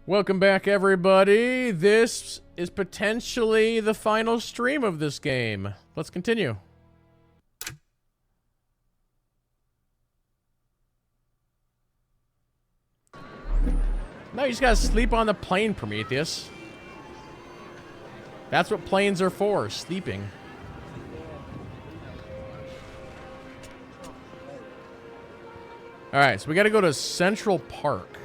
Welcome back, everybody. This is potentially the final stream of this game. Let's continue. No, you just gotta sleep on the plane, Prometheus. That's what planes are for, sleeping. Alright, so we gotta go to Central Park.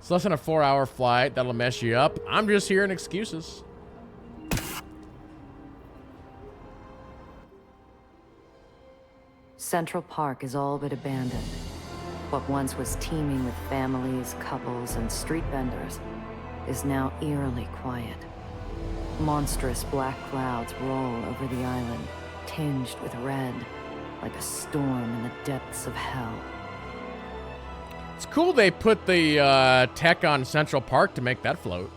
It's less than a 4-hour flight. That'll mess you up. I'm just hearing excuses. Central Park is all but abandoned. What once was teeming with families, couples, and street vendors is now eerily quiet. Monstrous black clouds roll over the island, tinged with red, like a storm in the depths of hell. It's cool they put the tech on Central Park to make that float.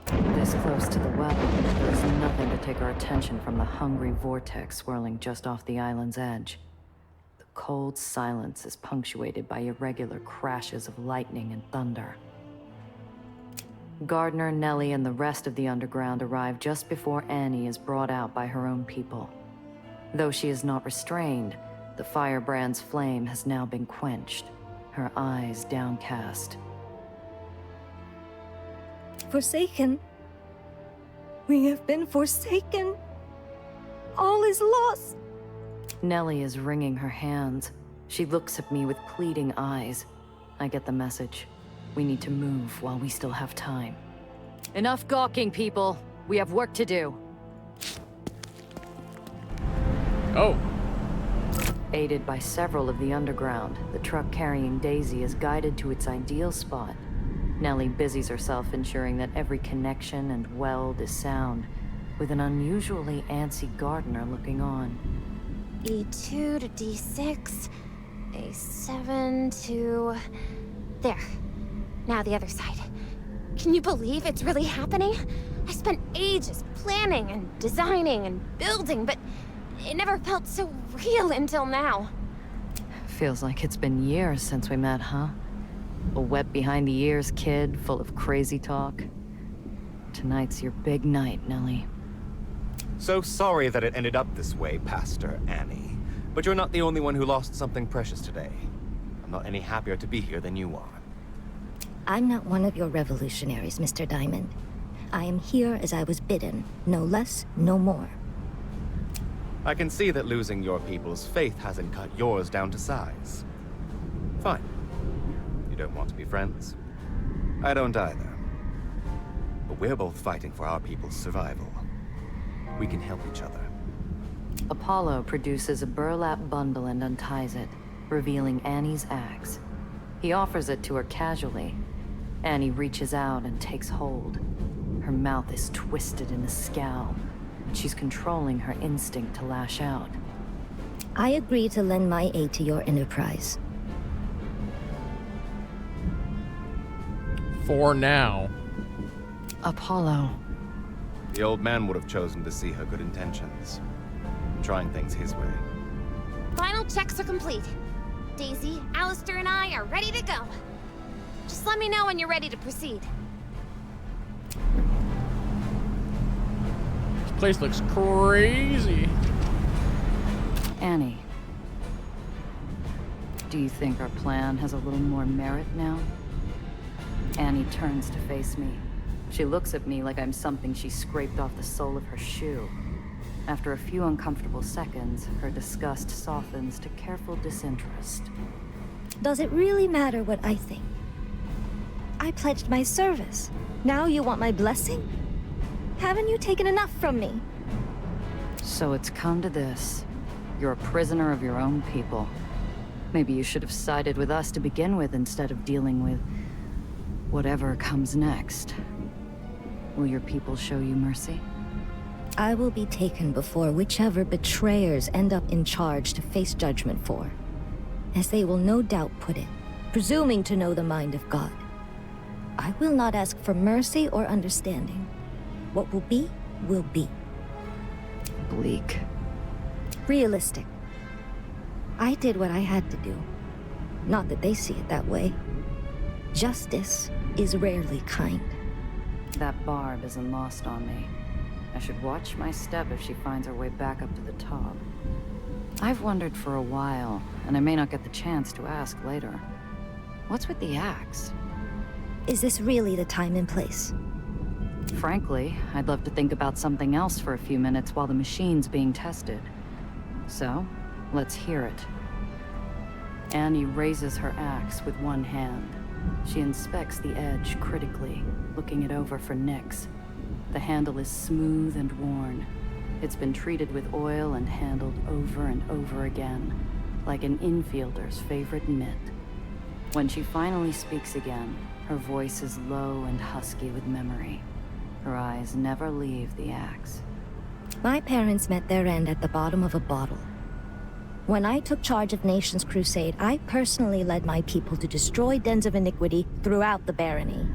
This close to the well, there is nothing to take our attention from the hungry vortex swirling just off the island's edge. The cold silence is punctuated by irregular crashes of lightning and thunder. Gardner, Nellie, and the rest of the underground arrive just before Annie is brought out by her own people. Though she is not restrained, the firebrand's flame has now been quenched, her eyes downcast. Forsaken. We have been forsaken. All is lost. Nellie is wringing her hands. She looks at me with pleading eyes. I get the message. We need to move while we still have time. Enough gawking, people. We have work to do. Oh. Aided by several of the underground, the truck carrying Daisy is guided to its ideal spot. Nellie busies herself ensuring that every connection and weld is sound, with an unusually antsy Gardner looking on. E2 to D6, A7 to... There. Now the other side. Can you believe it's really happening? I spent ages planning and designing and building, but it never felt so real until now. Feels like it's been years since we met, huh? A wet behind the ears kid full of crazy talk. Tonight's your big night, Nellie. So sorry that it ended up this way, Pastor Annie. But you're not the only one who lost something precious today. I'm not any happier to be here than you are. I'm not one of your revolutionaries, Mr. Diamond. I am here as I was bidden. No less, no more. I can see that losing your people's faith hasn't cut yours down to size. Fine. You don't want to be friends? I don't either. But we're both fighting for our people's survival. We can help each other. Apollo produces a burlap bundle and unties it, revealing Annie's axe. He offers it to her casually. Annie reaches out and takes hold. Her mouth is twisted in a scowl. She's controlling her instinct to lash out. I agree to lend my aid to your enterprise. For now. Apollo. The old man would have chosen to see her good intentions. Trying things his way. Final checks are complete. Daisy, Alistair, and I are ready to go. Just let me know when you're ready to proceed. This place looks crazy. Annie. Do you think our plan has a little more merit now? Annie turns to face me. She looks at me like I'm something she scraped off the sole of her shoe. After a few uncomfortable seconds, her disgust softens to careful disinterest. Does it really matter what I think? I pledged my service. Now you want my blessing? Haven't you taken enough from me? So it's come to this. You're a prisoner of your own people. Maybe you should have sided with us to begin with instead of dealing with whatever comes next. Will your people show you mercy? I will be taken before whichever betrayers end up in charge to face judgment for. As they will no doubt put it, presuming to know the mind of God. I will not ask for mercy or understanding. What will be, will be. Bleak. Realistic. I did what I had to do. Not that they see it that way. Justice is rarely kind. That barb isn't lost on me. I should watch my step if she finds her way back up to the top. I've wondered for a while, and I may not get the chance to ask later. What's with the axe? Is this really the time and place? Frankly, I'd love to think about something else for a few minutes while the machine's being tested. So, let's hear it. Annie raises her axe with one hand. She inspects the edge critically, looking it over for nicks. The handle is smooth and worn. It's been treated with oil and handled over and over again, like an infielder's favorite mitt. When she finally speaks again, her voice is low and husky with memory. Her eyes never leave the axe. My parents met their end at the bottom of a bottle. When I took charge of Nation's Crusade, I personally led my people to destroy dens of iniquity throughout the barony.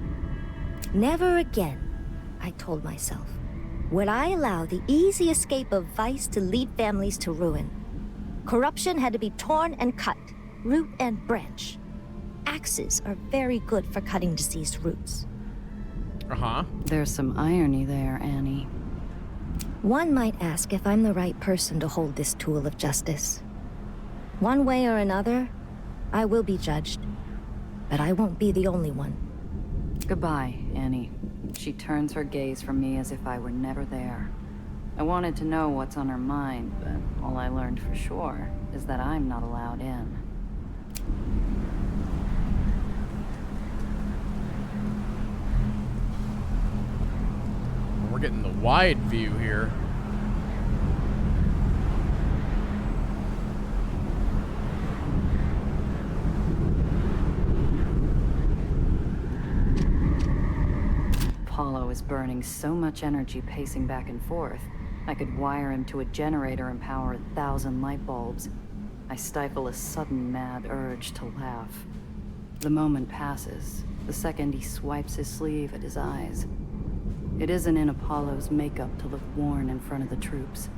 Never again, I told myself, would I allow the easy escape of vice to lead families to ruin. Corruption had to be torn and cut, root and branch. Axes are very good for cutting diseased roots. Uh-huh. There's some irony there, Annie. One might ask if I'm the right person to hold this tool of justice. One way or another, I will be judged. But I won't be the only one. Goodbye, Annie. She turns her gaze from me as if I were never there. I wanted to know what's on her mind, but all I learned for sure is that I'm not allowed in. We're getting the wide view here. Apollo is burning so much energy pacing back and forth, I could wire him to a generator and power 1,000 light bulbs. I stifle a sudden mad urge to laugh. The moment passes, the second he swipes his sleeve at his eyes. It isn't in Apollo's makeup to look worn in front of the troops,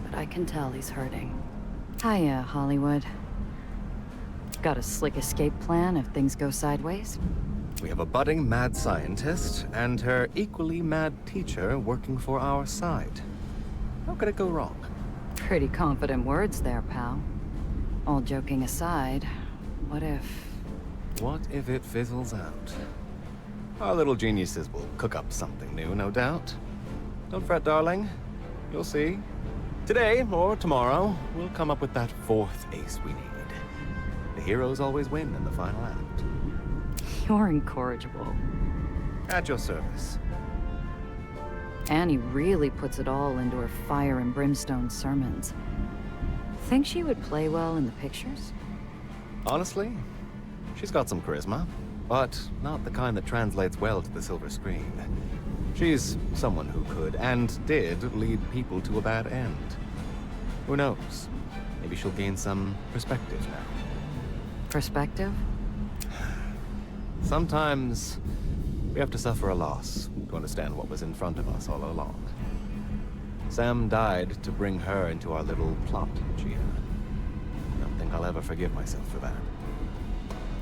but I can tell he's hurting. Hiya, Hollywood. Got a slick escape plan if things go sideways? We have a budding mad scientist and her equally mad teacher working for our side. How could it go wrong? Pretty confident words there, pal. All joking aside, what if... What if it fizzles out? Our little geniuses will cook up something new, no doubt. Don't fret, darling. You'll see. Today, or tomorrow, we'll come up with that fourth ace we need. The heroes always win in the final act. You're incorrigible. At your service. Annie really puts it all into her fire and brimstone sermons. Think she would play well in the pictures? Honestly, she's got some charisma, but not the kind that translates well to the silver screen. She's someone who could, and did, lead people to a bad end. Who knows? Maybe she'll gain some perspective now. Perspective? Sometimes we have to suffer a loss to understand what was in front of us all along. Sam died to bring her into our little plot, Gina. I don't think I'll ever forgive myself for that.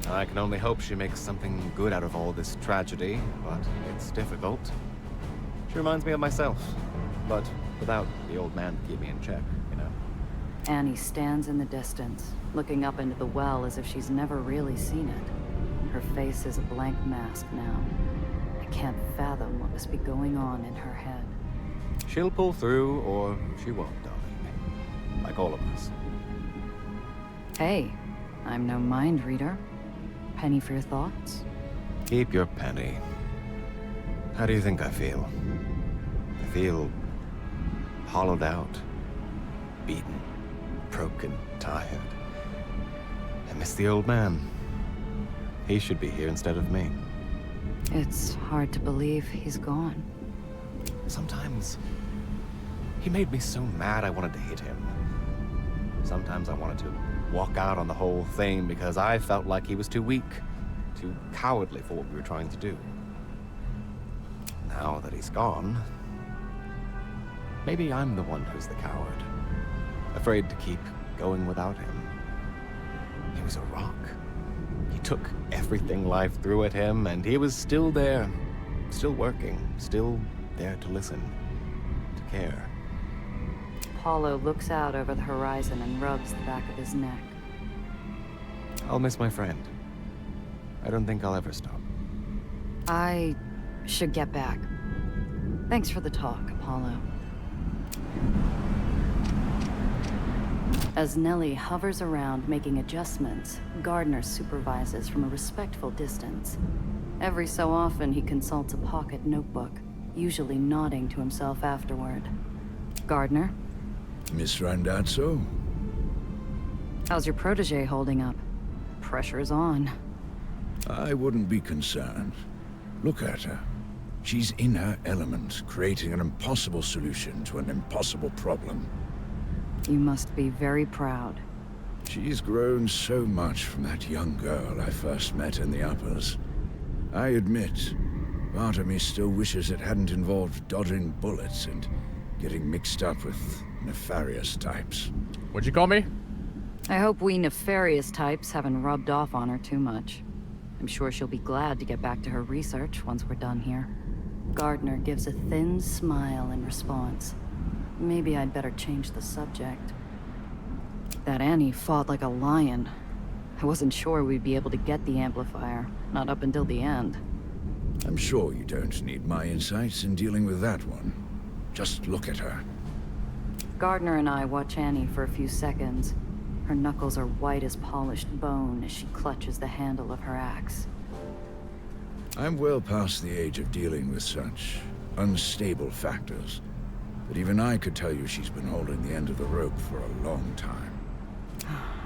I can only hope she makes something good out of all this tragedy, but it's difficult. She reminds me of myself, but without the old man to keep me in check, you know? Annie stands in the distance, looking up into the well as if she's never really seen it. Her face is a blank mask now. I can't fathom what must be going on in her head. She'll pull through, or she won't, darling. Like all of us. Hey, I'm no mind reader. Penny for your thoughts? Keep your penny. How do you think I feel? I feel hollowed out, beaten, broken, tired. I miss the old man. He should be here instead of me. It's hard to believe he's gone. Sometimes he made me so mad I wanted to hit him. Sometimes I wanted to walk out on the whole thing because I felt like he was too weak, too cowardly for what we were trying to do. now that he's gone, maybe I'm the one who's the coward. Afraid to keep going without him. He was a rock. He took everything life threw at him, and he was still there. Still working. Still there to listen. To care. Paulo looks out over the horizon and rubs the back of his neck. I'll miss my friend. I don't think I'll ever stop. I should get back. Thanks for the talk, Apollo. As Nellie hovers around making adjustments, Gardner supervises from a respectful distance. Every so often, he consults a pocket notebook, usually nodding to himself afterward. Gardner? Miss Randazzo? How's your protege holding up? Pressure's on. I wouldn't be concerned. Look at her. She's in her element, creating an impossible solution to an impossible problem. You must be very proud. She's grown so much from that young girl I first met in the uppers. I admit, part of me still wishes it hadn't involved dodging bullets and getting mixed up with nefarious types. What'd you call me? I hope we nefarious types haven't rubbed off on her too much. I'm sure she'll be glad to get back to her research once we're done here. Gardner gives a thin smile in response. Maybe I'd better change the subject. That Annie fought like a lion. I wasn't sure we'd be able to get the amplifier, not up until the end. I'm sure you don't need my insights in dealing with that one. Just look at her. Gardner and I watch Annie for a few seconds. Her knuckles are white as polished bone as she clutches the handle of her axe. I'm well past the age of dealing with such unstable factors, but even I could tell you she's been holding the end of the rope for a long time.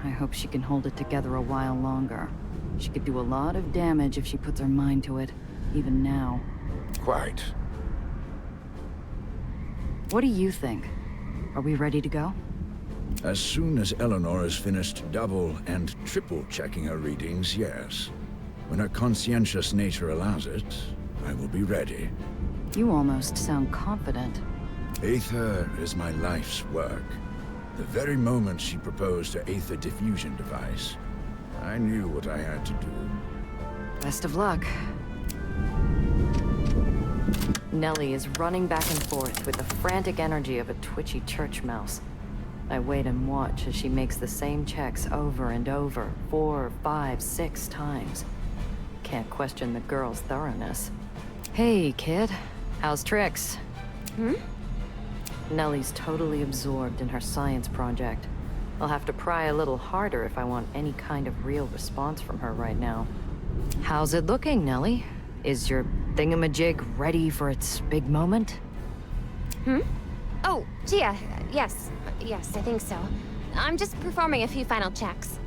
I hope she can hold it together a while longer. She could do a lot of damage if she puts her mind to it, even now. Quite. What do you think? Are we ready to go? As soon as Eleanor has finished double and triple checking her readings, yes. When her conscientious nature allows it, I will be ready. You almost sound confident. Aether is my life's work. The very moment she proposed her Aether diffusion device, I knew what I had to do. Best of luck. Nellie is running back and forth with the frantic energy of a twitchy church mouse. I wait and watch as she makes the same checks over and over, 4, 5, 6 times. Can't question the girl's thoroughness. Hey, kid. How's tricks? Nellie's totally absorbed in her science project. I'll have to pry a little harder if I want any kind of real response from her right now. How's it looking, Nellie? Is your thingamajig ready for its big moment? Oh, Gia, yes. Yes, I think so. I'm just performing a few final checks.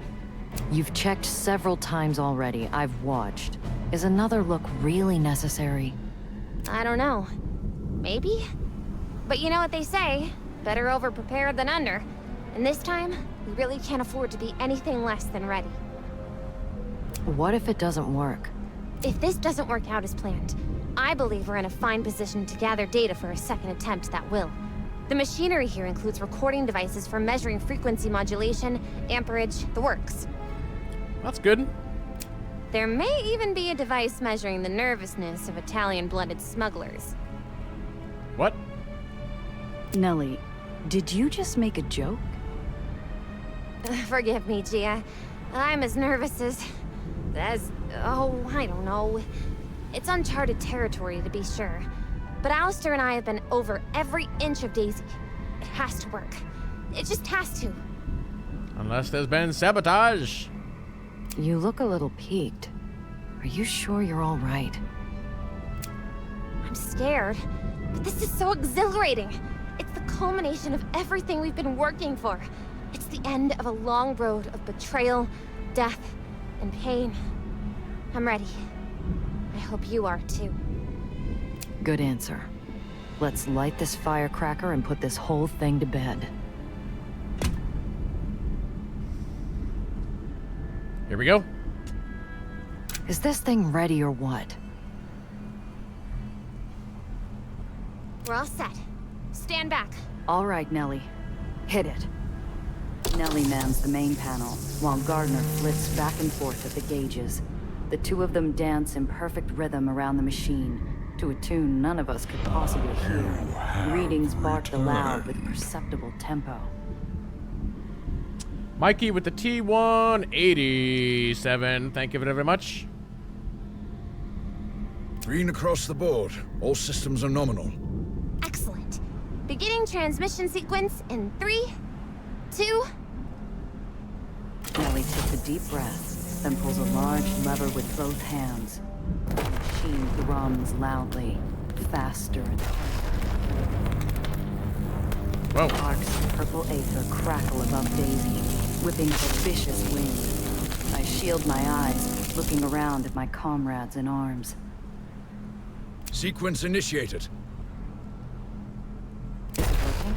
You've checked several times already. I've watched. Is another look really necessary? I don't know. Maybe? But you know what they say, better over-prepared than under. And this time, we really can't afford to be anything less than ready. What if it doesn't work? If this doesn't work out as planned, I believe we're in a fine position to gather data for a second attempt that will. The machinery here includes recording devices for measuring frequency modulation, amperage, the works. That's good. There may even be a device measuring the nervousness of Italian-blooded smugglers. What? Nellie, did you just make a joke? Forgive me, Gia. I'm as nervous as... oh, I don't know. It's uncharted territory, to be sure. But Alistair and I have been over every inch of Daisy. It has to work. It just has to. Unless there's been sabotage. You look a little peaked. Are you sure you're all right? I'm scared, but this is so exhilarating. It's the culmination of everything we've been working for. It's the end of a long road of betrayal, death, and pain. I'm ready. I hope you are too. Good answer. Let's light this firecracker and put this whole thing to bed. Here we go. Is this thing ready or what? We're all set. Stand back. All right, Nellie. Hit it. Nellie mans the main panel, while Gardner flips back and forth at the gauges. The two of them dance in perfect rhythm around the machine, to a tune none of us could possibly hear. Readings barked aloud with perceptible tempo. Mikey with the T187. Thank you very much. Green across the board. All systems are nominal. Excellent. Beginning transmission sequence in 3, 2... Nellie takes a deep breath, then pulls a large lever with both hands. The machine drums loudly, faster and Whoa. Arcs of purple aether crackle above Daisy, whipping her vicious wings. I shield my eyes, looking around at my comrades in arms. Sequence initiated. Is it working?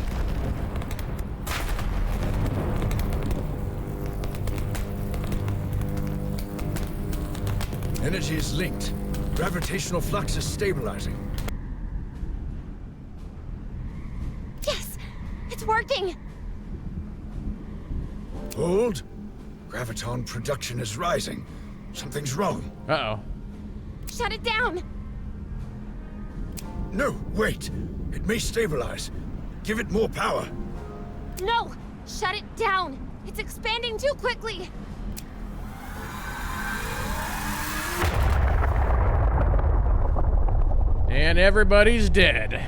Energy is linked. Gravitational flux is stabilizing. Yes! It's working! Hold. Graviton production is rising. Something's wrong. Uh-oh. Shut it down! No, wait. It may stabilize. Give it more power. No! Shut it down! It's expanding too quickly! And everybody's dead.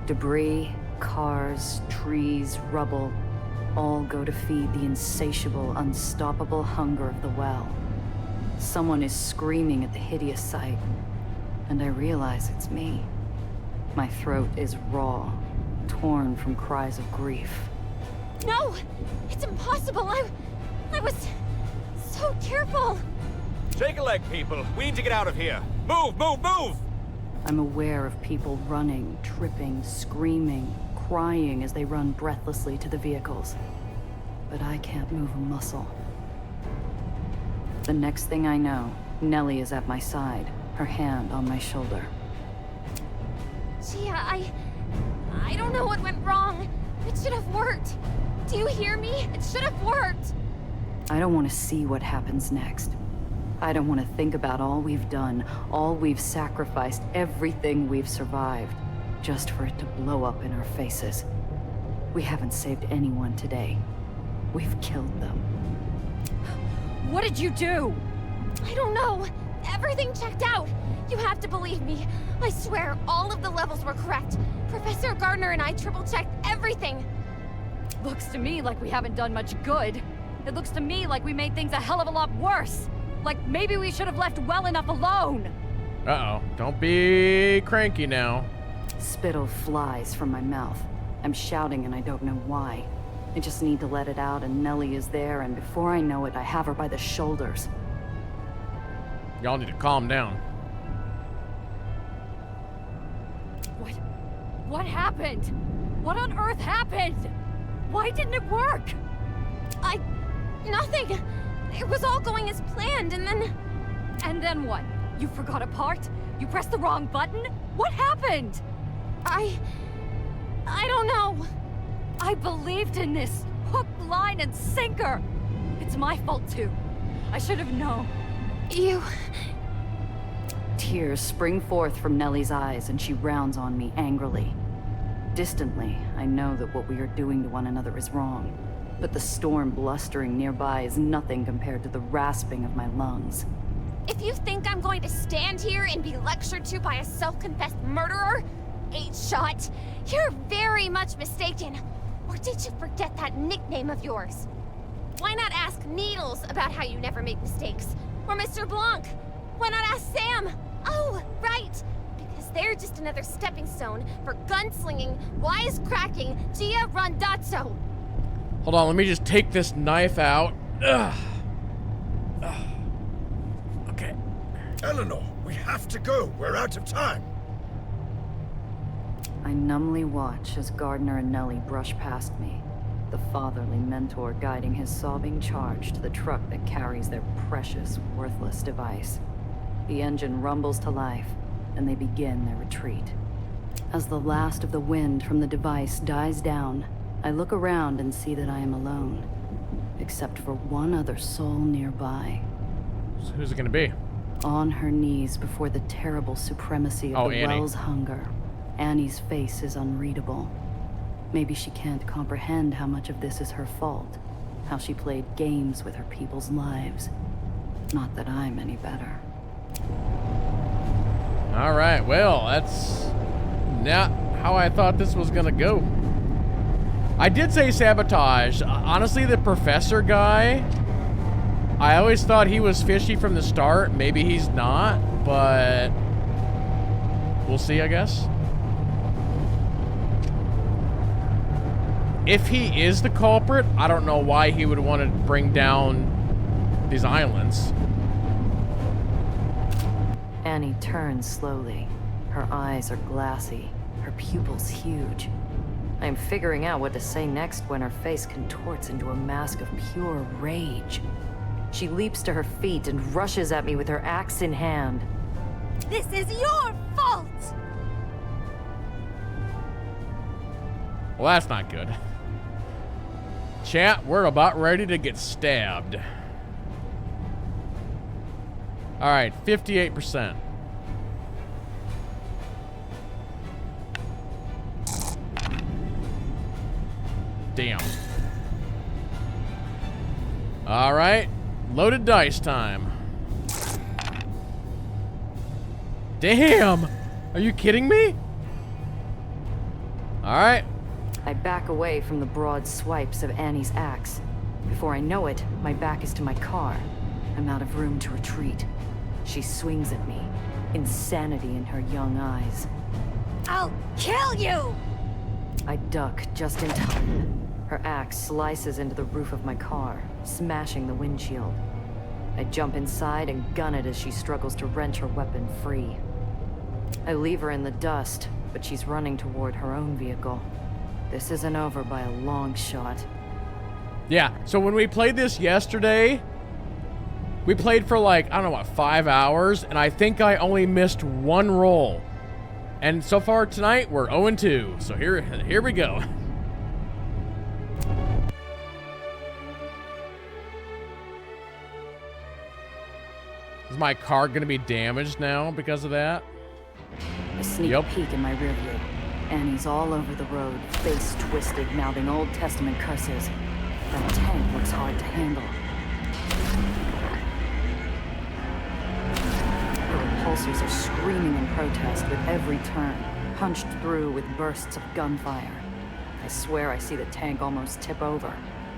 Debris, cars, trees, rubble, all go to feed the insatiable, unstoppable hunger of the well. Someone is screaming at the hideous sight, and I realize it's me. My throat is raw, torn from cries of grief. No! It's impossible! I was so careful! Take a leg, people. We need to get out of here. Move, move, move! I'm aware of people running, tripping, screaming, crying as they run breathlessly to the vehicles. But I can't move a muscle. The next thing I know, Nellie is at my side, her hand on my shoulder. Gia, I don't know what went wrong. It should have worked. Do you hear me? It should have worked. I don't want to see what happens next. I don't want to think about all we've done, all we've sacrificed, everything we've survived, just for it to blow up in our faces. We haven't saved anyone today. We've killed them. What did you do? I don't know. Everything checked out. You have to believe me. I swear, all of the levels were correct. Professor Gardner and I triple-checked everything. Looks to me like we haven't done much good. It looks to me like we made things a hell of a lot worse. Like maybe we should have left well enough alone. Uh-oh. Don't be cranky now. Spittle flies from my mouth. I'm shouting and I don't know why. I just need to let it out and Nellie is there, and before I know it, I have her by the shoulders. Y'all need to calm down. What happened? What on earth happened? Why didn't it work? Nothing. It was all going as planned, and then... And then what? You forgot a part? You pressed the wrong button? What happened? I don't know. I believed in this. Hook, line, and sinker. It's my fault too. I should have known. You... Tears spring forth from Nellie's eyes and she rounds on me angrily. Distantly, I know that what we are doing to one another is wrong, but the storm blustering nearby is nothing compared to the rasping of my lungs. If you think I'm going to stand here and be lectured to by a self-confessed murderer, 8-Shot, you're very much mistaken. Or did you forget that nickname of yours? Why not ask Needles about how you never make mistakes? Or Mr. Blanc? Why not ask Sam? Oh, right! Because they're just another stepping stone for gunslinging, wisecracking Gia Randazzo. Hold on, let me just take this knife out. Ugh. Okay. Eleanor, we have to go. We're out of time. I numbly watch as Gardner and Nellie brush past me, the fatherly mentor guiding his sobbing charge to the truck that carries their precious, worthless device. The engine rumbles to life, and they begin their retreat. As the last of the wind from the device dies down, I look around and see that I am alone, except for one other soul nearby. So who's it gonna be? On her knees before the terrible supremacy of the Annie. Well's hunger, Annie's face is unreadable. Maybe she can't comprehend how much of this is her fault, how she played games with her people's lives. Not that I'm any better. All right, well, that's not how I thought this was gonna go. I did say sabotage. Honestly, the professor guy, I always thought he was fishy from the start. Maybe he's not, but we'll see, I guess. If he is the culprit, I don't know why he would want to bring down these islands. Annie turns slowly. Her eyes are glassy, her pupils huge. I am figuring out what to say next when her face contorts into a mask of pure rage. She leaps to her feet and rushes at me with her axe in hand. This is your fault! Well, that's not good. Chat, we're about ready to get stabbed. All right, 58%. Damn. All right, loaded dice time. Damn! Are you kidding me? All right. I back away from the broad swipes of Annie's axe. Before I know it, my back is to my car. I'm out of room to retreat. She swings at me, insanity in her young eyes. I'll kill you! I duck just in time. Her axe slices into the roof of my car, smashing the windshield. I jump inside and gun it as she struggles to wrench her weapon free. I leave her in the dust, but she's running toward her own vehicle. This isn't over by a long shot. Yeah, so when we played this yesterday, we played for like, I don't know what, 5 hours, and I think I only missed one roll. And so far tonight, we're 0-2. So here we go. Is my car gonna be damaged now because of that? A sneak peek in my rearview. Annie's all over the road, face twisted, mouthing Old Testament curses. That tank looks hard to handle. Her repulsors are screaming in protest with every turn, punched through with bursts of gunfire. I swear I see the tank almost tip over,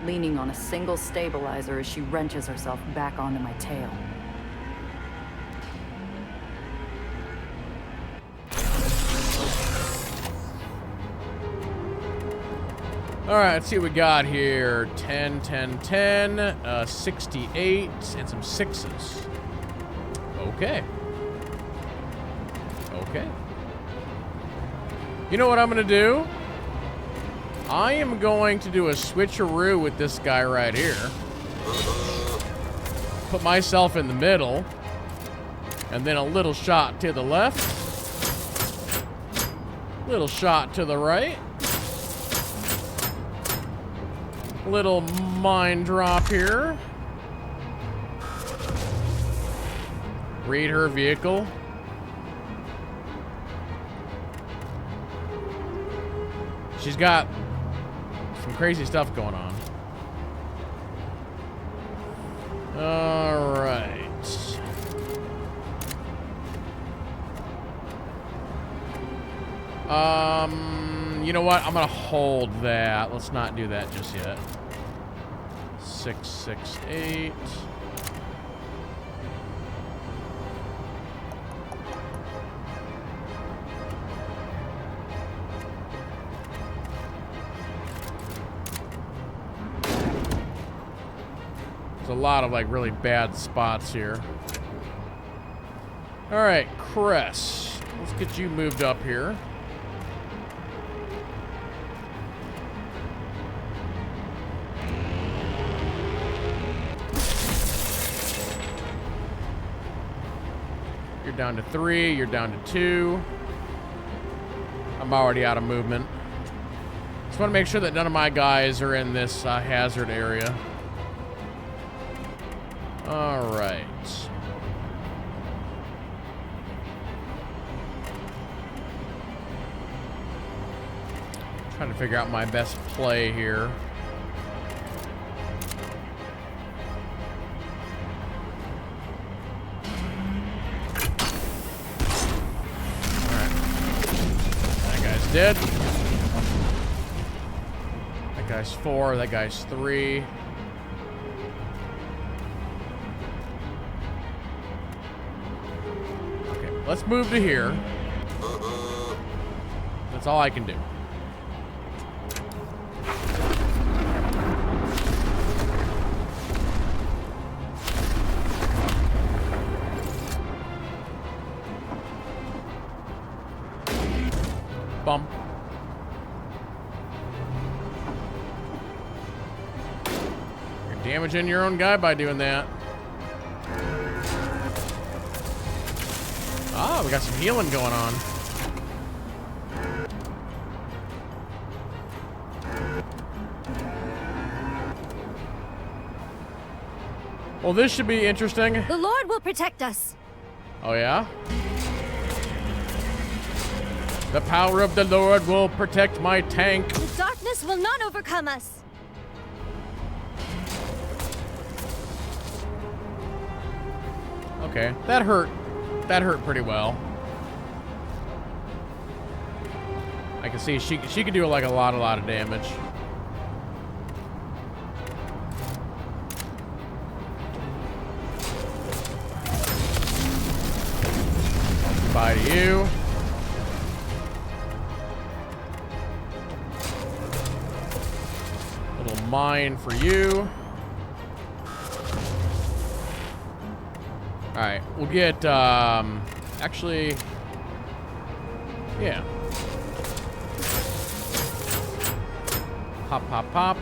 leaning on a single stabilizer as she wrenches herself back onto my tail. All right, let's see what we got here. 10, 10, 10, 68, and some sixes. Okay. Okay. You know what I'm gonna do? I am going to do a switcheroo with this guy right here. Put myself in the middle. And then a little shot to the left. Little shot to the right. Little mine drop here. Read her vehicle. She's got some crazy stuff going on. All right. You know what? I'm gonna hold that. Let's not do that just yet. 6, 6, 8. There's a lot of like really bad spots here. All right, Cress. Let's get you moved up here. You're down to 3. You're down to 2. I'm already out of movement. Just want to make sure that none of my guys are in this hazard area. All right. Trying to figure out my best play here. Dead. That guy's 4. That guy's 3. Okay, let's move to here. That's all I can do. Bump. You're damaging your own guy by doing that. Ah, we got some healing going on. Well, this should be interesting. The Lord will protect us. Oh, yeah? The power of the Lord will protect my tank. The darkness will not overcome us. Okay, that hurt. That hurt pretty well. I can see she could do like a lot of damage. Bye to you. Little mine for you. All right, we'll get actually, yeah. Pop, pop, pop.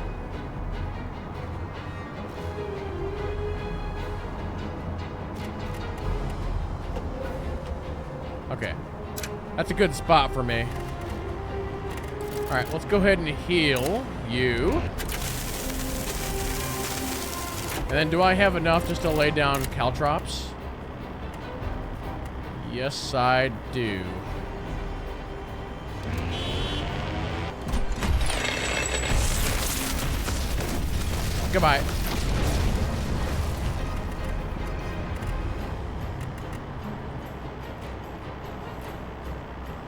Okay. That's a good spot for me. Alright, let's go ahead and heal you. And then do I have enough just to lay down caltrops? Yes, I do. Goodbye.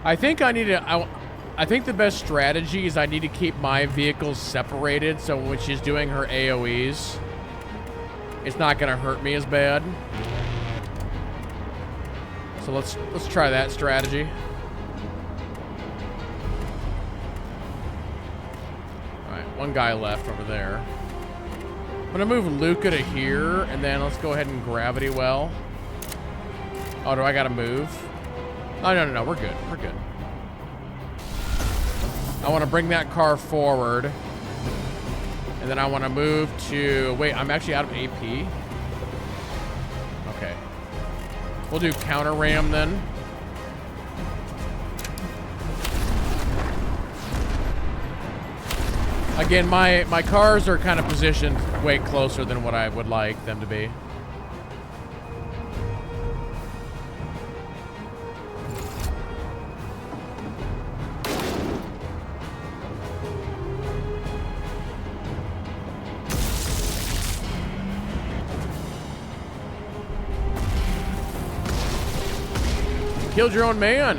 I think I need to... I think the best strategy is I need to keep my vehicles separated so when she's doing her AoEs, it's not going to hurt me as bad. So let's try that strategy. Alright, one guy left over there. I'm gonna move Luca to here, and then let's go ahead and gravity well. Oh, do I gotta move? Oh, no, we're good. We're good. I want to bring that car forward. And then I want to move to... Wait, I'm actually out of AP. Okay. We'll do counter ram then. Again, my cars are kind of positioned way closer than what I would like them to be. Killed your own man.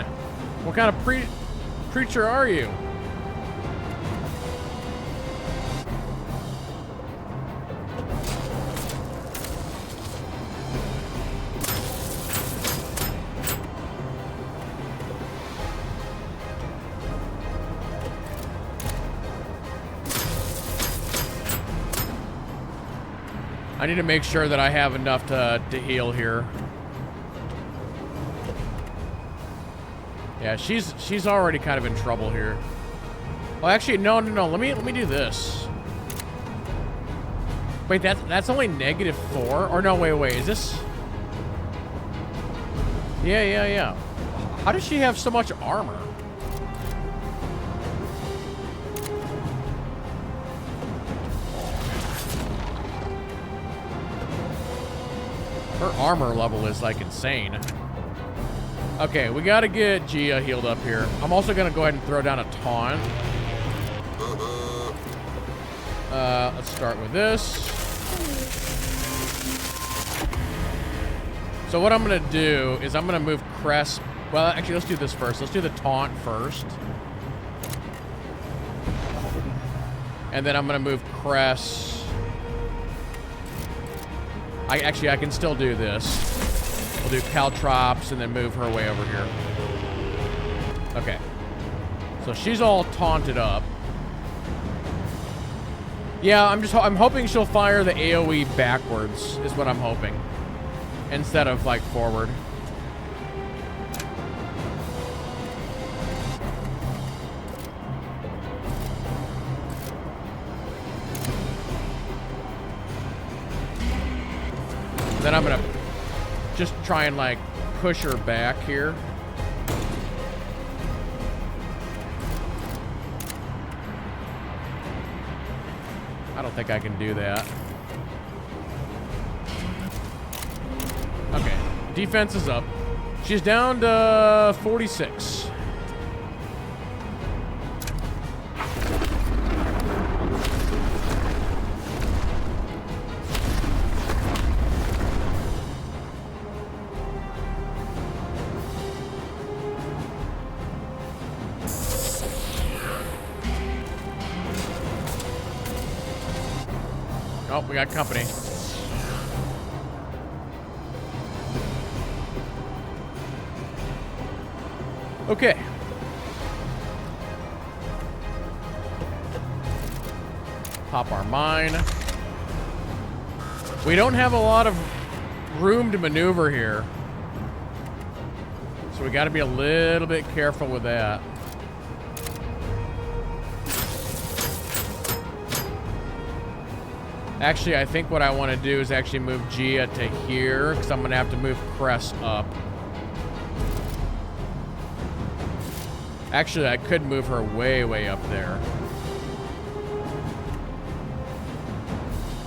What kind of preacher are you? I need to make sure that I have enough to heal here. Yeah, she's already kind of in trouble here. Well, actually, no. Let me do this. Wait, that's only -4? Or no, wait. Is this? Yeah. How does she have so much armor? Her armor level is like insane. Okay, we gotta get Gia healed up here. I'm also gonna go ahead and throw down a taunt. Let's start with this. So what I'm gonna do is I'm gonna move Crest. Well, actually, let's do this first. Let's do the taunt first. And then I'm gonna move Crest. I can still do this. We'll do Caltrops and then move her way over here. Okay. So she's all taunted up. Yeah, I'm hoping she'll fire the AoE backwards, is what I'm hoping. Instead of, like, forward. Then I'm gonna just try and, like, push her back here. I don't think I can do that. Okay, defense is up. She's down to 46. Oh, we got company. Okay. Pop our mine. We don't have a lot of room to maneuver here. So we got to be a little bit careful with that. Actually, I think what I want to do is actually move Gia to here, because I'm going to have to move Crest up. Actually, I could move her way, way up there.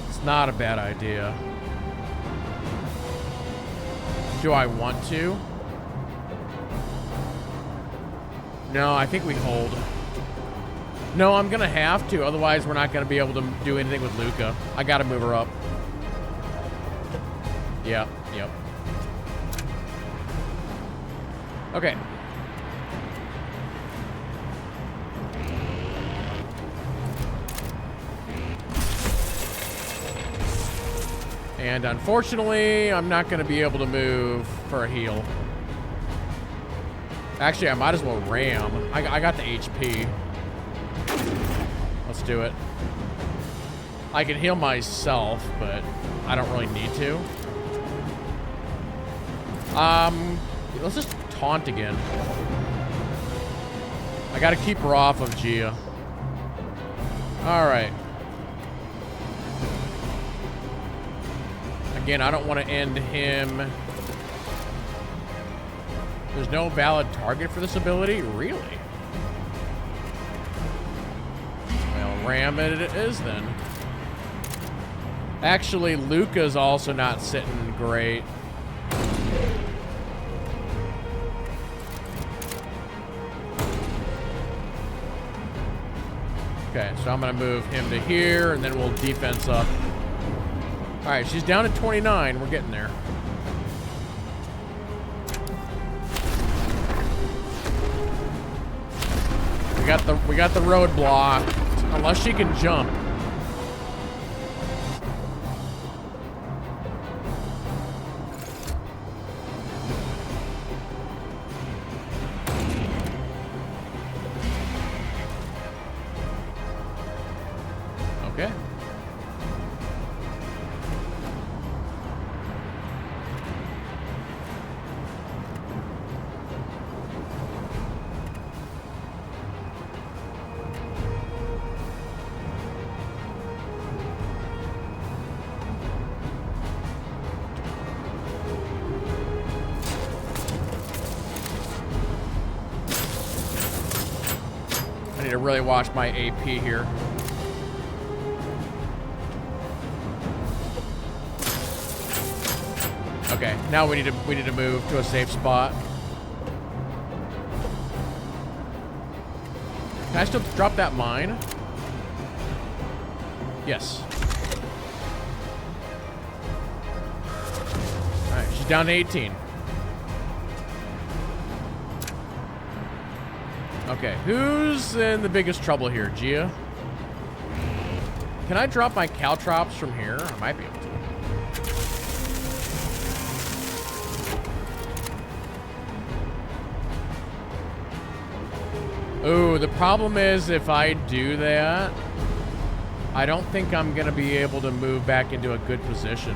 It's not a bad idea. Do I want to? No, I think we hold. No, I'm gonna have to, otherwise we're not gonna be able to do anything with Luca. I gotta move her up. Yep. Okay. And unfortunately, I'm not gonna be able to move for a heal. Actually, I might as well ram. I got the HP. Let's do it. I can heal myself, but I don't really need to. Let's just taunt again. I gotta keep her off of Gia. Alright. Again, I don't want to end him. There's no valid target for this ability? Really? Ram it is then. Actually, Luca's also not sitting great. Okay, so I'm gonna move him to here and then we'll defense up. Alright, she's down at 29. We're getting there. We got the road blocked. Unless she can jump. Okay. to really watch my AP here. Okay, now we need to move to a safe spot. Can I still drop that mine? Yes. Alright, she's down to 18. Okay, who's in the biggest trouble here? Gia? Can I drop my caltrops from here? I might be able to. Ooh, the problem is if I do that, I don't think I'm gonna be able to move back into a good position.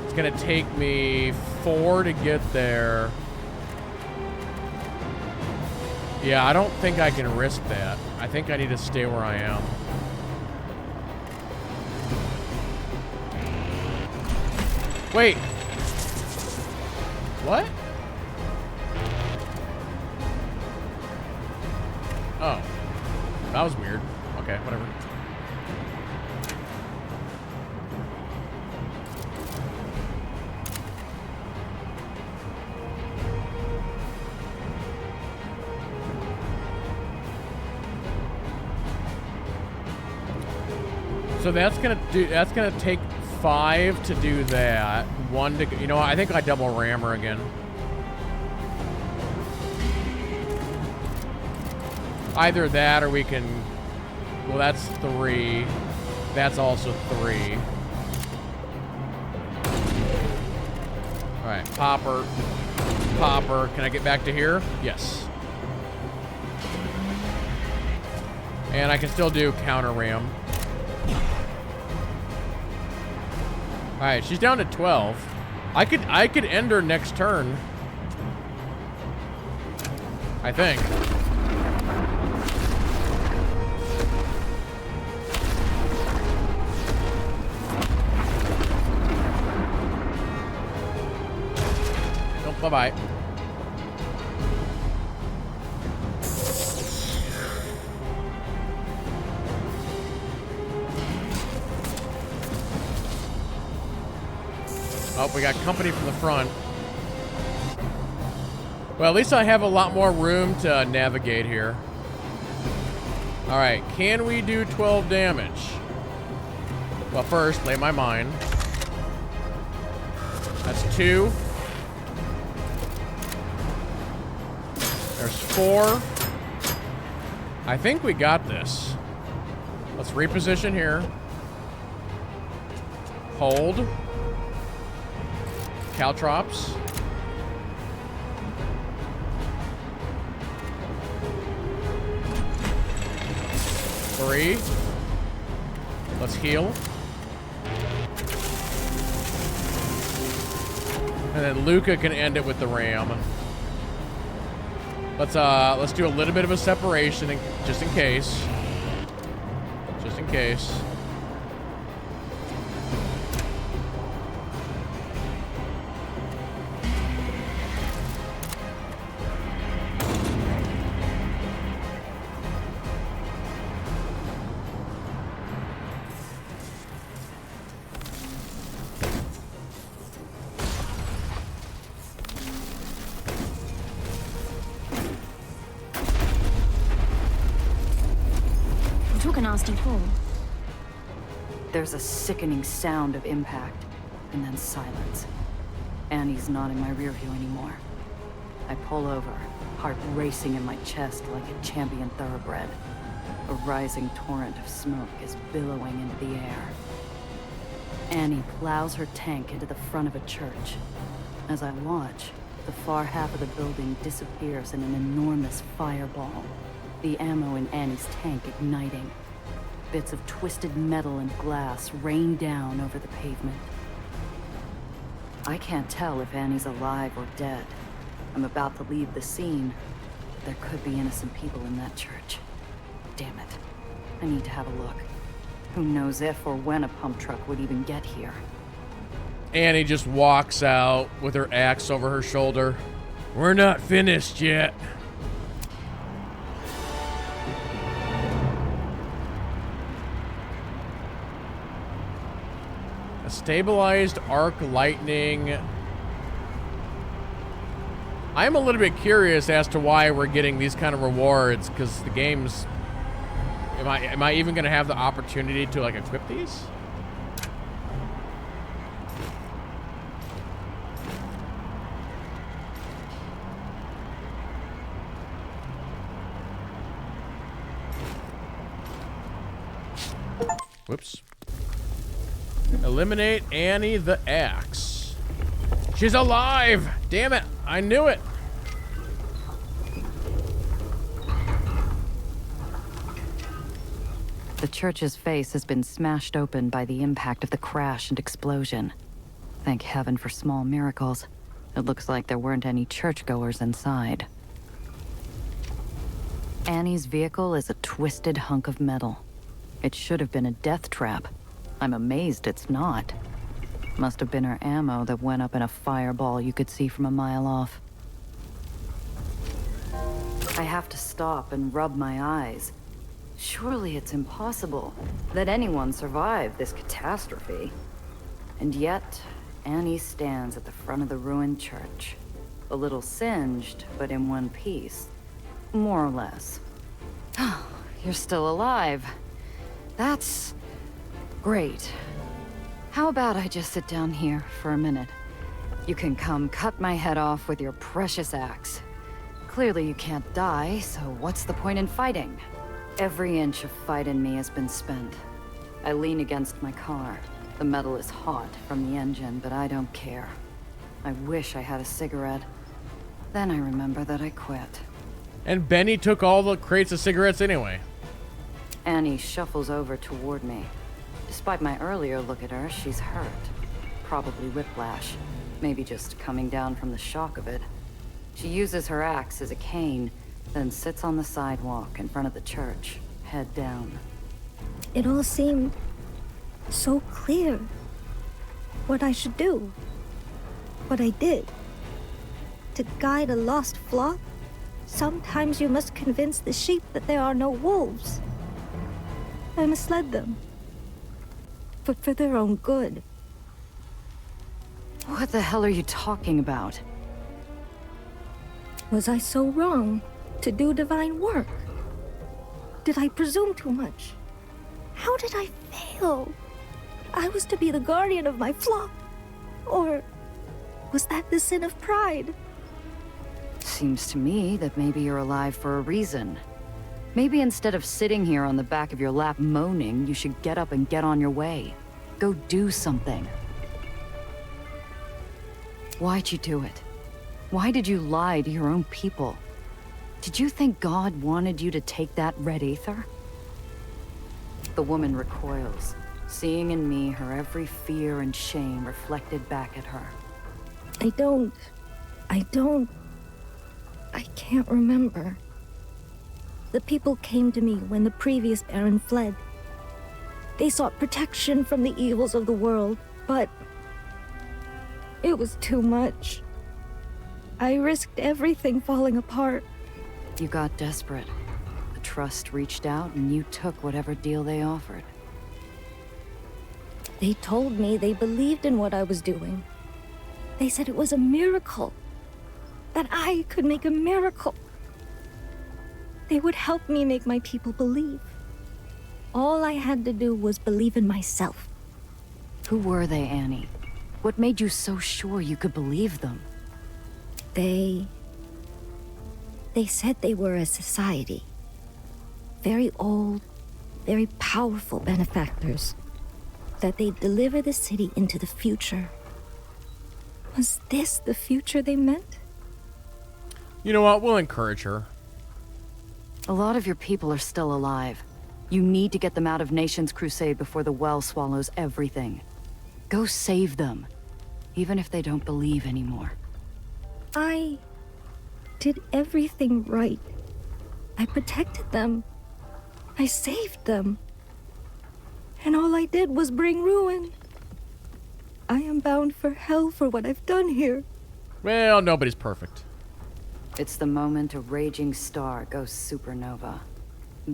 It's gonna take me 4 to get there. Yeah, I don't think I can risk that. I think I need to stay where I am. Wait. What? Oh. That was weird. Okay, whatever. So that's gonna take 5 to do that. 1 to, you know what, I think I double ram her again. Either that or we can, well, that's 3. That's also 3. All right, popper. Popper, can I get back to here? Yes. And I can still do counter ram. All right, she's down to 12. I could end her next turn. I think. Nope, bye-bye. Oh, we got company from the front. Well, at least I have a lot more room to navigate here. All right, can we do 12 damage? Well, first, lay my mine. That's 2. There's 4. I think we got this. Let's reposition here. Hold. Caltrops. Three. Let's heal. And then Luca can end it with the ram. Let's do a little bit of a separation just in case. Just in case. Nasty fall. There's a sickening sound of impact, and then silence. Annie's not in my rear view anymore. I pull over, heart racing in my chest like a champion thoroughbred. A rising torrent of smoke is billowing into the air. Annie plows her tank into the front of a church. As I watch, the far half of the building disappears in an enormous fireball, the ammo in Annie's tank igniting. Bits of twisted metal and glass rain down over the pavement. I can't tell if Annie's alive or dead. I'm about to leave the scene. There could be innocent people in that church. Damn it. I need to have a look. Who knows if or when a pump truck would even get here. Annie just walks out with her axe over her shoulder. We're not finished yet. Stabilized arc lightning. I'm a little bit curious as to why we're getting these kind of rewards, because the game's... Am I even going to have the opportunity to, like, equip these? Whoops. Eliminate Annie the Axe. She's alive! Damn it! I knew it! The church's face has been smashed open by the impact of the crash and explosion. Thank heaven for small miracles. It looks like there weren't any churchgoers inside. Annie's vehicle is a twisted hunk of metal. It should have been a death trap. I'm amazed it's not. Must have been her ammo that went up in a fireball you could see from a mile off. I have to stop and rub my eyes. Surely it's impossible that anyone survived this catastrophe. And yet, Annie stands at the front of the ruined church. A little singed, but in one piece. More or less. You're still alive. That's... great. How about I just sit down here for a minute? You can come cut my head off with your precious axe. Clearly you can't die, so what's the point in fighting? Every inch of fight in me has been spent. I lean against my car. The metal is hot from the engine, but I don't care. I wish I had a cigarette. Then I remember that I quit. And Benny took all the crates of cigarettes anyway. Annie shuffles over toward me. Despite my earlier look at her, she's hurt. Probably whiplash. Maybe just coming down from the shock of it. She uses her axe as a cane, then sits on the sidewalk in front of the church, head down. It all seemed so clear. What I should do. What I did. To guide a lost flock, sometimes you must convince the sheep that there are no wolves. I misled them. But for their own good. What the hell are you talking about? Was I so wrong to do divine work? Did I presume too much? How did I fail? I was to be the guardian of my flock. Or was that the sin of pride? Seems to me that maybe you're alive for a reason. Maybe instead of sitting here on the back of your lap moaning, you should get up and get on your way. Go do something. Why'd you do it? Why did you lie to your own people? Did you think God wanted you to take that red Aether? The woman recoils, seeing in me her every fear and shame reflected back at her. I can't remember. The people came to me when the previous Baron fled. They sought protection from the evils of the world, but it was too much. I risked everything falling apart. You got desperate. The trust reached out and you took whatever deal they offered. They told me they believed in what I was doing. They said it was a miracle. That I could make a miracle. They would help me make my people believe. All I had to do was believe in myself. Who were they, Annie? What made you so sure you could believe them? They said they were a society. Very old, very powerful benefactors. That they'd deliver the city into the future. Was this the future they meant? You know what? We'll encourage her. A lot of your people are still alive. You need to get them out of Nation's Crusade before the well swallows everything. Go save them, even if they don't believe anymore. I did everything right. I protected them. I saved them. And all I did was bring ruin. I am bound for hell for what I've done here. Well, nobody's perfect. It's the moment a raging star goes supernova.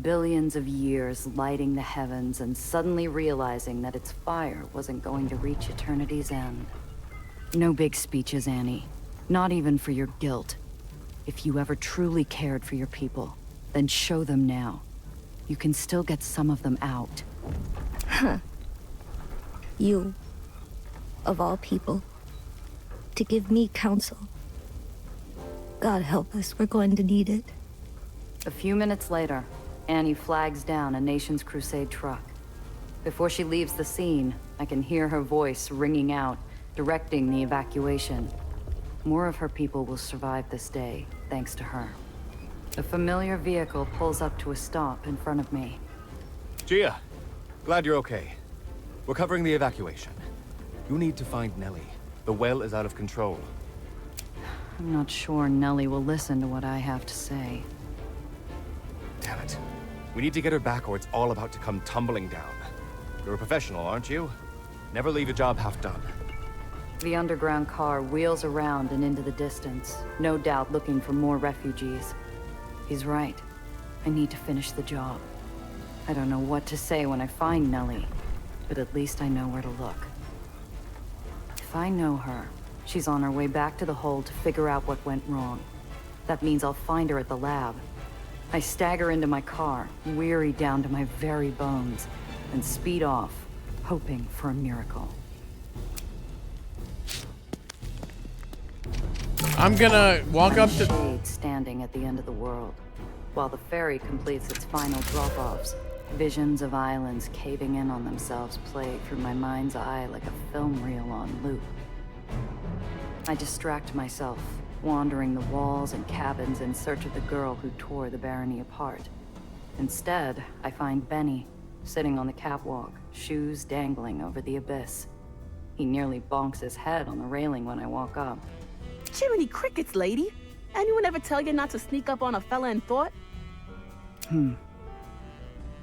Billions of years lighting the heavens and suddenly realizing that its fire wasn't going to reach eternity's end. No big speeches, Annie. Not even for your guilt. If you ever truly cared for your people, then show them now. You can still get some of them out. You, of all people, to give me counsel. God help us, we're going to need it. A few minutes later, Annie flags down a Nation's Crusade truck. Before she leaves the scene, I can hear her voice ringing out, directing the evacuation. More of her people will survive this day, thanks to her. A familiar vehicle pulls up to a stop in front of me. Gia, glad you're okay. We're covering the evacuation. You need to find Nellie. The well is out of control. I'm not sure Nellie will listen to what I have to say. Damn it. We need to get her back or it's all about to come tumbling down. You're a professional, aren't you? Never leave a job half done. The underground car wheels around and into the distance, no doubt looking for more refugees. He's right. I need to finish the job. I don't know what to say when I find Nellie, but at least I know where to look. If I know her, she's on her way back to the hold to figure out what went wrong. That means I'll find her at the lab. I stagger into my car, weary down to my very bones, and speed off, hoping for a miracle. I'm gonna walk up to... Shade standing at the end of the world, while the ferry completes its final drop-offs. Visions of islands caving in on themselves play through my mind's eye like a film reel on loop. I distract myself, wandering the walls and cabins in search of the girl who tore the barony apart. Instead, I find Benny, sitting on the catwalk, shoes dangling over the abyss. He nearly bonks his head on the railing when I walk up. Jiminy crickets, lady. Anyone ever tell you not to sneak up on a fella in thought?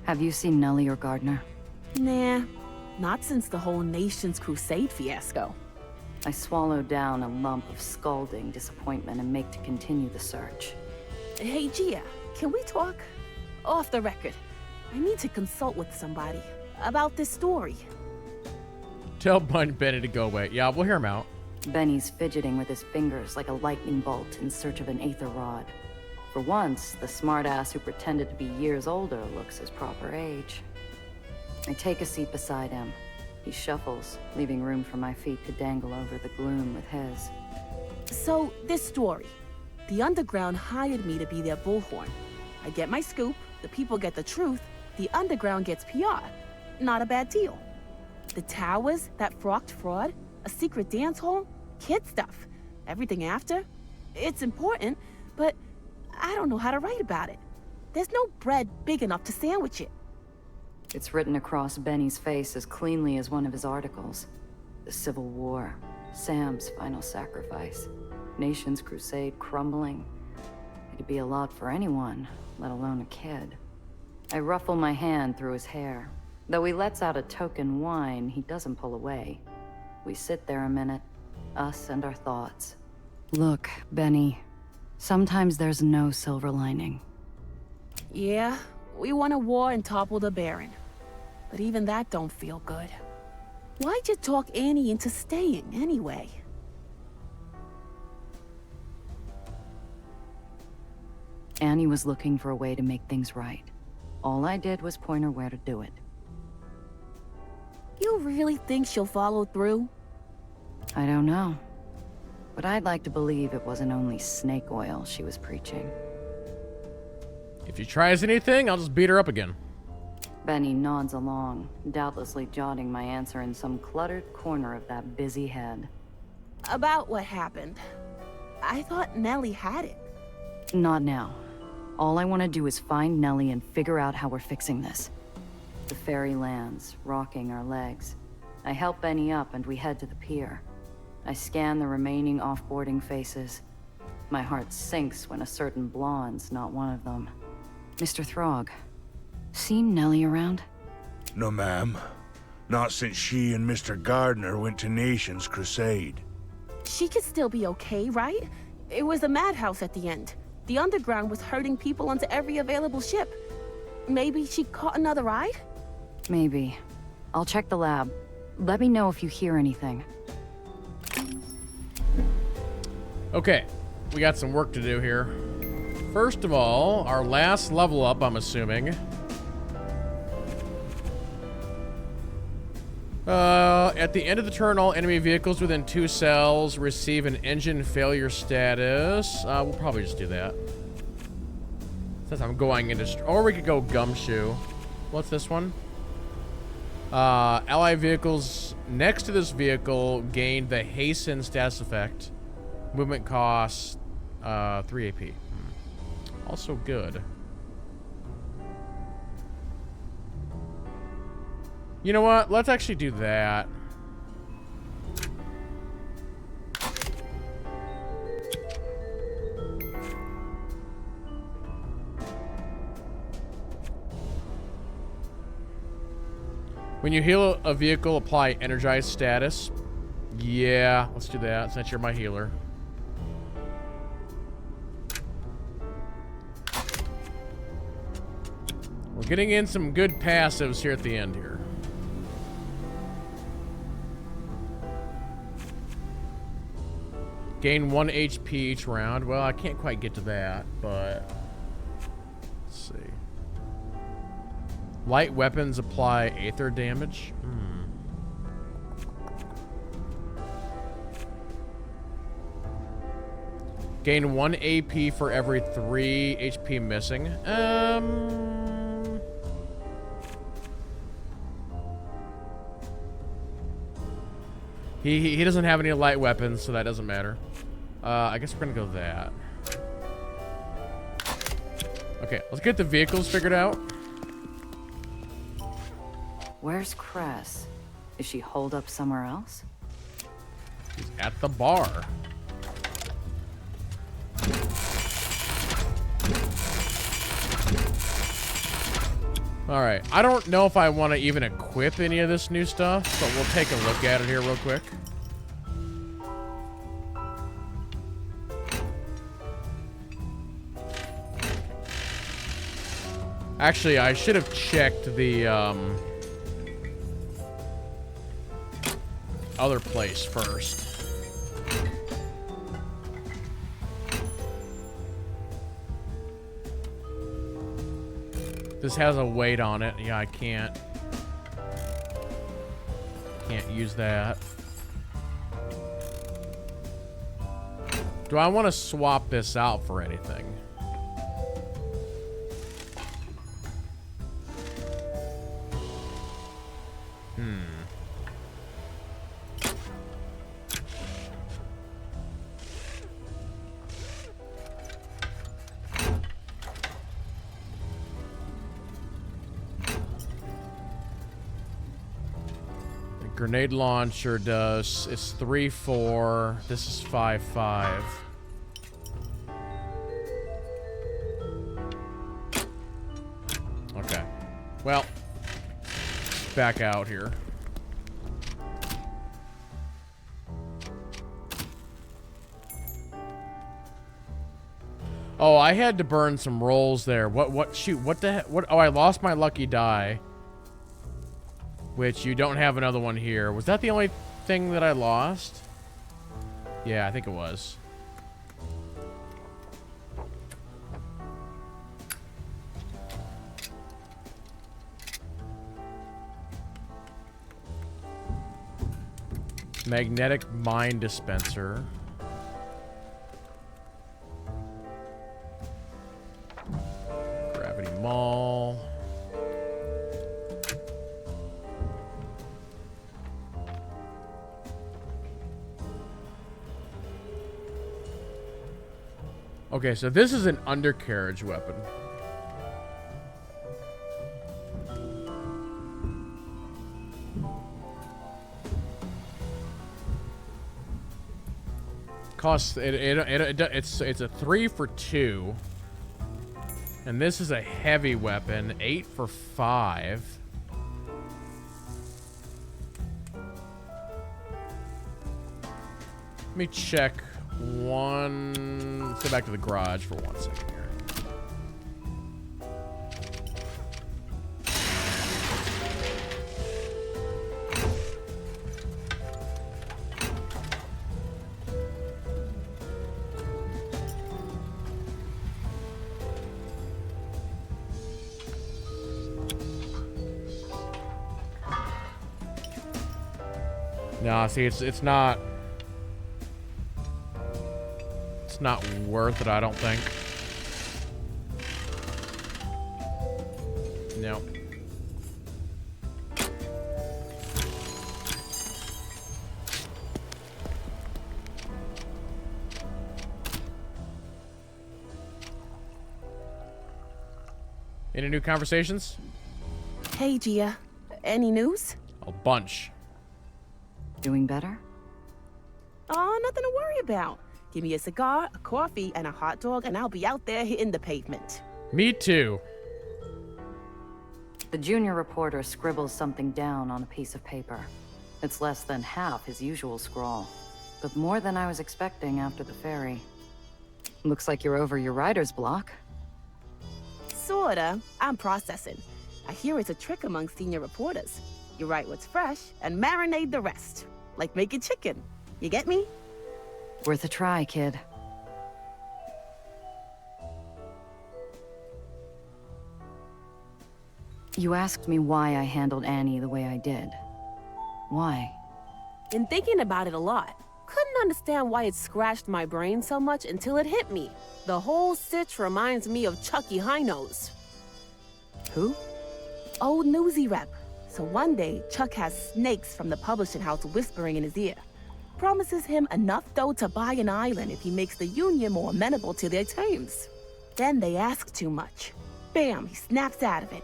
Have you seen Nellie or Gardner? Nah, not since the whole Nation's Crusade fiasco. I swallow down a lump of scalding disappointment and make to continue the search. Hey, Gia, can we talk? Off the record. I need to consult with somebody about this story. Tell Benny to go away. Yeah, we'll hear him out. Benny's fidgeting with his fingers like a lightning bolt in search of an Aether rod. For once, the smartass who pretended to be years older looks his proper age. I take a seat beside him. He shuffles, leaving room for my feet to dangle over the gloom with his. So, this story. The Underground hired me to be their bullhorn. I get my scoop, the people get the truth, the Underground gets PR. Not a bad deal. The towers, that frocked fraud, a secret dance hall, kid stuff. Everything after? It's important, but I don't know how to write about it. There's no bread big enough to sandwich it. It's written across Benny's face as cleanly as one of his articles. The Civil War, Sam's final sacrifice, Nation's Crusade crumbling. It'd be a lot for anyone, let alone a kid. I ruffle my hand through his hair. Though he lets out a token whine, he doesn't pull away. We sit there a minute, us and our thoughts. Look, Benny, sometimes there's no silver lining. Yeah, we won a war and toppled a baron. But even that don't feel good. Why'd you talk Annie into staying, anyway? Annie was looking for a way to make things right. All I did was point her where to do it. You really think she'll follow through? I don't know. But I'd like to believe it wasn't only snake oil she was preaching. If she tries anything, I'll just beat her up again. Benny nods along, doubtlessly jotting my answer in some cluttered corner of that busy head. About what happened. I thought Nellie had it. Not now. All I want to do is find Nellie and figure out how we're fixing this. The ferry lands, rocking our legs. I help Benny up and we head to the pier. I scan the remaining off-boarding faces. My heart sinks when a certain blonde's not one of them. Mr. Throg, seen Nellie around? No, ma'am. Not since she and Mr. Gardner went to Nation's Crusade. She could still be okay, right? It was a madhouse at the end. The Underground was herding people onto every available ship. Maybe she caught another ride? Maybe. I'll check the lab. Let me know if you hear anything. Okay, we got some work to do here. First of all, our last level up, I'm assuming. At the end of the turn, all enemy vehicles within 2 cells receive an engine failure status. We'll probably just do that. Since I'm going into... Or we could go Gumshoe. What's this one? Allied vehicles next to this vehicle gain the Hasten status effect. Movement costs 3 AP. Also good. You know what? Let's actually do that. When you heal a vehicle, apply energized status. Yeah, let's do that since you're my healer. We're getting in some good passives here at the end here. Gain 1 HP each round. Well, I can't quite get to that, but let's see. Light weapons apply Aether damage. Gain 1 AP for every 3 HP missing. He doesn't have any light weapons, so that doesn't matter. I guess we're gonna go that. Okay, let's get the vehicles figured out. Where's Cress? Is she holed up somewhere else? She's at the bar. Alright, I don't know if I want to even equip any of this new stuff, but we'll take a look at it here real quick. Actually, I should have checked the other place first. This has a weight on it. Yeah, I can't use that. Do I want to swap this out for anything? Grenade launcher does, it's 3-4. This is 5-5. Okay. Well, back out here. Oh, I had to burn some rolls there. Shoot, what the heck? Oh, I lost my lucky die. Which you don't have another one here. Was that the only thing that I lost? Yeah, I think it was. Magnetic mine dispenser. Gravity Mall. Okay, so this is an undercarriage weapon. Costs it's a 3 for 2, and this is a heavy weapon, 8 for 5. Let me check one. Let's go back to the garage for 1 second here. No, see, it's not... It's not worth it, I don't think. No. Any new conversations? Hey, Gia. Any news? A bunch. Doing better? Oh, nothing to worry about. Give me a cigar, a coffee, and a hot dog, and I'll be out there hitting the pavement. Me too. The junior reporter scribbles something down on a piece of paper. It's less than half his usual scrawl, but more than I was expecting after the ferry. Looks like you're over your writer's block. Sorta. I'm processing. I hear it's a trick among senior reporters. You write what's fresh and marinate the rest. Like making chicken. You get me? Worth a try, kid. You asked me why I handled Annie the way I did. Why? Been thinking about it a lot. Couldn't understand why it scratched my brain so much until it hit me. The whole sitch reminds me of Chucky Highnose. Who? Old newsy rep. So one day, Chuck has snakes from the publishing house whispering in his ear. Promises him enough dough to buy an island if he makes the Union more amenable to their terms. Then they ask too much. Bam, he snaps out of it.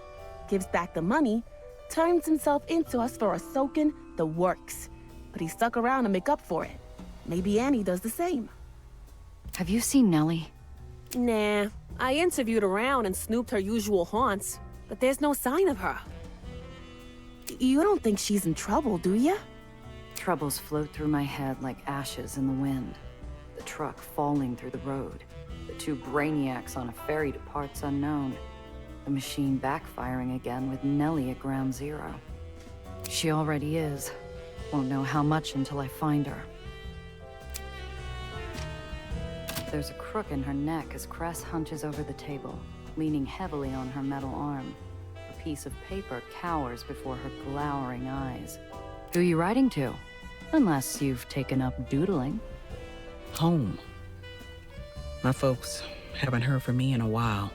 Gives back the money, turns himself into us for a soaking the works. But he stuck around to make up for it. Maybe Annie does the same. Have you seen Nellie? Nah, I interviewed around and snooped her usual haunts, but there's no sign of her. You don't think she's in trouble, do ya? Troubles float through my head like ashes in the wind. The truck falling through the road. The two brainiacs on a ferry to parts unknown. The machine backfiring again with Nellie at ground zero. She already is. Won't know how much until I find her. There's a crook in her neck as Cress hunches over the table, leaning heavily on her metal arm. A piece of paper cowers before her glowering eyes. Who are you writing to? Unless you've taken up doodling. Home. My folks haven't heard from me in a while.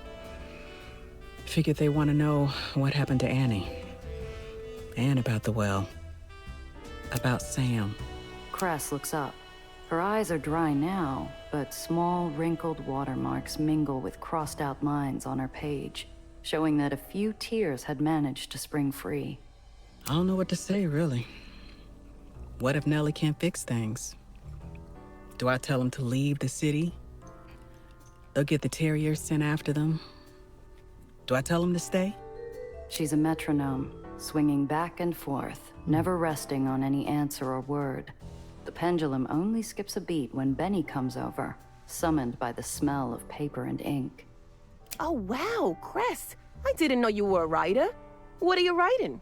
Figured they want to know what happened to Annie. And about the well. About Sam. Cress looks up. Her eyes are dry now, but small, wrinkled watermarks mingle with crossed-out lines on her page, showing that a few tears had managed to spring free. I don't know what to say, really. What if Nellie can't fix things? Do I tell them to leave the city? They'll get the terriers sent after them. Do I tell them to stay? She's a metronome, swinging back and forth, never resting on any answer or word. The pendulum only skips a beat when Benny comes over, summoned by the smell of paper and ink. Oh wow, Cress. I didn't know you were a writer. What are you writing?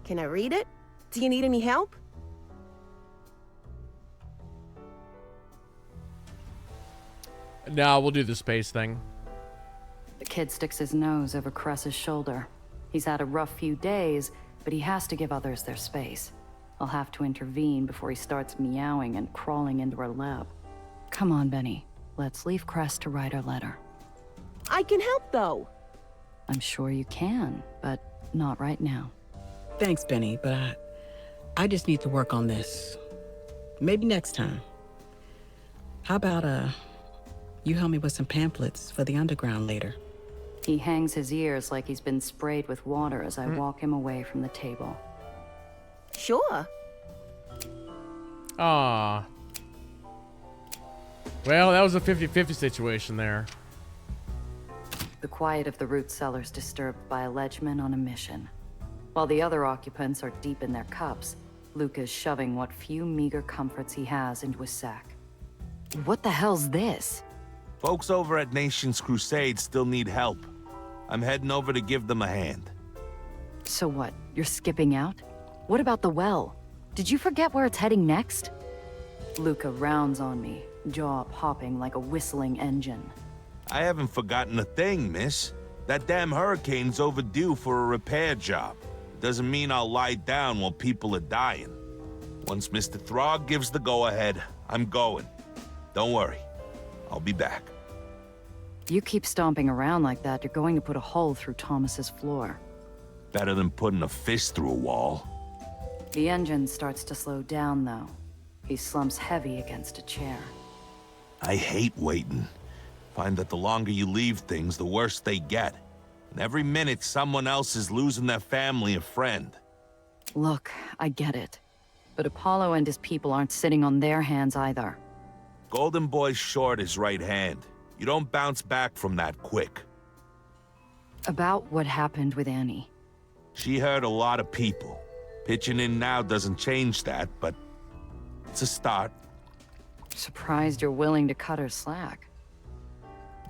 Can I read it? Do you need any help? No, we'll do the space thing. The kid sticks his nose over Cress's shoulder. He's had a rough few days, but he has to give others their space. I'll have to intervene before he starts meowing and crawling into her lap. Come on, Benny. Let's leave Cress to write her letter. I can help, though. I'm sure you can, but not right now. Thanks, Benny, but I just need to work on this. Maybe next time. How about, you help me with some pamphlets for the underground later? He hangs his ears like he's been sprayed with water as I walk him away from the table. Sure. Ah. Well, that was a 50-50 situation there. The quiet of the root cellar's disturbed by a ledgeman on a mission. While the other occupants are deep in their cups, Luke is shoving what few meager comforts he has into his sack. What the hell's this? Folks over at Nation's Crusade still need help. I'm heading over to give them a hand. So what, you're skipping out? What about the well? Did you forget where it's heading next? Luca rounds on me, jaw popping like a whistling engine. I haven't forgotten a thing, miss. That damn hurricane's overdue for a repair job. Doesn't mean I'll lie down while people are dying. Once Mr. Throg gives the go-ahead, I'm going. Don't worry. I'll be back. You keep stomping around like that, you're going to put a hole through Thomas's floor. Better than putting a fist through a wall. The engine starts to slow down, though. He slumps heavy against a chair. I hate waiting. Find that the longer you leave things, the worse they get. And every minute, someone else is losing their family or friend. Look, I get it. But Apollo and his people aren't sitting on their hands either. Golden Boy's short his right hand. You don't bounce back from that quick. About what happened with Annie. She hurt a lot of people. Pitching in now doesn't change that, but it's a start. Surprised you're willing to cut her slack.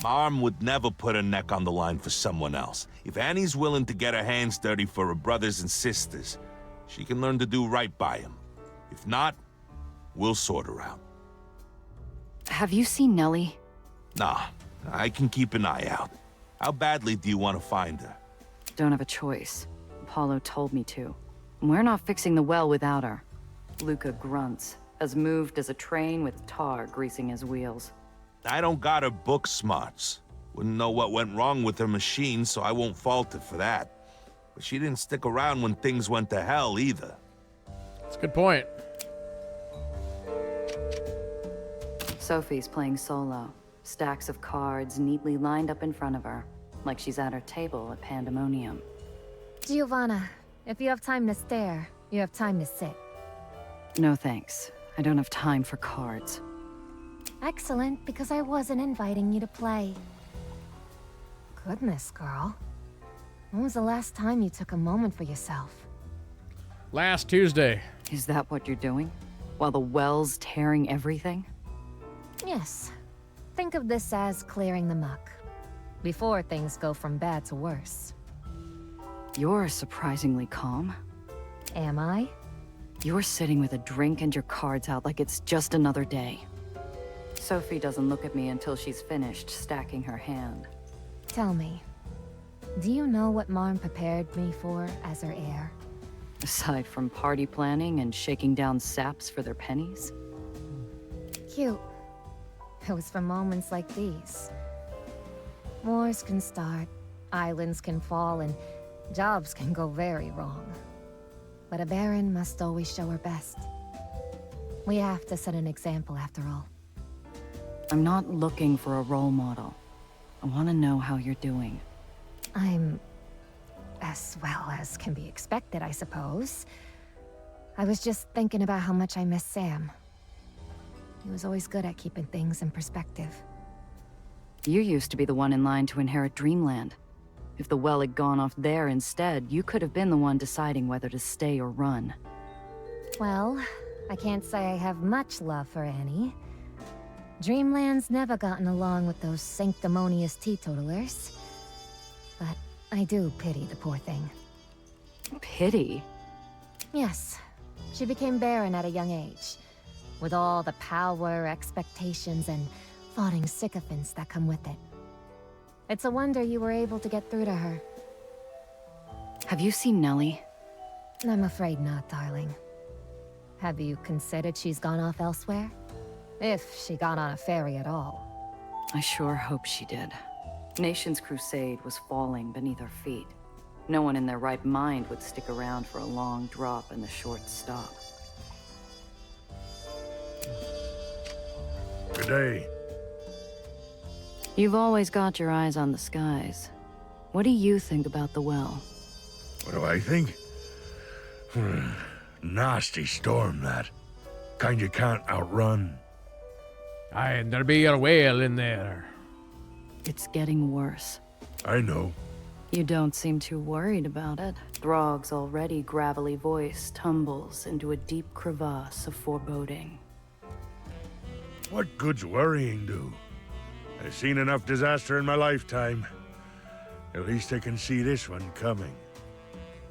Mom would never put her neck on the line for someone else. If Annie's willing to get her hands dirty for her brothers and sisters, she can learn to do right by them. If not, we'll sort her out. Have you seen Nellie? Nah, I can keep an eye out. How badly do you want to find her? Don't have a choice. Apollo told me to. We're not fixing the well without her. Luca grunts, as moved as a train with tar greasing his wheels. I don't got her book smarts. Wouldn't know what went wrong with her machine, so I won't fault her for that. But she didn't stick around when things went to hell, either. That's a good point. Sophie's playing solo. Stacks of cards neatly lined up in front of her, like she's at her table at Pandemonium. Giovanna, if you have time to stare, you have time to sit. No thanks. I don't have time for cards. Excellent, because I wasn't inviting you to play. Goodness, girl. When was the last time you took a moment for yourself? Last Tuesday. Is that what you're doing? While the well's tearing everything? Yes. Think of this as clearing the muck. Before things go from bad to worse. You're surprisingly calm. Am I? You're sitting with a drink and your cards out like it's just another day. Sophie doesn't look at me until she's finished stacking her hand. Tell me, do you know what Marm prepared me for as her heir? Aside from party planning and shaking down saps for their pennies? Cute. It was for moments like these. Wars can start, islands can fall, and jobs can go very wrong. But a Baron must always show her best. We have to set an example after all. I'm not looking for a role model. I want to know how you're doing. I'm as well as can be expected, I suppose. I was just thinking about how much I miss Sam. He was always good at keeping things in perspective. You used to be the one in line to inherit Dreamland. If the well had gone off there instead, you could have been the one deciding whether to stay or run. Well, I can't say I have much love for Annie. Dreamland's never gotten along with those sanctimonious teetotalers. But I do pity the poor thing. Pity? Yes. She became Baron at a young age, with all the power, expectations, and fawning sycophants that come with it. It's a wonder you were able to get through to her. Have you seen Nellie? I'm afraid not, darling. Have you considered she's gone off elsewhere? If she got on a ferry at all. I sure hope she did. Nation's crusade was falling beneath her feet. No one in their right mind would stick around for a long drop and a short stop. Good day. You've always got your eyes on the skies. What do you think about the well? What do I think? Nasty storm, that. Kind you can't outrun. Aye, and there'll be a whale in there. It's getting worse. I know. You don't seem too worried about it. Throg's already gravelly voice tumbles into a deep crevasse of foreboding. What good's worrying do? I've seen enough disaster in my lifetime. At least I can see this one coming.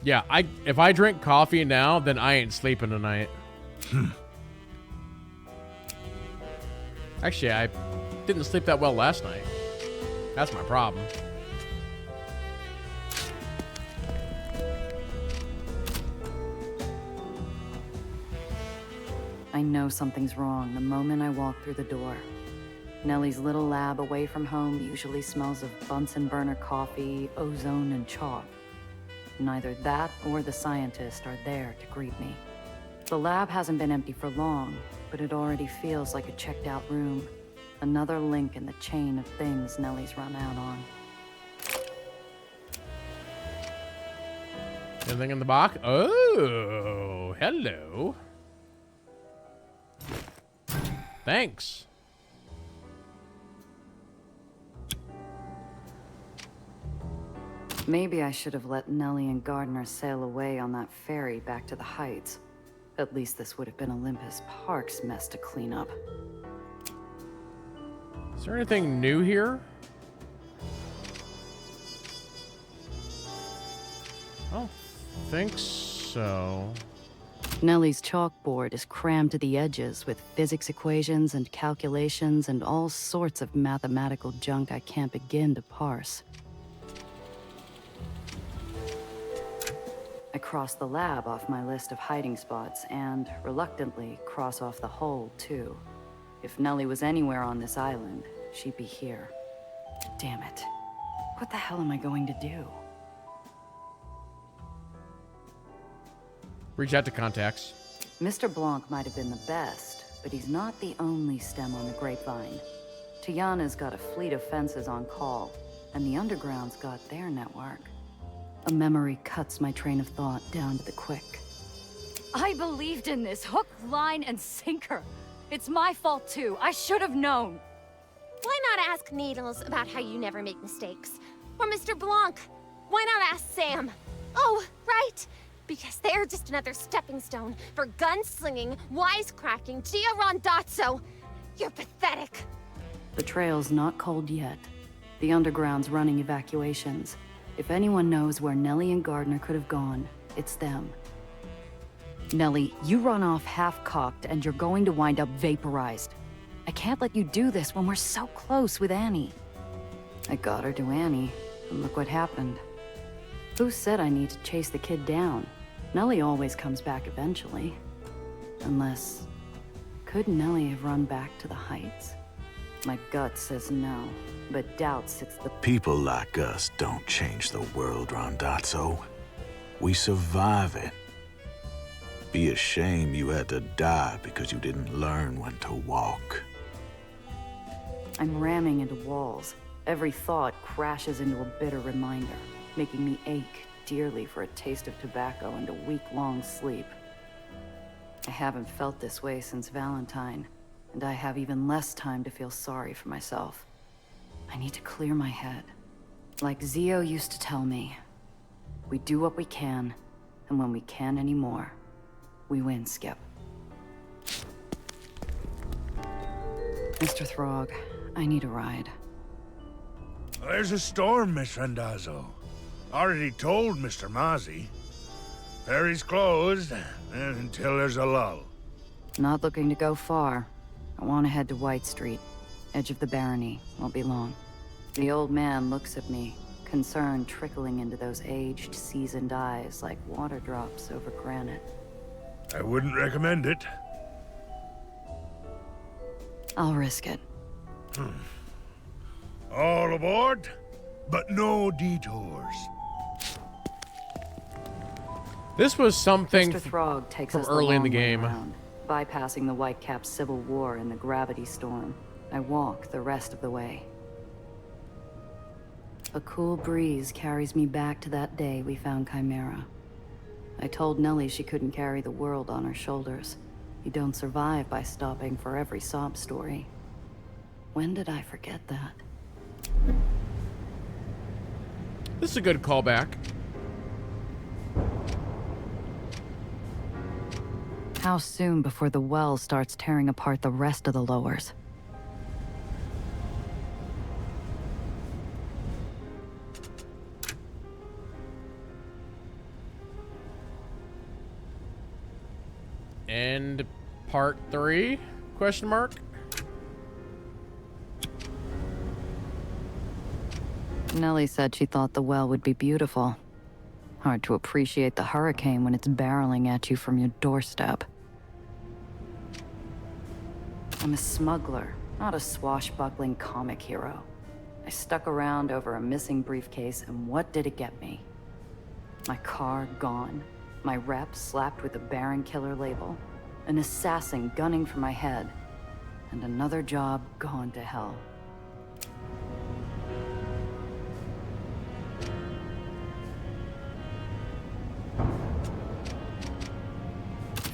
Yeah, if I drink coffee now, then I ain't sleeping tonight. Actually, I didn't sleep that well last night. That's my problem. I know something's wrong the moment I walk through the door. Nellie's little lab away from home usually smells of Bunsen burner coffee, ozone, and chalk. Neither that or the scientist are there to greet me. The lab hasn't been empty for long, but it already feels like a checked-out room. Another link in the chain of things Nellie's run out on. Anything in the box? Oh, hello. Thanks. Maybe I should have let Nellie and Gardner sail away on that ferry back to the Heights. At least this would have been Olympus Park's mess to clean up. Is there anything new here? I don't think so. Nellie's chalkboard is crammed to the edges with physics equations and calculations and all sorts of mathematical junk I can't begin to parse. I cross the lab off my list of hiding spots and, reluctantly, cross off the hole, too. If Nellie was anywhere on this island, she'd be here. Damn it. What the hell am I going to do? Reach out to contacts. Mr. Blanc might have been the best, but he's not the only stem on the grapevine. Tiana's got a fleet of fences on call, and the Underground's got their network. A memory cuts my train of thought down to the quick. I believed in this, hook, line, and sinker. It's my fault too. I should have known. Why not ask Needles about how you never make mistakes? Or Mr. Blanc? Why not ask Sam? Oh, right! Because they're just another stepping stone for gunslinging, wisecracking Gia Rondazzo. You're pathetic. The trail's not cold yet. The Underground's running evacuations. If anyone knows where Nellie and Gardner could have gone, it's them. Nellie, you run off half-cocked and you're going to wind up vaporized. I can't let you do this when we're so close with Annie. I got her to Annie, and look what happened. Who said I need to chase the kid down? Nellie always comes back eventually. Unless... could Nellie have run back to the Heights? My gut says no, but doubt sits the... People like us don't change the world, Rondazzo. We survive it. Be a shame you had to die because you didn't learn when to walk. I'm ramming into walls. Every thought crashes into a bitter reminder, making me ache dearly for a taste of tobacco and a week-long sleep. I haven't felt this way since Valentine, and I have even less time to feel sorry for myself. I need to clear my head. Like Zio used to tell me, we do what we can, and when we can't anymore, we win, Skip. Mr. Throg, I need a ride. There's a storm, Miss Randazzo. Already told Mr. Mozzie. Ferry's closed until there's a lull. Not looking to go far. I want to head to White Street, edge of the barony. Won't be long. The old man looks at me, concern trickling into those aged, seasoned eyes like water drops over granite. I wouldn't recommend it. I'll risk it. All aboard, but no detours. This was something Mr. Throg takes from us early in the long way game. around, bypassing the Whitecaps civil war and the gravity storm. I walk the rest of the way. A cool breeze carries me back to that day we found Chimera. I told Nellie she couldn't carry the world on her shoulders. You don't survive by stopping for every sob story. When did I forget that? This is a good callback. How soon before the well starts tearing apart the rest of the lowers? And part 3? Question mark? Nellie said she thought the well would be beautiful. Hard to appreciate the hurricane when it's barreling at you from your doorstep. I'm a smuggler, not a swashbuckling comic hero. I stuck around over a missing briefcase, and what did it get me? My car gone, my rep slapped with a Baron Killer label, an assassin gunning for my head, and another job gone to hell.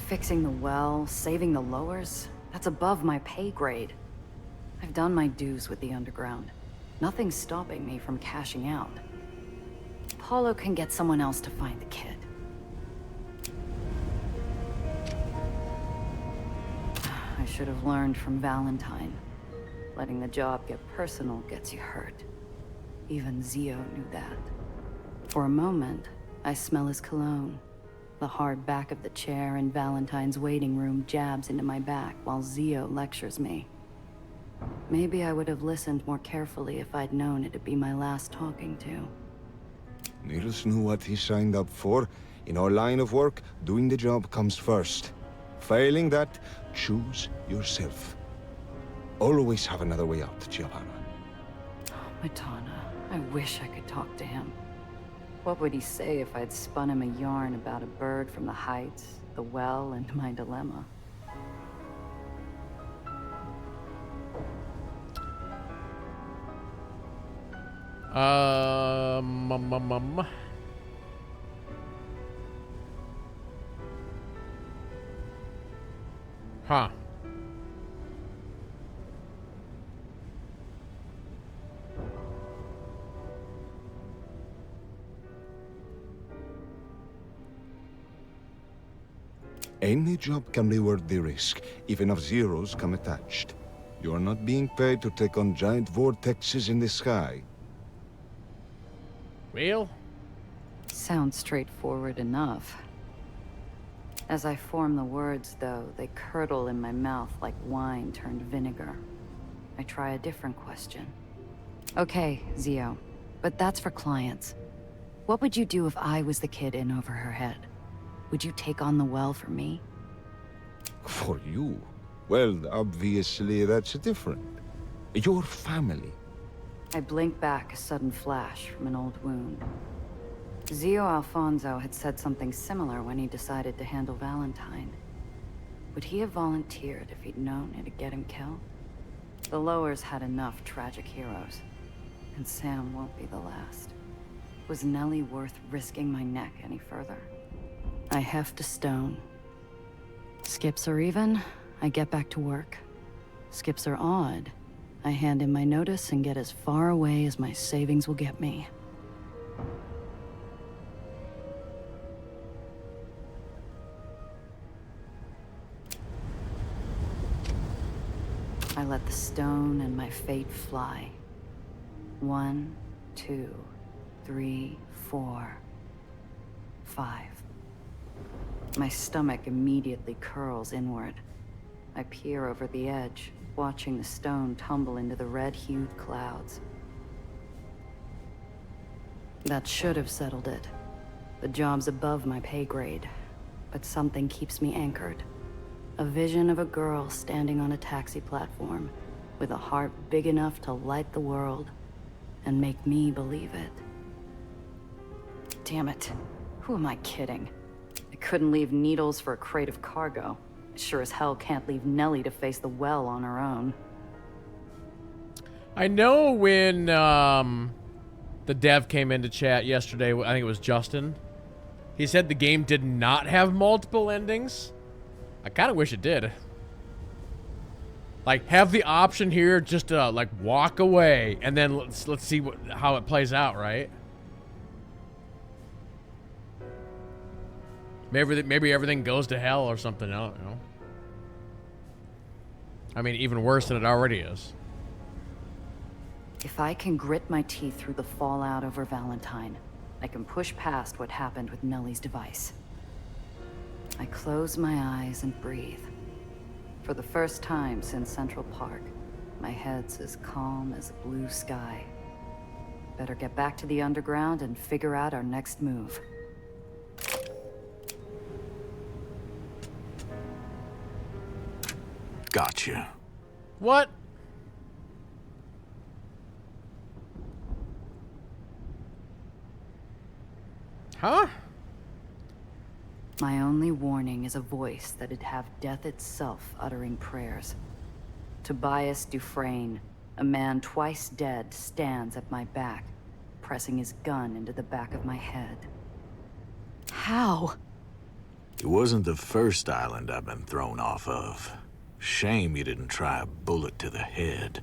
Fixing the well, saving the lowers, that's above my pay grade. I've done my dues with the underground. Nothing's stopping me from cashing out. Paulo can get someone else to find the kid. I should have learned from Valentine. Letting the job get personal gets you hurt. Even Zio knew that. For a moment, I smell his cologne. The hard back of the chair in Valentine's waiting room jabs into my back while Zio lectures me. Maybe I would have listened more carefully if I'd known it'd be my last talking to. Niels knew what he signed up for. In our line of work, doing the job comes first. Failing that, choose yourself. Always have another way out, Giovanna. Matana, I wish I could talk to him. What would he say if I'd spun him a yarn about a bird from the heights, the well, and my dilemma? Huh. Any job can be worth the risk, even if zeros come attached. You are not being paid to take on giant vortexes in the sky. Well? Sounds straightforward enough. As I form the words, though, they curdle in my mouth like wine turned vinegar. I try a different question. Okay, Zio, but that's for clients. What would you do if I was the kid in over her head? Would you take on the well for me? For you? Well, obviously that's different. Your family. I blink back a sudden flash from an old wound. Zio Alfonso had said something similar when he decided to handle Valentine. Would he have volunteered if he'd known it'd get him killed? The Lowers had enough tragic heroes, and Sam won't be the last. Was Nellie worth risking my neck any further? I heft a stone. Skips are even, I get back to work. Skips are odd. I hand in my notice and get as far away as my savings will get me. I let the stone and my fate fly. 1, 2, 3, 4, 5. My stomach immediately curls inward. I peer over the edge, watching the stone tumble into the red-hued clouds. That should have settled it. The job's above my pay grade, but something keeps me anchored. A vision of a girl standing on a taxi platform, with a heart big enough to light the world, and make me believe it. Damn it. Who am I kidding? I couldn't leave Needles for a crate of cargo. I sure as hell can't leave Nellie to face the well on her own. I know when the dev came into chat yesterday, I think it was Justin, he said the game did not have multiple endings. I kind of wish it did. Like, have the option here just to, like, walk away, and then let's see how it plays out, right? Maybe everything goes to hell or something, I don't know. I mean, even worse than it already is. If I can grit my teeth through the fallout over Valentine, I can push past what happened with Nellie's device. I close my eyes and breathe. For the first time since Central Park, my head's as calm as a blue sky. Better get back to the underground and figure out our next move. Gotcha. What? Huh? My only warning is a voice that'd have death itself uttering prayers. Tobias Dufresne, a man twice dead, stands at my back, pressing his gun into the back of my head. How? It wasn't the first island I've been thrown off of. Shame you didn't try a bullet to the head.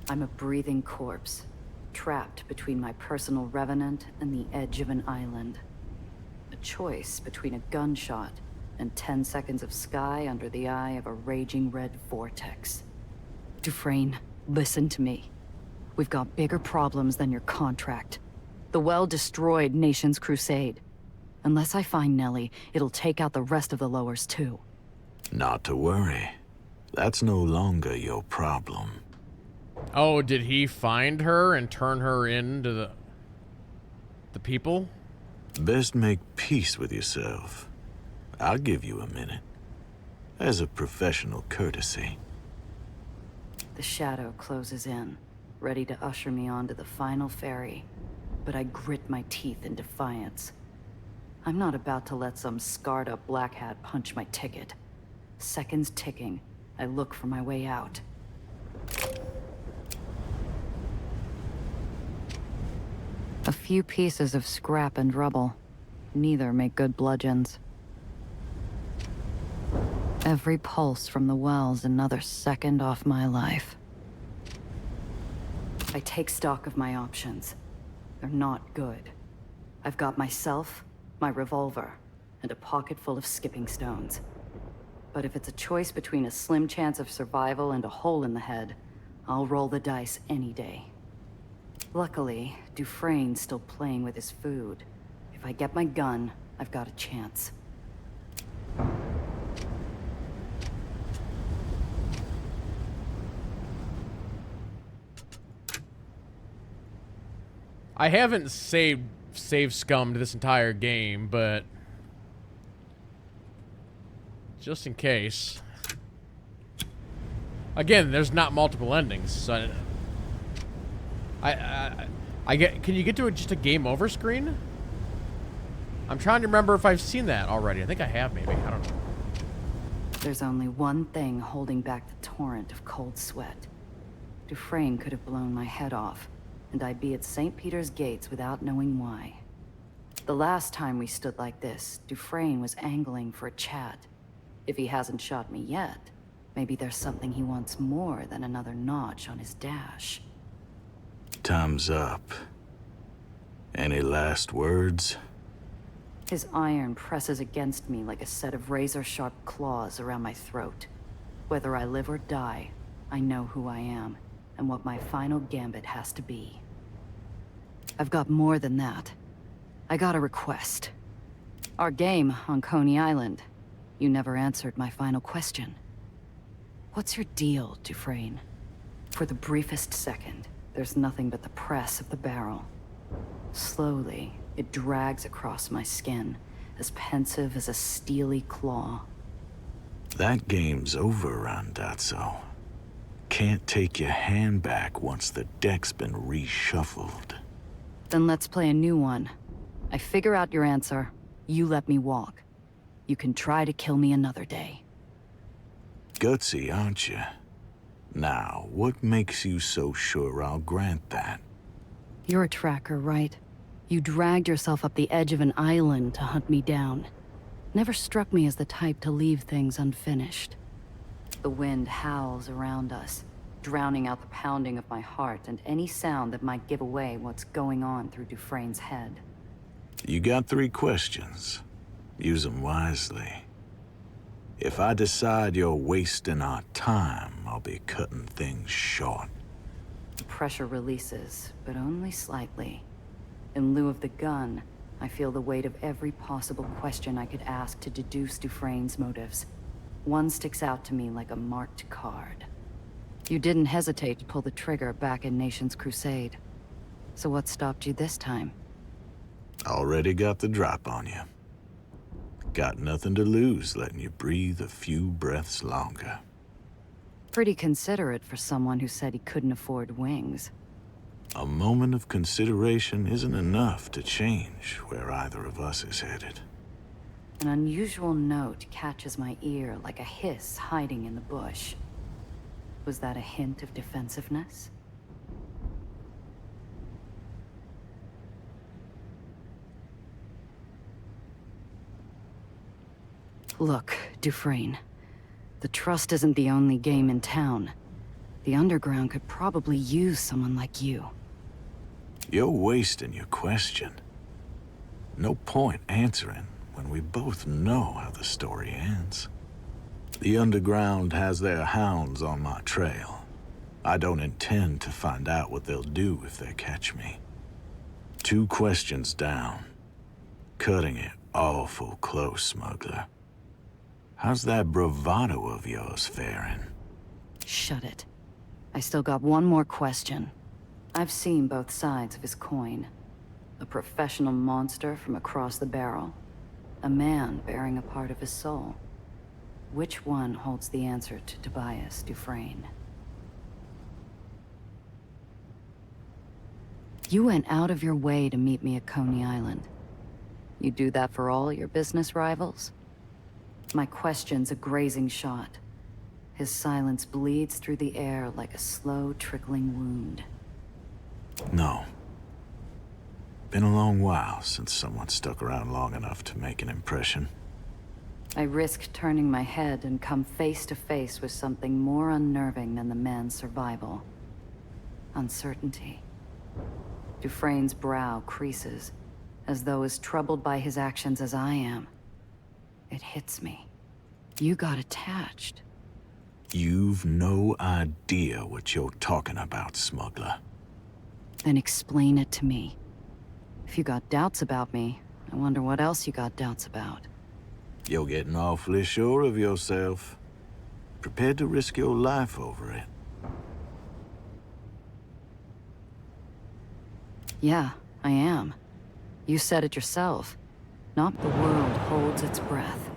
I'm a breathing corpse, trapped between my personal revenant and the edge of an island. A choice between a gunshot and 10 seconds of sky under the eye of a raging red vortex. Dufresne, listen to me. We've got bigger problems than your contract. The well destroyed Nation's Crusade. Unless I find Nellie, it'll take out the rest of the lowers too. Not to worry. That's no longer your problem. Oh, did he find her and turn her into the people? Best make peace with yourself. I'll give you a minute. As a professional courtesy. The shadow closes in, ready to usher me onto the final ferry, but I grit my teeth in defiance. I'm not about to let some scarred-up black hat punch my ticket. Seconds ticking, I look for my way out. A few pieces of scrap and rubble. Neither make good bludgeons. Every pulse from the well's another second off my life. I take stock of my options. They're not good. I've got myself, my revolver, and a pocket full of skipping stones. But if it's a choice between a slim chance of survival and a hole in the head, I'll roll the dice any day. Luckily, Dufresne's still playing with his food. If I get my gun, I've got a chance. I haven't save scummed this entire game, but just in case. Again, there's not multiple endings, so I get. Can you get to just a game over screen? I'm trying to remember if I've seen that already. I think I have, maybe. I don't know. There's only one thing holding back the torrent of cold sweat. Dufresne could have blown my head off, and I'd be at St. Peter's gates without knowing why. The last time we stood like this, Dufresne was angling for a chat. If he hasn't shot me yet, maybe there's something he wants more than another notch on his dash. Time's up. Any last words? His iron presses against me like a set of razor-sharp claws around my throat. Whether I live or die, I know who I am, and what my final gambit has to be. I've got more than that. I got a request. Our game on Coney Island. You never answered my final question. What's your deal, Dufresne? For the briefest second, there's nothing but the press of the barrel. Slowly, it drags across my skin, as pensive as a steely claw. That game's over, Randazzo. Can't take your hand back once the deck's been reshuffled. Then let's play a new one. I figure out your answer, you let me walk. You can try to kill me another day. Gutsy, aren't you? Now, what makes you so sure I'll grant that? You're a tracker, right? You dragged yourself up the edge of an island to hunt me down. Never struck me as the type to leave things unfinished. The wind howls around us, drowning out the pounding of my heart and any sound that might give away what's going on through Dufresne's head. You got 3 questions. Use them wisely. If I decide you're wasting our time, I'll be cutting things short. The pressure releases, but only slightly. In lieu of the gun, I feel the weight of every possible question I could ask to deduce Dufresne's motives. One sticks out to me like a marked card. You didn't hesitate to pull the trigger back in Nation's Crusade. So what stopped you this time? Already got the drop on you. Got nothing to lose letting you breathe a few breaths longer. Pretty considerate for someone who said he couldn't afford wings. A moment of consideration isn't enough to change where either of us is headed. An unusual note catches my ear like a hiss hiding in the bush. Was that a hint of defensiveness? Look, Dufresne. The Trust isn't the only game in town. The Underground could probably use someone like you. You're wasting your question. No point answering when we both know how the story ends. The Underground has their hounds on my trail. I don't intend to find out what they'll do if they catch me. 2 questions down. Cutting it awful close, smuggler. How's that bravado of yours faring? Shut it. I still got one more question. I've seen both sides of his coin. A professional monster from across the barrel. A man bearing a part of his soul. Which one holds the answer to Tobias Dufresne? You went out of your way to meet me at Coney Island. You do that for all your business rivals? My question's a grazing shot. His silence bleeds through the air like a slow, trickling wound. No. Been a long while since someone stuck around long enough to make an impression. I risk turning my head and come face to face with something more unnerving than the man's survival. Uncertainty. Dufresne's brow creases, as though as troubled by his actions as I am. It hits me. You got attached. You've no idea what you're talking about, smuggler. Then explain it to me. If you got doubts about me, I wonder what else you got doubts about. You're getting awfully sure of yourself. Prepared to risk your life over it. Yeah, I am. You said it yourself. Not the world holds its breath.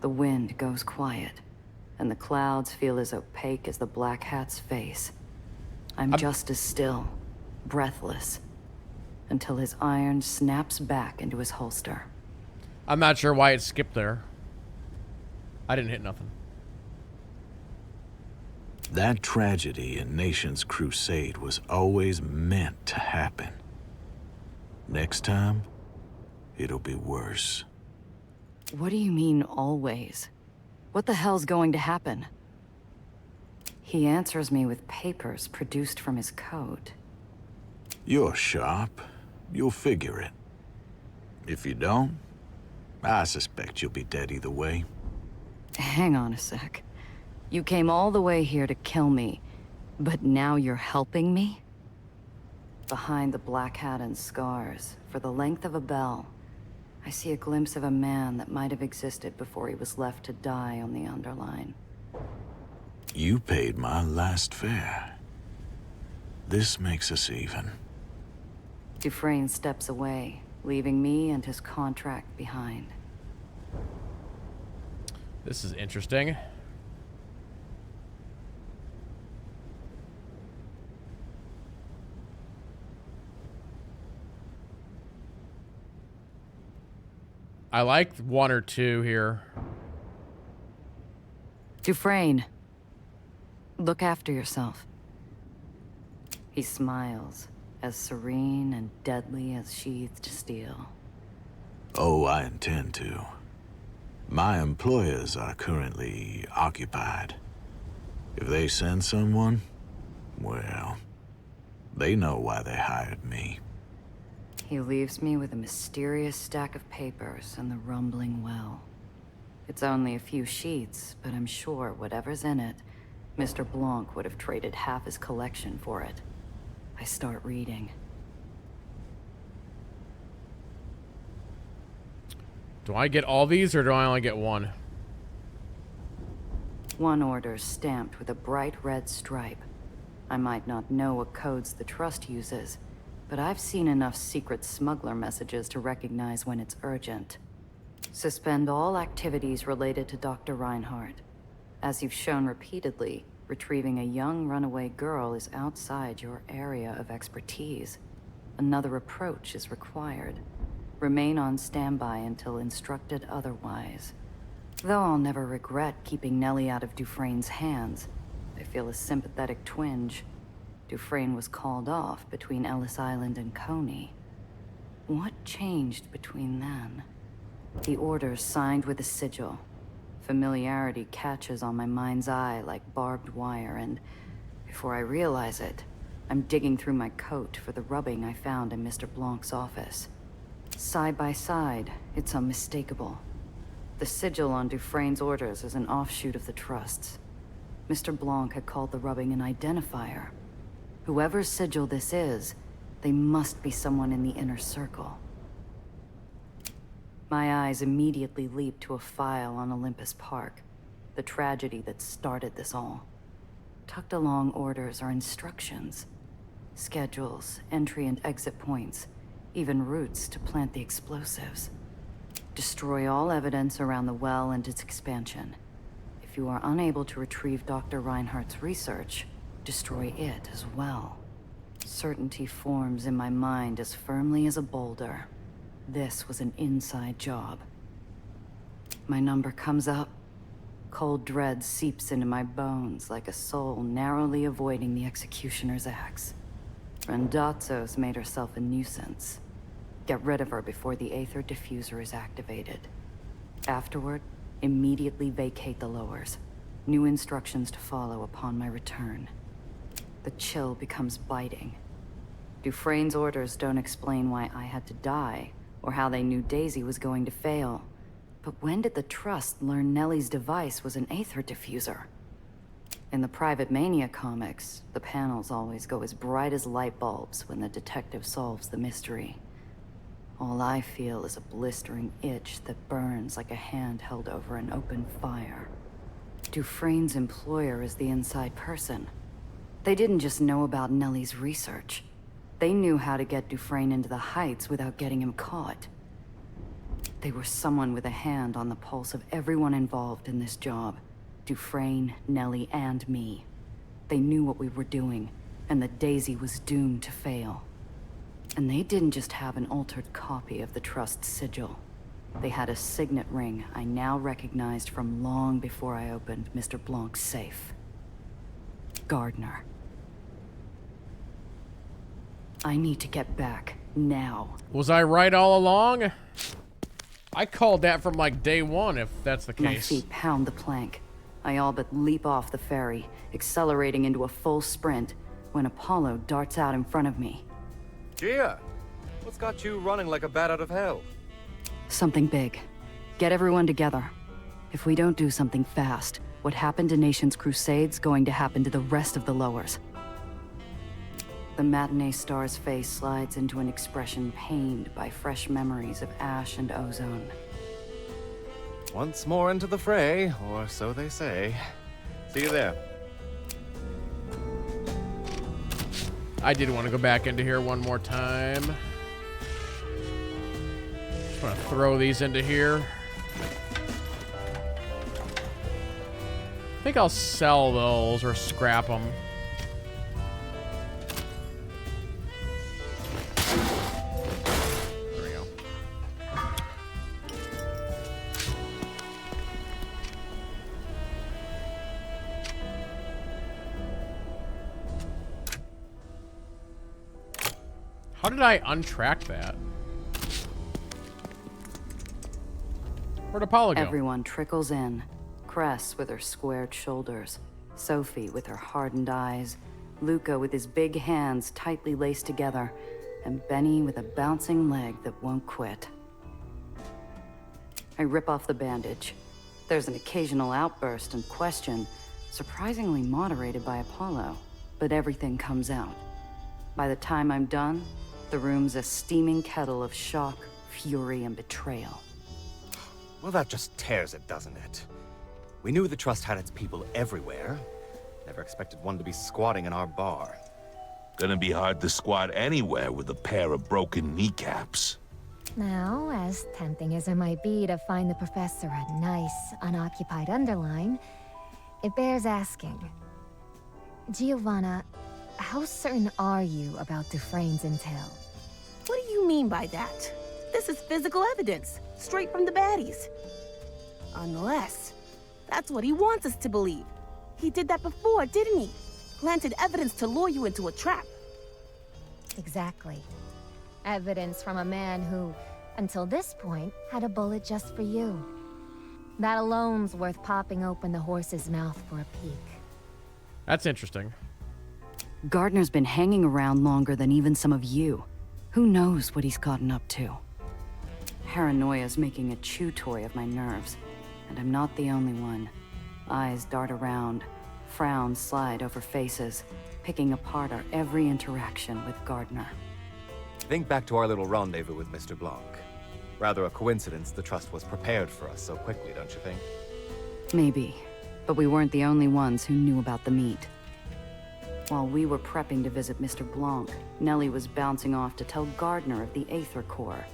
The wind goes quiet, and the clouds feel as opaque as the Black Hat's face. I'm just as still, breathless, until his iron snaps back into his holster. I'm not sure why it skipped there. I didn't hit nothing. That tragedy in Nation's Crusade was always meant to happen. Next time, it'll be worse. What do you mean, always? What the hell's going to happen? He answers me with papers produced from his coat. You're sharp. You'll figure it. If you don't, I suspect you'll be dead either way. Hang on a sec. You came all the way here to kill me, but now you're helping me? Behind the black hat and scars, for the length of a bell, I see a glimpse of a man that might have existed before he was left to die on the Underline. You paid my last fare. This makes us even. Dufresne steps away, leaving me and his contract behind. This is interesting. I like 1 or 2 here. Dufresne, look after yourself. He smiles, as serene and deadly as sheathed steel. Oh, I intend to. My employers are currently occupied. If they send someone, well, they know why they hired me. He leaves me with a mysterious stack of papers and the rumbling well. It's only a few sheets, but I'm sure whatever's in it, Mr. Blanc would have traded half his collection for it. I start reading. Do I get all these, or do I only get 1? One order's stamped with a bright red stripe. I might not know what codes the Trust uses, but I've seen enough secret smuggler messages to recognize when it's urgent. Suspend all activities related to Dr. Reinhardt. As you've shown repeatedly, Retrieving a young runaway girl is outside your area of expertise. Another approach is required. Remain on standby until instructed otherwise. Though I'll never regret keeping Nellie out of Dufresne's hands, I feel a sympathetic twinge. Dufresne was called off between Ellis Island and Coney. What changed between then? The orders signed with a sigil. Familiarity catches on my mind's eye like barbed wire, and before I realize it, I'm digging through my coat for the rubbing I found in Mr. Blanc's office. Side by side, it's unmistakable. The sigil on Dufresne's orders is an offshoot of the Trust's. Mr. Blanc had called the rubbing an identifier. Whoever's sigil this is, they must be someone in the inner circle. My eyes immediately leaped to a file on Olympus Park, the tragedy that started this all. Tucked along orders are instructions, schedules, entry and exit points, even routes to plant the explosives. Destroy all evidence around the well and its expansion. If you are unable to retrieve Dr. Reinhardt's research, destroy it as well. Certainty forms in my mind as firmly as a boulder. This was an inside job. My number comes up. Cold dread seeps into my bones like a soul narrowly avoiding the executioner's axe. Randazzo's made herself a nuisance. Get rid of her before the Aether diffuser is activated. Afterward, immediately vacate the lowers. New instructions to follow upon my return. The chill becomes biting. Dufresne's orders don't explain why I had to die, or how they knew Daisy was going to fail. But when did the Trust learn Nellie's device was an Aether diffuser? In the Private Mania comics, the panels always go as bright as light bulbs when the detective solves the mystery. All I feel is a blistering itch that burns like a hand held over an open fire. Dufresne's employer is the inside person. They didn't just know about Nellie's research. They knew how to get Dufresne into the Heights without getting him caught. They were someone with a hand on the pulse of everyone involved in this job. Dufresne, Nellie, and me. They knew what we were doing, and that Daisy was doomed to fail. And they didn't just have an altered copy of the Trust's sigil. They had a signet ring I now recognized from long before I opened Mr. Blanc's safe. Gardner. I need to get back, now. Was I right all along? I called that from like day one, if that's the case. My feet pound the plank. I all but leap off the ferry, accelerating into a full sprint, when Apollo darts out in front of me. Gia, what's got you running like a bat out of hell? Something big. Get everyone together. If we don't do something fast, what happened to Nation's Crusade's going to happen to the rest of the lowers. The matinee star's face slides into an expression pained by fresh memories of ash and ozone. Once more into the fray, or so they say. See you there. I did want to go back into here one more time. Just want to throw these into here. I think I'll sell those or scrap them. There we go. How did I untrack that? Where'd Apollo go? Everyone trickles in. Cress with her squared shoulders, Sophie with her hardened eyes, Luca with his big hands tightly laced together, and Benny with a bouncing leg that won't quit. I rip off the bandage. There's an occasional outburst and question, surprisingly moderated by Apollo, but everything comes out. By the time I'm done, the room's a steaming kettle of shock, fury, and betrayal. Well, that just tears it, doesn't it? We knew the Trust had its people everywhere. Never expected one to be squatting in our bar. Gonna be hard to squat anywhere with a pair of broken kneecaps. Now, as tempting as it might be to find the professor a nice, unoccupied underline, it bears asking, Giovanna, how certain are you about Dufresne's intel? What do you mean by that? This is physical evidence, straight from the baddies. Unless that's what he wants us to believe. He did that before, didn't he? Planted evidence to lure you into a trap. Exactly. Evidence from a man who, until this point, had a bullet just for you. That alone's worth popping open the horse's mouth for a peek. That's interesting. Gardner's been hanging around longer than even some of you. Who knows what he's gotten up to? Paranoia's making a chew toy of my nerves, and I'm not the only one. Eyes dart around, frowns slide over faces, picking apart our every interaction with Gardner. Think back to our little rendezvous with Mr. Blanc. Rather a coincidence the Trust was prepared for us so quickly, don't you think? Maybe, but we weren't the only ones who knew about the meet. While we were prepping to visit Mr. Blanc, Nellie was bouncing off to tell Gardner of the Aether Core.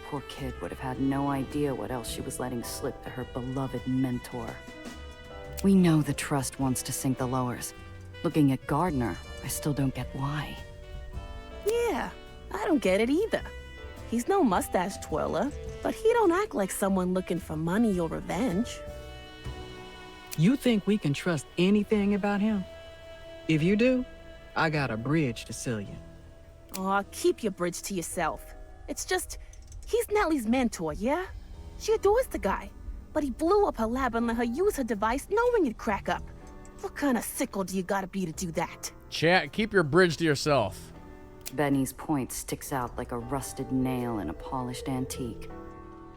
Poor kid would have had no idea what else she was letting slip to her beloved mentor. We know the Trust wants to sink the lowers. Looking at Gardner, I still don't get why. Yeah, I don't get it either. He's no mustache twirler, but he don't act like someone looking for money or revenge. You think we can trust anything about him? If you do, I got a bridge to sell you. Aw, keep your bridge to yourself. It's just, he's Nellie's mentor, yeah? She adores the guy, but he blew up her lab and let her use her device knowing it'd crack up. What kind of sickle do you gotta be to do that? Chat, keep your bridge to yourself. Benny's point sticks out like a rusted nail in a polished antique.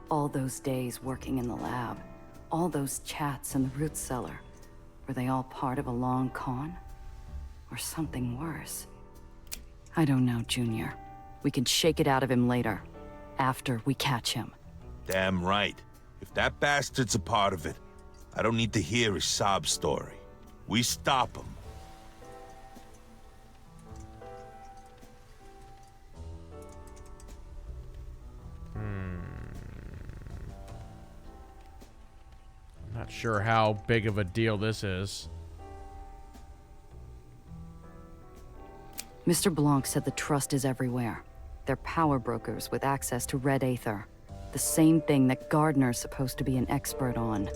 All those days working in the lab, all those chats in the root cellar, were they all part of a long con? Or something worse? I don't know, Junior. We can shake it out of him later, after we catch him. Damn right. If that bastard's a part of it, I don't need to hear his sob story. We stop him. I'm not sure how big of a deal this is. Mr. Blanc said the Trust is everywhere. They're power brokers with access to red Aether. The same thing that Gardner's supposed to be an expert on.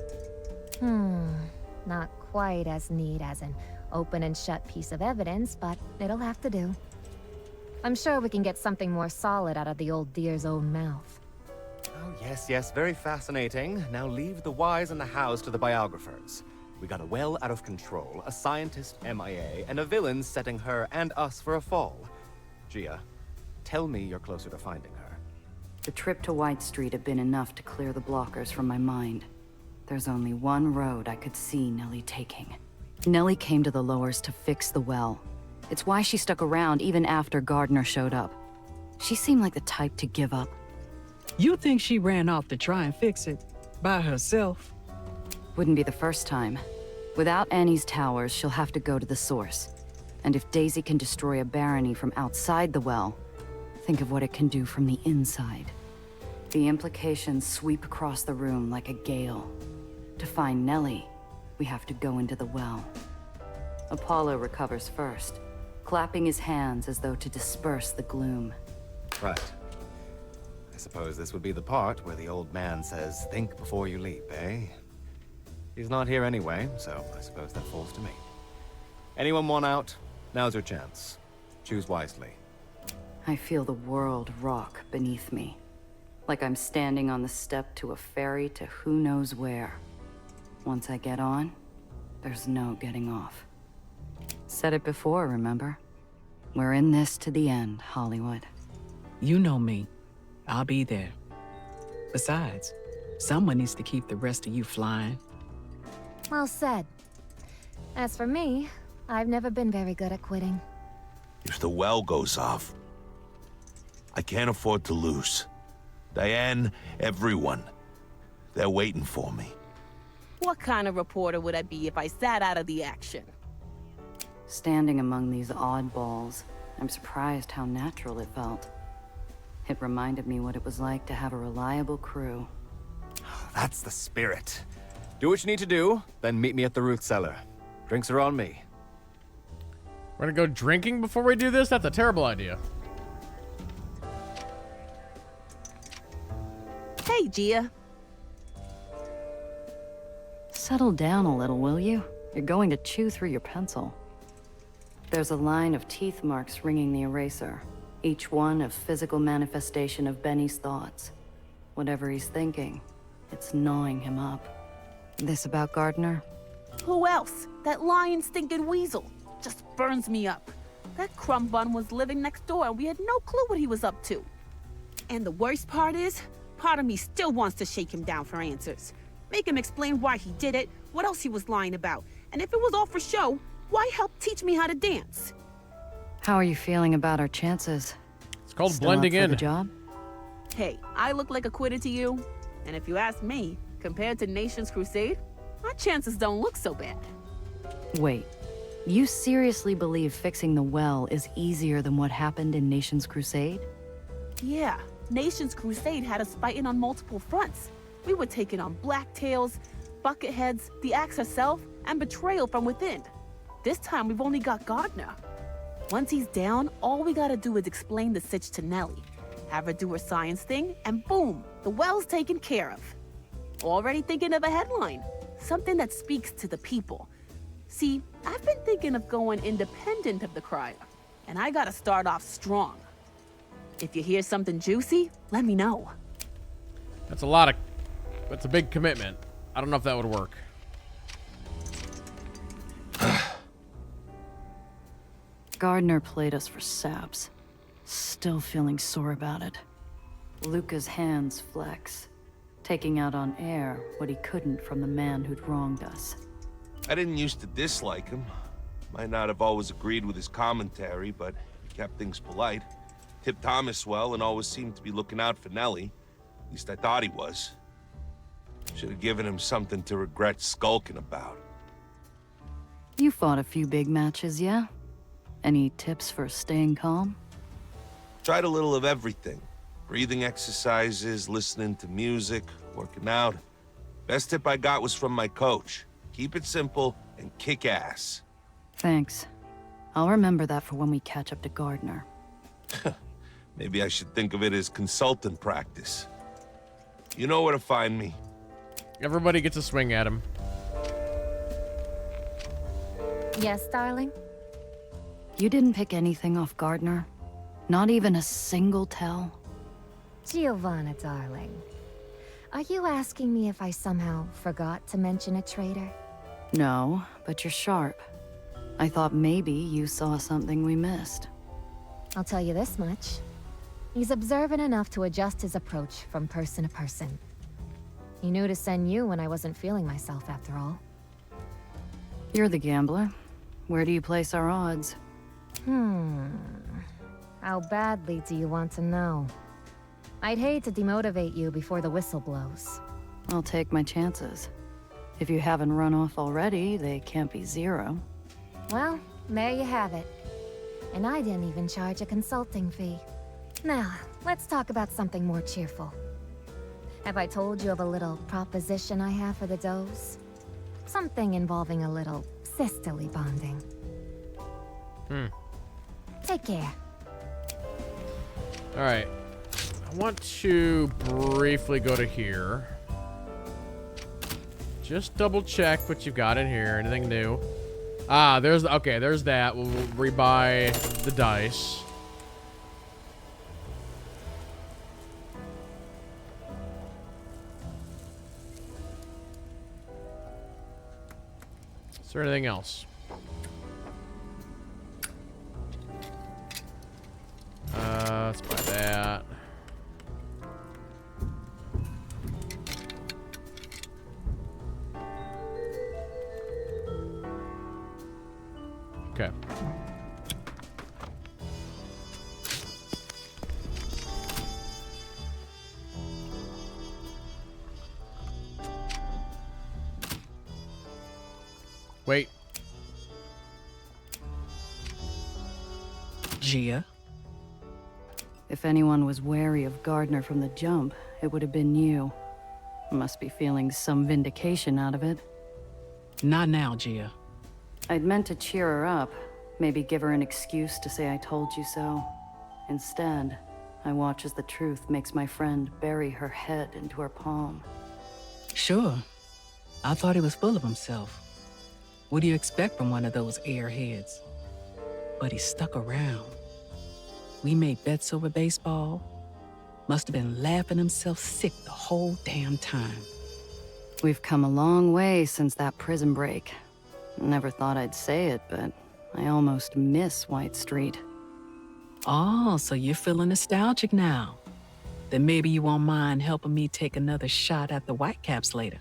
Not quite as neat as an open and shut piece of evidence, but it'll have to do. I'm sure we can get something more solid out of the old deer's own mouth. Oh, yes, yes, very fascinating. Now leave the whys and the hows to the biographers. We got a well out of control, a scientist MIA, and a villain setting her and us for a fall. Gia, tell me you're closer to finding her. The trip to White Street had been enough to clear the blockers from my mind. There's only one road I could see Nellie taking. Nellie came to the lowers to fix the well. It's why she stuck around even after Gardner showed up. She seemed like the type to give up. You think she ran off to try and fix it by herself? Wouldn't be the first time. Without Annie's towers, she'll have to go to the source. And if Daisy can destroy a barony from outside the well, think of what it can do from the inside. The implications sweep across the room like a gale. To find Nellie, we have to go into the well. Apollo recovers first, clapping his hands as though to disperse the gloom. Right. I suppose this would be the part where the old man says, think before you leap, eh? He's not here anyway, so I suppose that falls to me. Anyone want out? Now's your chance. Choose wisely. I feel the world rock beneath me. Like I'm standing on the step to a ferry to who knows where. Once I get on, there's no getting off. Said it before, remember? We're in this to the end, Hollywood. You know me. I'll be there. Besides, someone needs to keep the rest of you flying. Well said. As for me, I've never been very good at quitting. If the well goes off, I can't afford to lose. Diane, everyone, they're waiting for me. What kind of reporter would I be if I sat out of the action? Standing among these oddballs, I'm surprised how natural it felt. It reminded me what it was like to have a reliable crew. That's the spirit. Do what you need to do, then meet me at the root cellar. Drinks are on me. We're gonna go drinking before we do this? That's a terrible idea. Hey, Gia. Settle down a little, will you? You're going to chew through your pencil. There's a line of teeth marks ringing the eraser, each one a physical manifestation of Benny's thoughts. Whatever he's thinking, it's gnawing him up. This about Gardner? Who else? That lying stinking weasel. Just burns me up. That crumb bun was living next door and we had no clue what he was up to. And the worst part is, part of me still wants to shake him down for answers. Make him explain why he did it, what else he was lying about. And if it was all for show, why help teach me how to dance? How are you feeling about our chances? It's called Still blending up for in. the job? Hey, I look like a quitter to you. And if you ask me, compared to Nation's Crusade, my chances don't look so bad. Wait, you seriously believe fixing the well is easier than what happened in Nation's Crusade? Yeah, Nation's Crusade had us fighting on multiple fronts. We were taking on Blacktails, Bucketheads, the Axe herself, and betrayal from within. This time we've only got Gardner. Once he's down, all we gotta do is explain the sitch to Nellie, have her do her science thing, and boom, the well's taken care of. Already thinking of a headline, something that speaks to the people. See, I've been thinking of going independent of the crier, and I gotta start off strong. If you hear something juicy, let me know. That's a big commitment. I don't know if that would work. Gardner played us for saps. Still feeling sore about it. Luca's hands flex, taking out on air what he couldn't from the man who'd wronged us. I didn't used to dislike him. Might not have always agreed with his commentary, but he kept things polite. Tipped Thomas well and always seemed to be looking out for Nellie. At least I thought he was. Should have given him something to regret skulking about. You fought a few big matches, yeah? Any tips for staying calm? Tried a little of everything. Breathing exercises, listening to music, working out. Best tip I got was from my coach. Keep it simple and kick ass. Thanks. I'll remember that for when we catch up to Gardner. Maybe I should think of it as consultant practice. You know where to find me. Everybody gets a swing at him. Yes, darling? You didn't pick anything off Gardner? Not even a single tell? Giovanna, darling. Are you asking me if I somehow forgot to mention a traitor? No, but you're sharp. I thought maybe you saw something we missed. I'll tell you this much. He's observant enough to adjust his approach from person to person. He knew to send you when I wasn't feeling myself, after all. You're the gambler. Where do you place our odds? How badly do you want to know? I'd hate to demotivate you before the whistle blows. I'll take my chances. If you haven't run off already, they can't be zero. Well, there you have it. And I didn't even charge a consulting fee. Now, let's talk about something more cheerful. Have I told you of a little proposition I have for the does? Something involving a little sisterly bonding. Take care. All right. I want to briefly go to here. Just double check what you've got in here. Anything new? Ah, there's that. We'll rebuy the dice. Is there anything else? Let's buy that. Okay. Wait. Gia? If anyone was wary of Gardner from the jump, it would have been you. Must be feeling some vindication out of it. Not now, Gia. I'd meant to cheer her up, Maybe give her an excuse to say I told you so. Instead, I watch as the truth makes my friend bury her head into her palm. Sure. I thought he was full of himself. What do you expect from one of those airheads? But he stuck around. We made bets over baseball. Must have been laughing himself sick the whole damn time. We've come a long way since that prison break. Never thought I'd say it, but I almost miss White Street. Oh, so you're feeling nostalgic now. Then maybe you won't mind helping me take another shot at the Whitecaps later.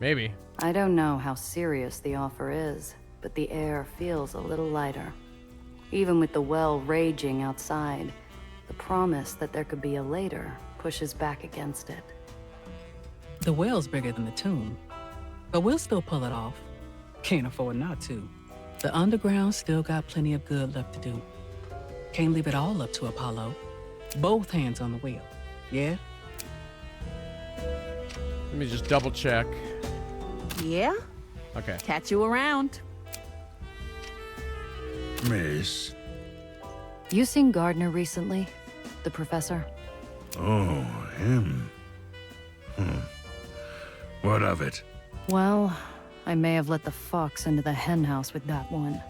Maybe. I don't know how serious the offer is, but the air feels a little lighter. Even with the well raging outside, the promise that there could be a later pushes back against it. The well's bigger than the tomb, but we'll still pull it off. Can't afford not to. The underground still got plenty of good left to do. Can't leave it all up to Apollo. Both hands on the wheel, yeah? Let me just double check. Yeah? Okay. Catch you around. Miss? You seen Gardner recently? The professor? Oh, him. What of it? Well, I may have let the fox into the henhouse with that one.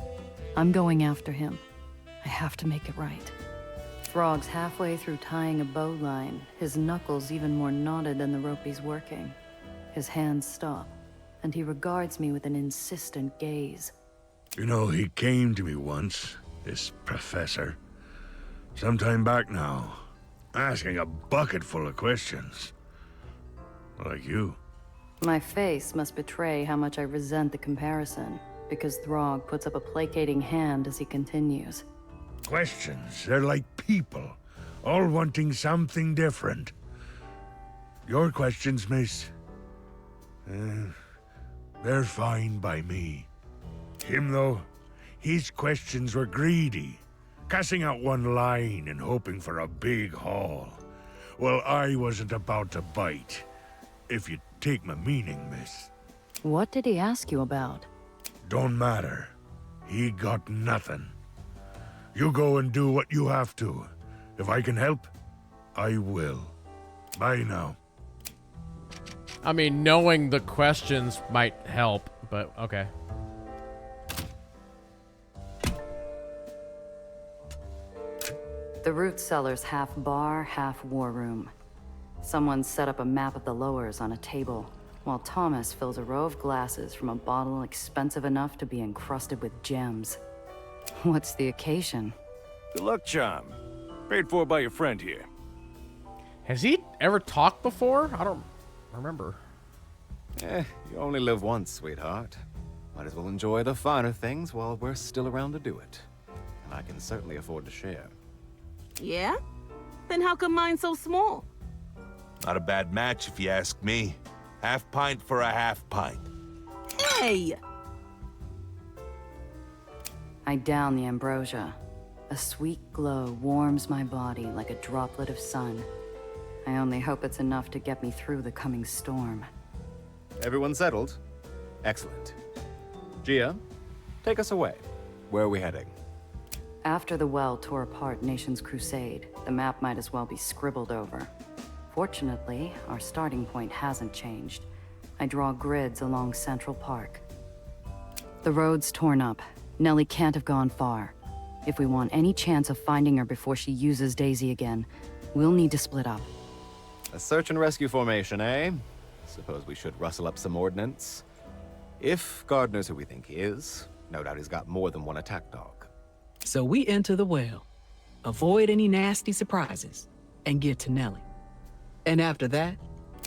I'm going after him. I have to make it right. Throg's halfway through tying a bowline, his knuckles even more knotted than the rope he's working. His hands stop, and he regards me with an insistent gaze. You know, he came to me once, this professor. Sometime back now, asking a bucket full of questions. Like you. My face must betray how much I resent the comparison, because Throg puts up a placating hand as he continues. Questions, they're like people, all wanting something different. Your questions, miss, they're fine by me. Him, though, his questions were greedy, casting out one line and hoping for a big haul. Well, I wasn't about to bite, if you take my meaning, miss. What did he ask you about? Don't matter. He got nothing. You go and do what you have to. If I can help, I will. Bye now. I mean, knowing the questions might help, but okay. The root cellar's half bar, half war room. Someone set up a map of the lowers on a table, while Thomas fills a row of glasses from a bottle expensive enough to be encrusted with gems. What's the occasion? Good luck charm. Paid for by your friend here. Has he ever talked before? I don't remember. You only live once, sweetheart. Might as well enjoy the finer things while we're still around to do it. And I can certainly afford to share. Yeah? Then how come mine's so small? Not a bad match if you ask me. Half pint for a half pint. Hey! I down the ambrosia. A sweet glow warms my body like a droplet of sun. I only hope it's enough to get me through the coming storm. Everyone settled? Excellent. Gia, take us away. Where are we heading? After the well tore apart Nation's Crusade, the map might as well be scribbled over. Fortunately, our starting point hasn't changed. I draw grids along Central Park. The road's torn up. Nellie can't have gone far. If we want any chance of finding her before she uses Daisy again, we'll need to split up. A search and rescue formation, eh? Suppose we should rustle up some ordnance. If Gardner's who we think he is, no doubt he's got more than one attack dog. So we enter the well, avoid any nasty surprises, and get to Nellie. And after that?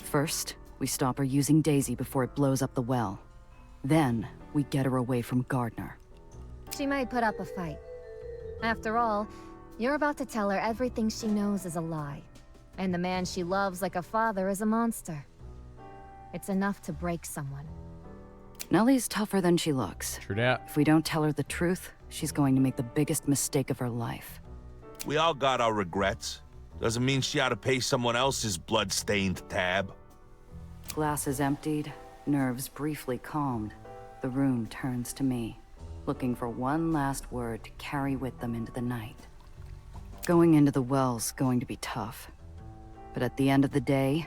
First, we stop her using Daisy before it blows up the well. Then, we get her away from Gardner. She might put up a fight. After all, you're about to tell her everything she knows is a lie. And the man she loves like a father is a monster. It's enough to break someone. Nellie's tougher than she looks. True that. If we don't tell her the truth, she's going to make the biggest mistake of her life. We all got our regrets. Doesn't mean she ought to pay someone else's blood-stained tab. Glasses emptied, nerves briefly calmed. The room turns to me. looking for one last word to carry with them into the night. Going into the well's going to be tough. But at the end of the day,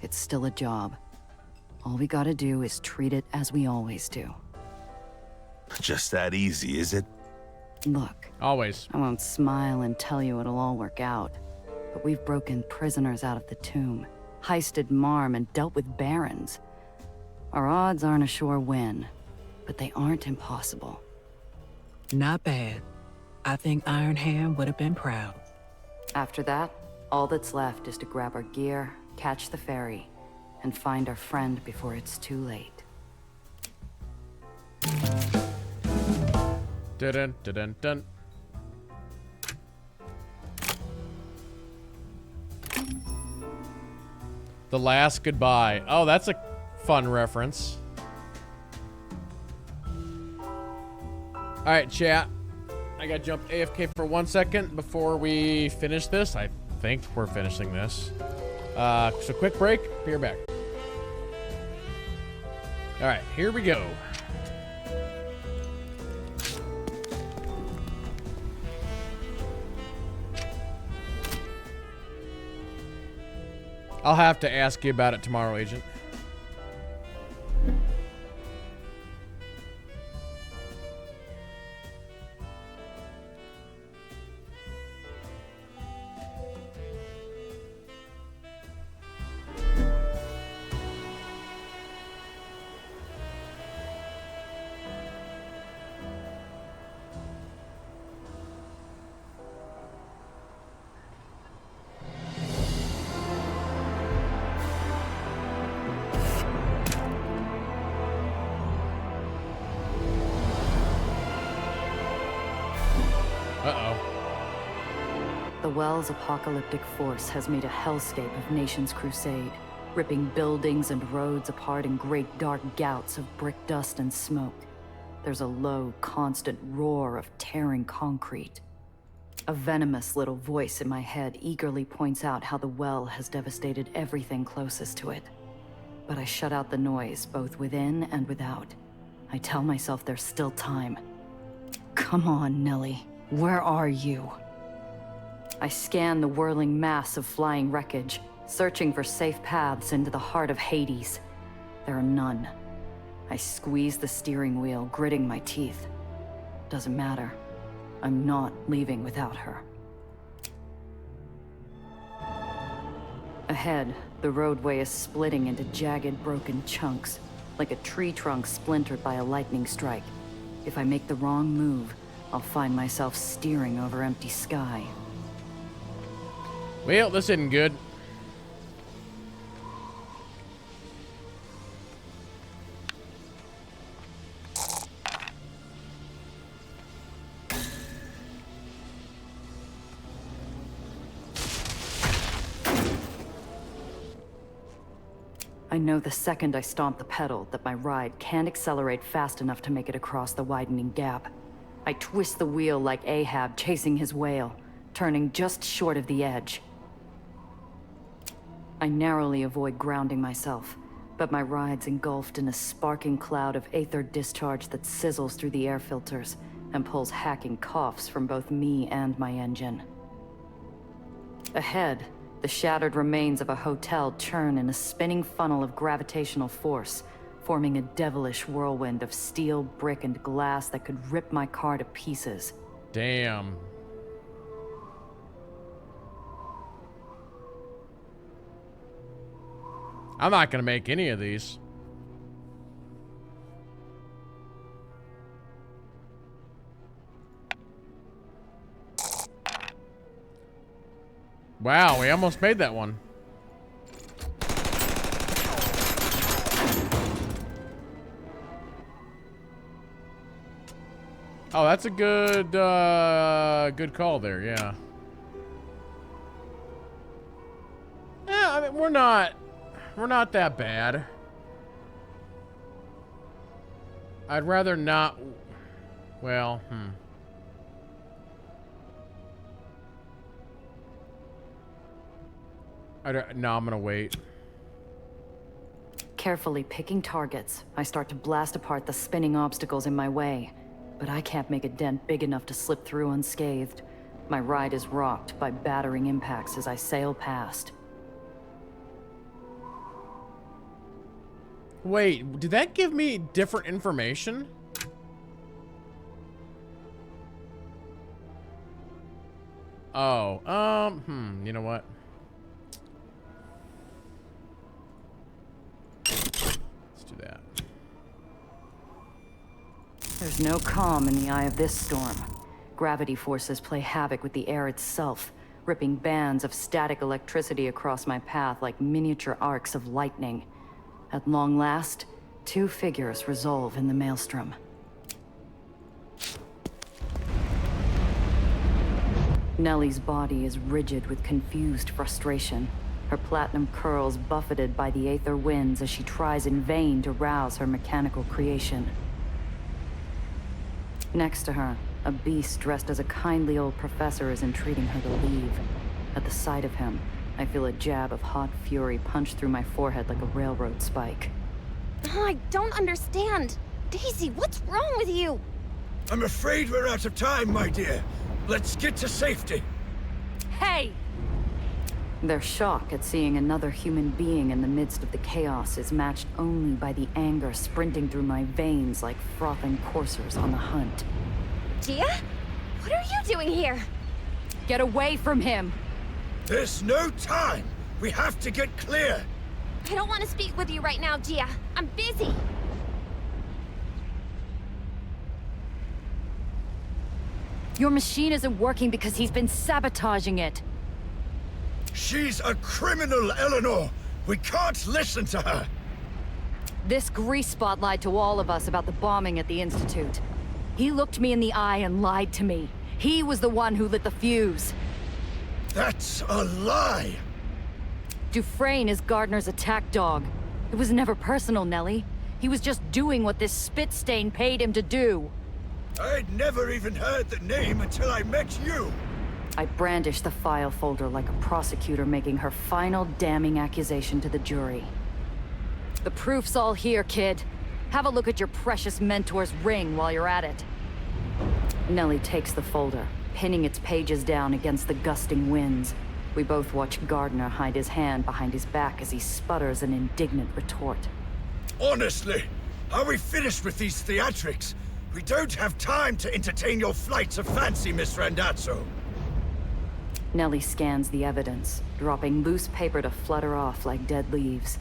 it's still a job. All we gotta do is treat it as we always do. Just that easy, is it? Look. Always. I won't smile and tell you it'll all work out. But we've broken prisoners out of the tomb, heisted Marm, and dealt with barons. Our odds aren't a sure win, but they aren't impossible. Not bad. I think Iron Hand would have been proud. After that, all that's left is to grab our gear, catch the ferry, and find our friend before it's too late. Dun dun dun dun. The Last Goodbye. Oh, that's a fun reference. Alright, chat. I gotta jump AFK for 1 second before we finish this. I think we're finishing this. So quick break. Be right back. Alright, here we go. I'll have to ask you about it tomorrow, Agent. The Well's apocalyptic force has made a hellscape of Nation's crusade, ripping buildings and roads apart in great dark gouts of brick dust and smoke. There's a low, constant roar of tearing concrete. A venomous little voice in my head eagerly points out how the Well has devastated everything closest to it. But I shut out the noise, both within and without. I tell myself there's still time. Come on, Nellie. Where are you? I scan the whirling mass of flying wreckage, searching for safe paths into the heart of Hades. There are none. I squeeze the steering wheel, gritting my teeth. Doesn't matter. I'm not leaving without her. Ahead, the roadway is splitting into jagged, broken chunks, like a tree trunk splintered by a lightning strike. If I make the wrong move, I'll find myself steering over empty sky. Well, this isn't good. I know the second I stomp the pedal that my ride can't accelerate fast enough to make it across the widening gap. I twist the wheel like Ahab chasing his whale, turning just short of the edge. I narrowly avoid grounding myself, but my ride's engulfed in a sparking cloud of aether discharge that sizzles through the air filters and pulls hacking coughs from both me and my engine. Ahead, the shattered remains of a hotel churn in a spinning funnel of gravitational force, forming a devilish whirlwind of steel, brick, and glass that could rip my car to pieces. Damn. I'm not gonna make any of these. Wow, we almost made that one. Oh, that's a good, good call there, yeah. Yeah, I mean, we're not that bad. I'd rather not, well, no, I'm gonna wait. Carefully picking targets, I start to blast apart the spinning obstacles in my way. but I can't make a dent big enough to slip through unscathed. My ride is rocked by battering impacts as I sail past. Wait, did that give me different information? Oh, you know what? Let's do that. There's no calm in the eye of this storm. Gravity forces play havoc with the air itself, ripping bands of static electricity across my path like miniature arcs of lightning. At long last, two figures resolve in the maelstrom. Nellie's body is rigid with confused frustration, her platinum curls buffeted by the aether winds as she tries in vain to rouse her mechanical creation. Next to her, a beast dressed as a kindly old professor is entreating her to leave. At the sight of him, I feel a jab of hot fury punch through my forehead like a railroad spike. Oh, I don't understand. Daisy, what's wrong with you? I'm afraid we're out of time, my dear. Let's get to safety. Hey! Their shock at seeing another human being in the midst of the chaos is matched only by the anger sprinting through my veins like frothing coursers on the hunt. Gia? What are you doing here? Get away from him! There's no time! We have to get clear! I don't want to speak with you right now, Gia. I'm busy. Your machine isn't working because he's been sabotaging it. She's a criminal, Eleanor! We can't listen to her! This grease spot lied to all of us about the bombing at the Institute. He looked me in the eye and lied to me. He was the one who lit the fuse. That's a lie! Dufresne is Gardner's attack dog. It was never personal, Nellie. He was just doing what this spit stain paid him to do. I'd never even heard the name until I met you! I brandish the file folder like a prosecutor making her final damning accusation to the jury. The proof's all here, kid. Have a look at your precious mentor's ring while you're at it. Nellie takes the folder, pinning its pages down against the gusting winds. We both watch Gardner hide his hand behind his back as he sputters an indignant retort. Honestly, are we finished with these theatrics? We don't have time to entertain your flights of fancy, Miss Randazzo. Nellie scans the evidence, dropping loose paper to flutter off like dead leaves.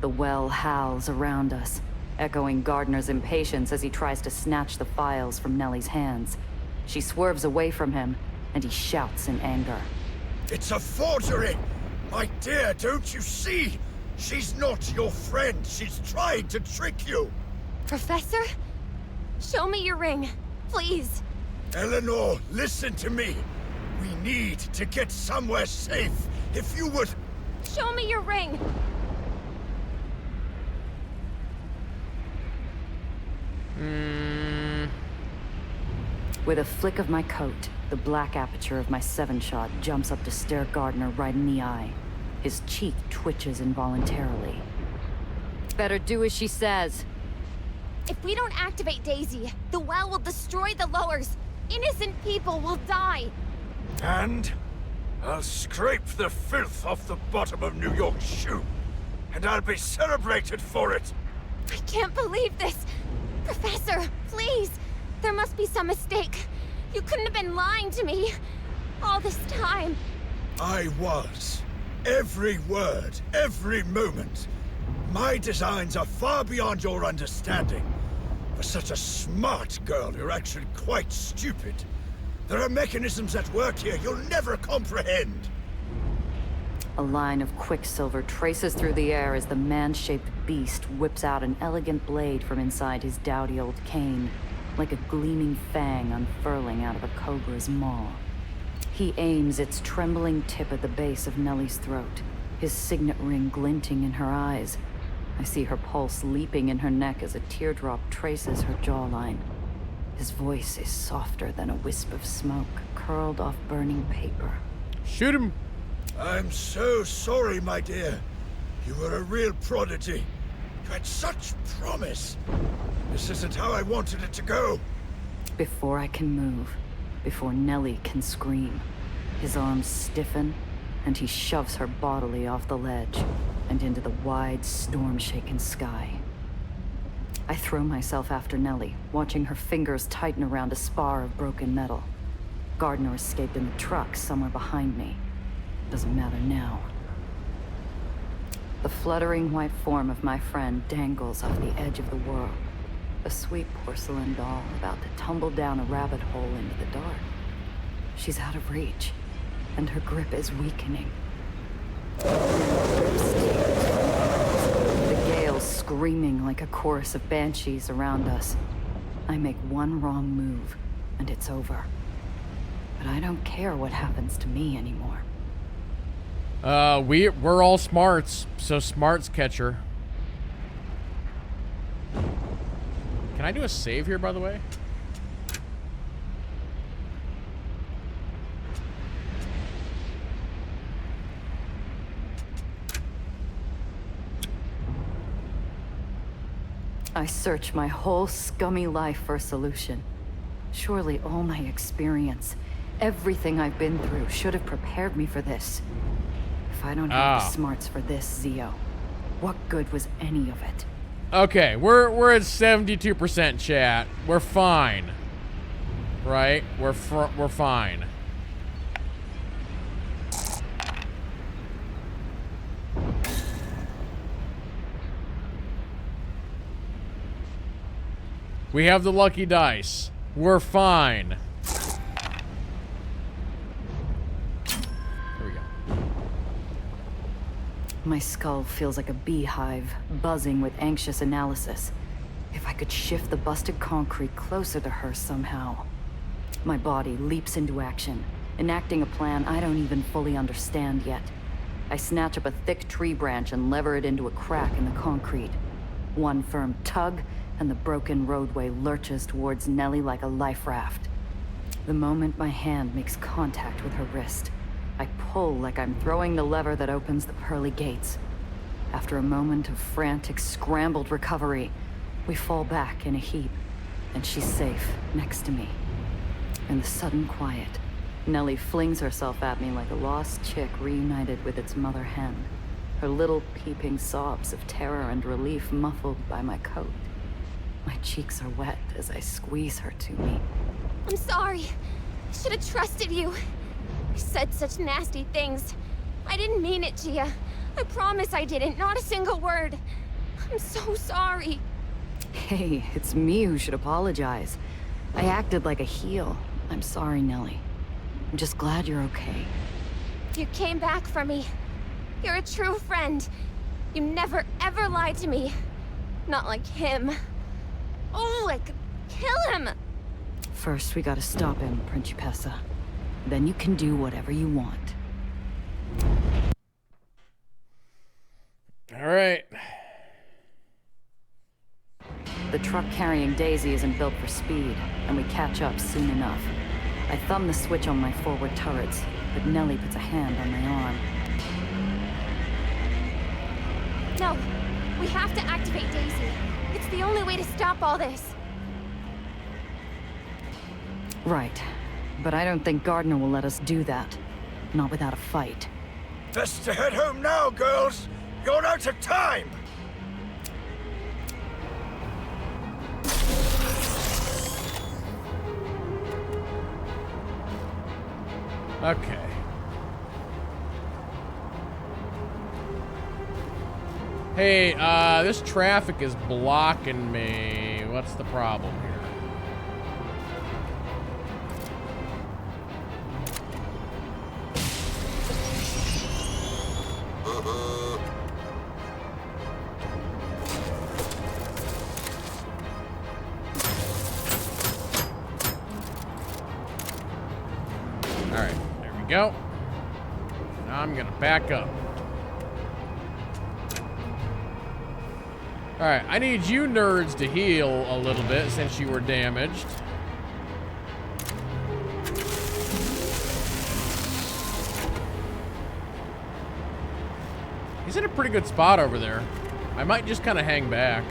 The well howls around us, echoing Gardner's impatience as he tries to snatch the files from Nellie's hands. She swerves away from him, and he shouts in anger. It's a forgery! My dear, don't you see? She's not your friend. She's trying to trick you. Professor? Show me your ring, please. Eleanor, listen to me. We need to get somewhere safe. If you would... Show me your ring. With a flick of my coat, the black aperture of my 7-shot jumps up to stare Gardner right in the eye. His cheek twitches involuntarily. Better do as she says. If we don't activate Daisy, the well will destroy the lowers. Innocent people will die. And I'll scrape the filth off the bottom of New York's shoe. And I'll be celebrated for it. I can't believe this. Professor, please. There must be some mistake. You couldn't have been lying to me all this time. I was. Every word, every moment. My designs are far beyond your understanding. For such a smart girl, you're actually quite stupid. There are mechanisms at work here you'll never comprehend. A line of quicksilver traces through the air as the man-shaped beast whips out an elegant blade from inside his dowdy old cane, like a gleaming fang unfurling out of a cobra's maw. He aims its trembling tip at the base of Nellie's throat, his signet ring glinting in her eyes. I see her pulse leaping in her neck as a teardrop traces her jawline. His voice is softer than a wisp of smoke curled off burning paper. Shoot him! I'm so sorry, my dear. You were a real prodigy. You had such promise. This isn't how I wanted it to go. Before I can move, before Nellie can scream, his arms stiffen, and he shoves her bodily off the ledge and into the wide, storm-shaken sky. I throw myself after Nellie, watching her fingers tighten around a spar of broken metal. Gardner escaped in the truck somewhere behind me. Doesn't matter now. The fluttering white form of my friend dangles off the edge of the world. A sweet porcelain doll about to tumble down a rabbit hole into the dark. She's out of reach, and her grip is weakening. The gale screaming like a chorus of banshees around us. I make one wrong move, and it's over. But I don't care what happens to me anymore. We're all smarts, so smarts catcher. Can I do a save here, by the way? I search my whole scummy life for a solution. Surely all my experience, everything I've been through, should have prepared me for this. If I don't have the smarts for this, Zio, what good was any of it? Okay, we're at 72% chat. We're fine. Right? We're fine. We have the lucky dice. We're fine. There we go. My skull feels like a beehive, buzzing with anxious analysis. If I could shift the busted concrete closer to her somehow. My body leaps into action, enacting a plan I don't even fully understand yet. I snatch up a thick tree branch and lever it into a crack in the concrete. One firm tug, and the broken roadway lurches towards Nellie like a life raft. The moment my hand makes contact with her wrist, I pull like I'm throwing the lever that opens the pearly gates. After a moment of frantic, scrambled recovery, we fall back in a heap, and she's safe next to me. In the sudden quiet, Nellie flings herself at me like a lost chick reunited with its mother hen, her little peeping sobs of terror and relief muffled by my coat. My cheeks are wet as I squeeze her to me. I'm sorry. I should have trusted you. You said such nasty things. I didn't mean it, Gia. I promise I didn't. Not a single word. I'm so sorry. Hey, it's me who should apologize. I acted like a heel. I'm sorry, Nellie. I'm just glad you're okay. You came back for me. You're a true friend. You never, ever lied to me. Not like him. Oh, I could kill him! First, we gotta stop him, Principessa. Then you can do whatever you want. All right. The truck carrying Daisy isn't built for speed, and we catch up soon enough. I thumb the switch on my forward turrets, but Nellie puts a hand on my arm. No, we have to activate Daisy. It's the only way to stop all this. Right. But I don't think Gardner will let us do that. Not without a fight. Best to head home now, girls! You're out of time! Okay. Hey, this traffic is blocking me. What's the problem here? Alright, there we go. Now I'm gonna back up. Alright, I need you nerds to heal a little bit since you were damaged. He's in a pretty good spot over there. I might just kind of hang back.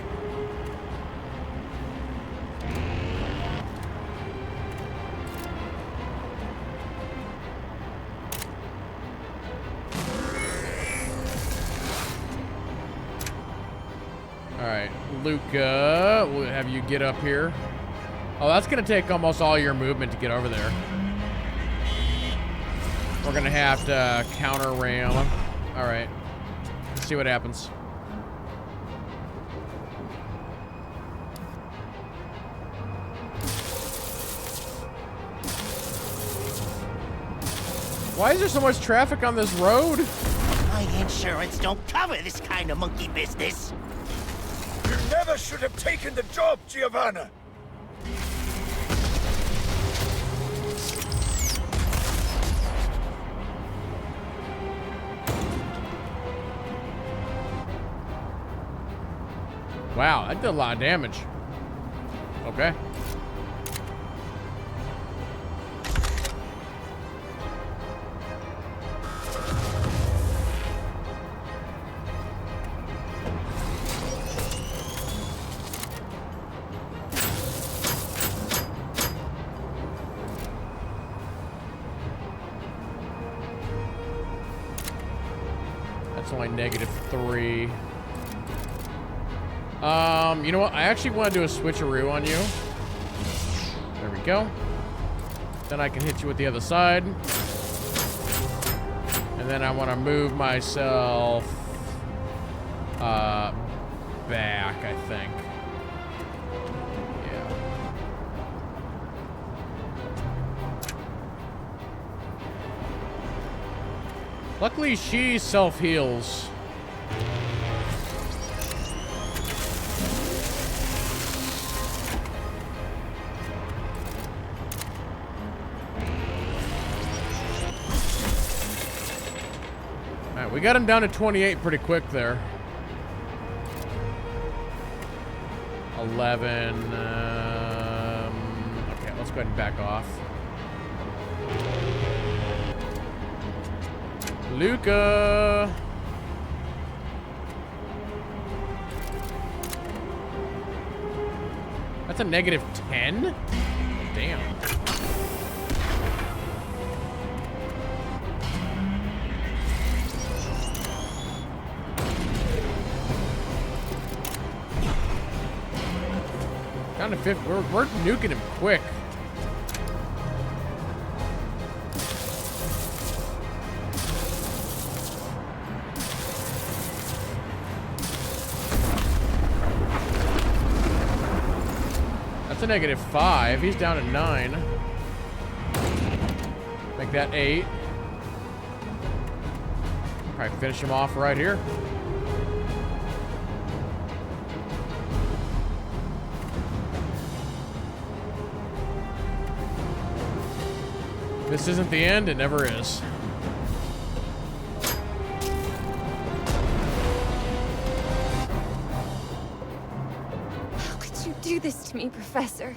Alright, Luca, we'll have you get up here. Oh, that's gonna take almost all your movement to get over there. We're gonna have to counter ram. Alright. Let's see what happens. Why is there so much traffic on this road? My insurance don't cover this kind of monkey business. You never should have taken the job, Giovanna. Wow, that did a lot of damage. Okay. That's only -3. You know what? I actually want to do a switcheroo on you. There we go. Then I can hit you with the other side. And then I want to move myself back, I think. Yeah. Luckily, she self-heals. We got him down to 28 pretty quick there. 11. Okay, let's go ahead and back off. Luca! That's a -10? Damn. Down to 50. We're nuking him quick. That's a -5. He's down to 9. Make that 8. Probably finish him off right here. This isn't the end, it never is. How could you do this to me, Professor?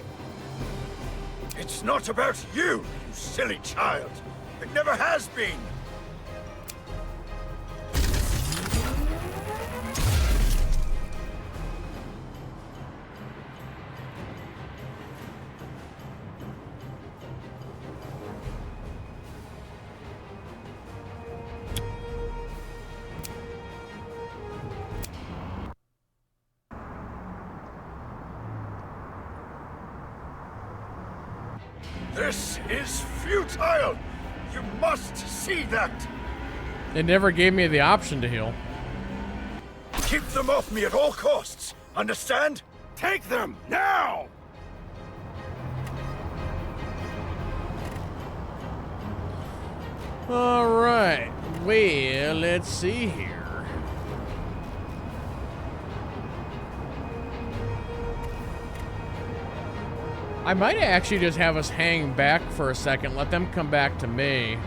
It's not about you, you silly child. It never has been. This is futile! You must see that! It never gave me the option to heal. Keep them off me at all costs! Understand? Take them, now! Alright. Well, let's see here. I might actually just have us hang back for a second, let them come back to me.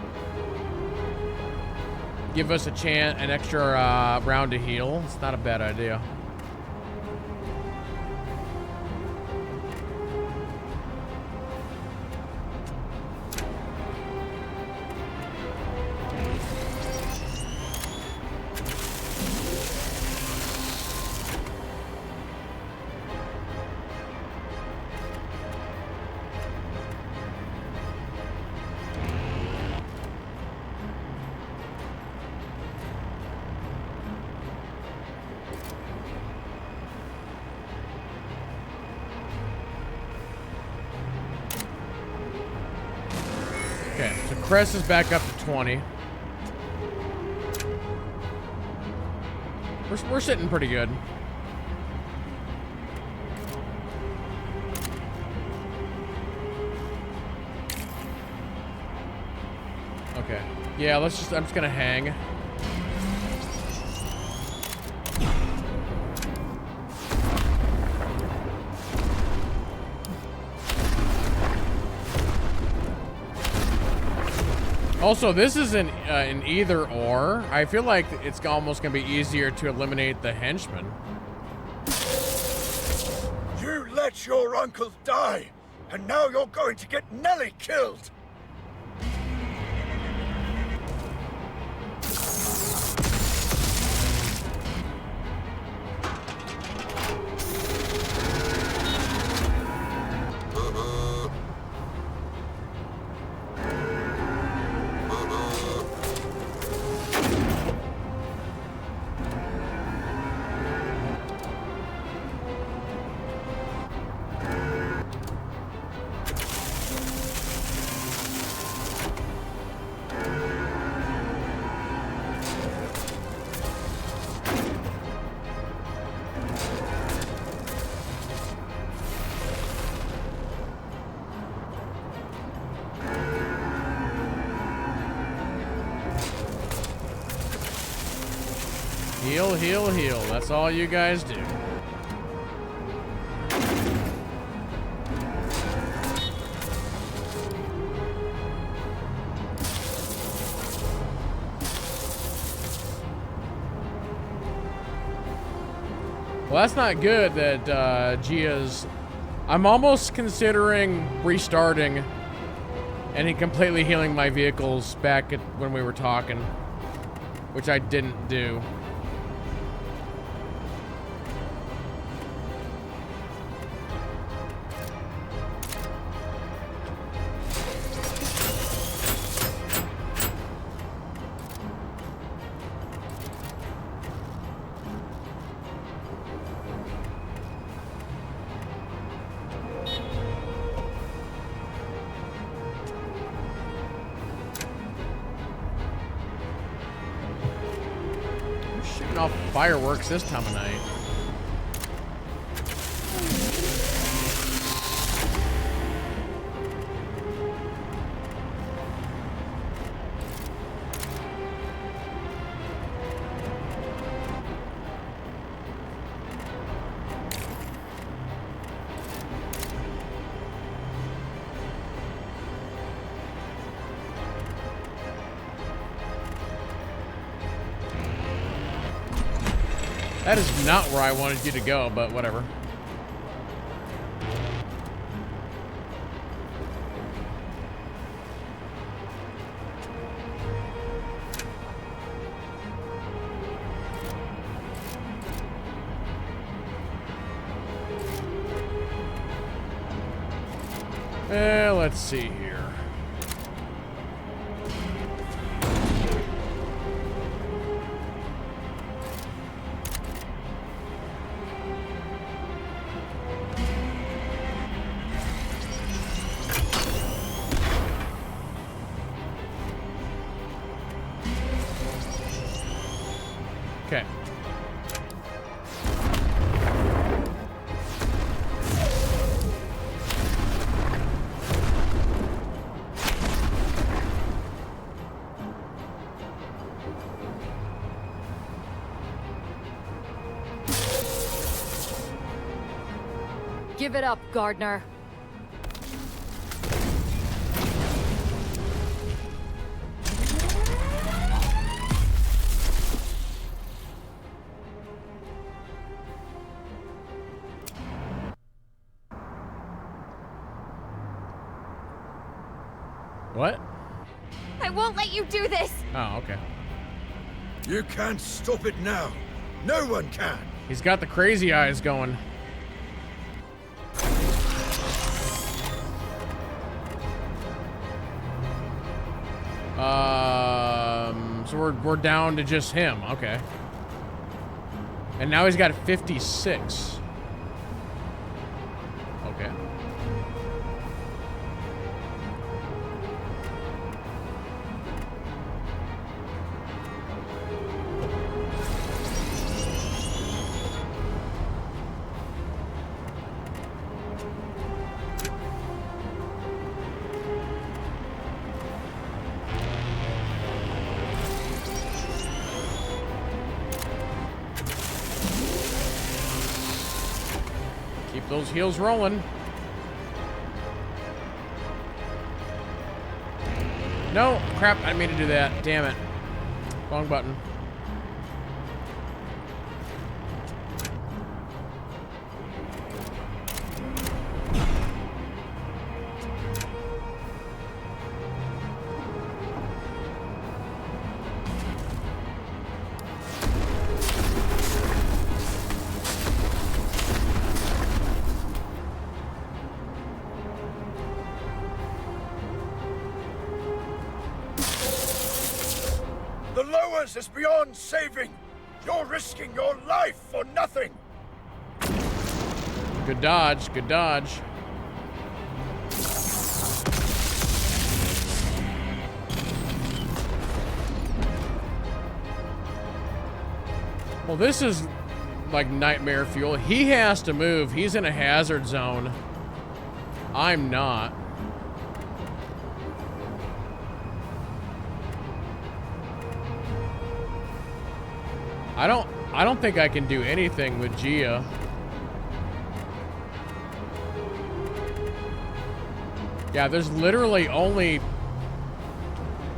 Give us a chance, an extra round to heal. It's not a bad idea. Crest is back up to 20. We're sitting pretty good. Okay. Yeah, I'm just gonna hang. Also, this isn't an either or. I feel like it's almost gonna be easier to eliminate the henchmen. You let your uncle die, and now you're going to get Nelly killed. Heal, heal, heal. That's all you guys do. Well, that's not good that Gia's... I'm almost considering restarting and completely healing my vehicles back at when we were talking, which I didn't do. Off fireworks this time of night. That is not where I wanted you to go, but whatever. Let's see here. Okay. Give it up, Gardner. What? I won't let you do this! Oh, okay. You can't stop it now. No one can. He's got the crazy eyes going. So we're down to just him. Okay. And now he's got 56. Okay. Keep those heels rolling. No, crap, I didn't mean to do that. Damn it. Wrong button. The lowers is beyond saving. You're risking your life for nothing. Good dodge, good dodge. Well, this is like nightmare fuel. He has to move. He's in a hazard zone. I'm not. I don't think I can do anything with Gia. Yeah, there's literally only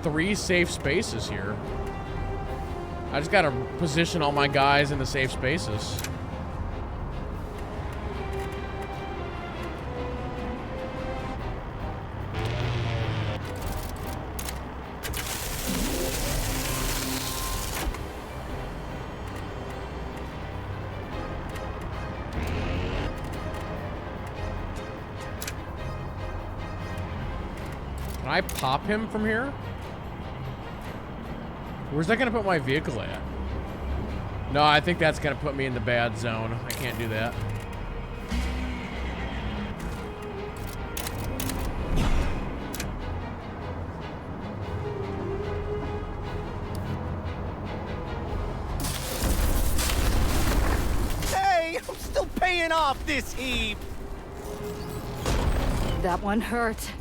3 safe spaces here. I just gotta position all my guys in the safe spaces. Can I pop him from here? Where's that gonna put my vehicle at? No, I think that's gonna put me in the bad zone. I can't do that. Hey, I'm still paying off this heap. That one hurt.